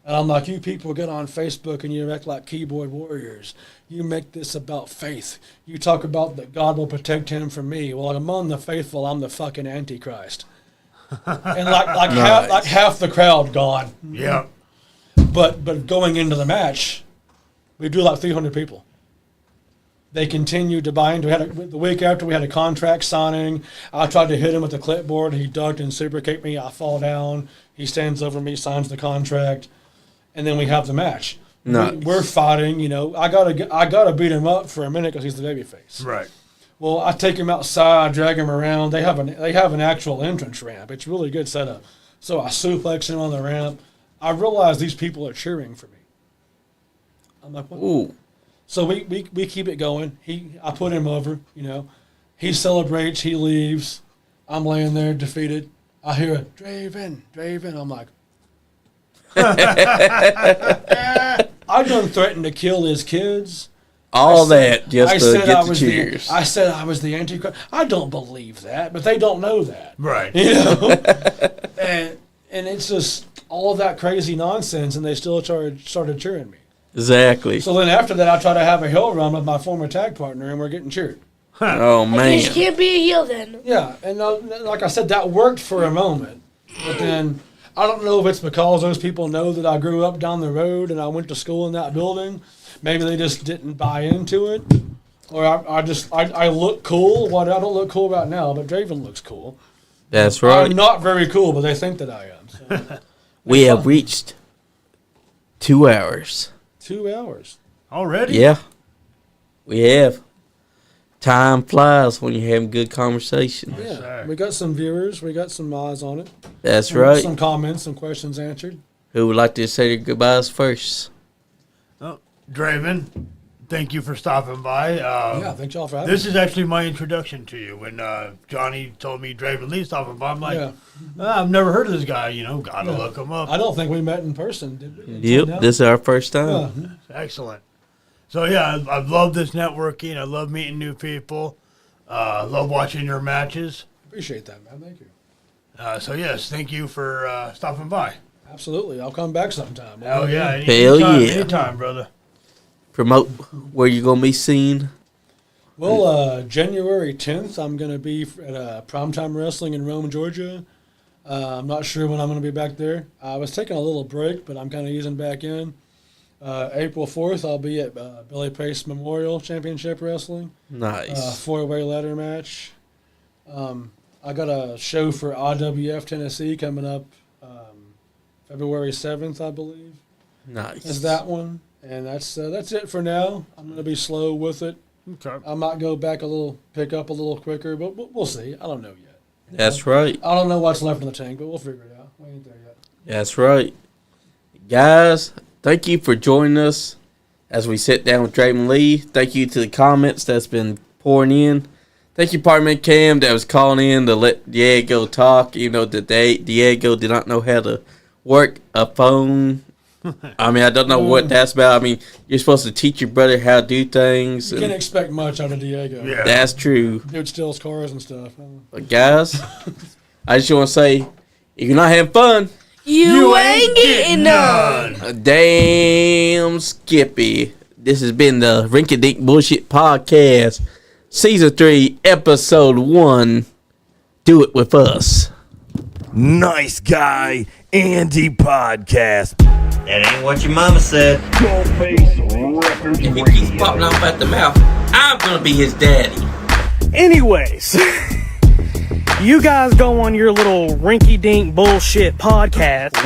And I'm like, you people get on Facebook and you act like keyboard warriors. You make this about faith. You talk about that God will protect him from me. Well, among the faithful, I'm the fucking Antichrist. And like half the crowd gone. Yeah. But going into the match, we drew like 300 people. They continued to buy into it. The week after, we had a contract signing. I tried to hit him with the clipboard. He ducked and super kicked me. I fall down. He stands over me, signs the contract, and then we have the match. Nice. We're fighting. You know, I gotta beat him up for a minute because he's the babyface. Right. Well, I take him outside, drag him around. They have an actual entrance ramp. It's really good setup. So I suplex him on the ramp. I realize these people are cheering for me. I'm like, what? Ooh. So we keep it going. I put him over, you know. He celebrates, he leaves. I'm laying there defeated. I hear a Draven. I'm like, I done threatened to kill his kids. All that just to get the the cheers. I said I was the Antichrist. I don't believe that, but they don't know that. Right. You know? and it's just all of that crazy nonsense, and they still started cheering me. Exactly. So then after that, I try to have a hill run with my former tag partner, and we're getting cheered. Oh, You man. just can't be a heel then. Yeah, and like I said, that worked for a moment. But then I don't know if it's because those people know that I grew up down the road and I went to school in that building. Maybe they just didn't buy into it. Or I look cool. What I don't look cool right now, but Draven looks cool. That's right. I'm not very cool, but they think that I am. So. We have reached 2 hours. 2 hours. Already? Yeah. We have. Time flies when you're having good conversation. Yeah, sir. we got some viewers. We got some eyes on it. That's right. Some comments, some questions answered. Who would like to say their goodbyes first? Oh, Draven, thank you for stopping by. Yeah, thank y'all for having me. This is actually my introduction to you. When Johnny told me Draven Lee stopping by, I'm like, Yeah. I've never heard of this guy. You know, gotta look him up. I don't think we met in person, did we? Until Yep, now? this is our first time. Yeah. Excellent. So yeah, I love this networking. I love meeting new people. Love watching your matches. Appreciate that, man. Thank you. So yes, thank you for stopping by. Absolutely. I'll come back sometime. Hell yeah. Hell Anytime, yeah. Anytime, brother. Promote where you're going to be seen. Well, January 10th, I'm going to be at Primetime Wrestling in Rome, Georgia. I'm not sure when I'm going to be back there. I was taking a little break, but I'm kind of easing back in. April 4th, I'll be at Billy Pace Memorial Championship Wrestling. Nice. Four-way ladder match. I got a show for IWF Tennessee coming up February 7th, I believe. Nice. Is that one. And that's it for now. I'm going to be slow with it. Okay. I might go back pick up a little quicker, but we'll see. I don't know yet. That's right. I don't know what's left in the tank, but we'll figure it out. We ain't there yet. That's right. Guys, thank you for joining us as we sit down with Draven Lee. Thank you to the comments that's been pouring in. Thank you, Partman Cam, that was calling in to let Diego talk, even though Diego did not know how to work a phone. I mean, I don't know what that's about. I mean, you're supposed to teach your brother how to do things. You can't expect much out of Diego. Yeah. That's true. Dude steals cars and stuff. But guys, I just want to say, if you're not having fun, You ain't getting none. Damn Skippy. This has been the Rinky Dink Bullshit Podcast, Season 3, Episode 1. Do it with us. Nice Guy Andy Podcast. That ain't what your mama said. If he keeps popping off at the mouth, I'm going to be his daddy. Anyways, you guys go on your little rinky-dink bullshit podcast.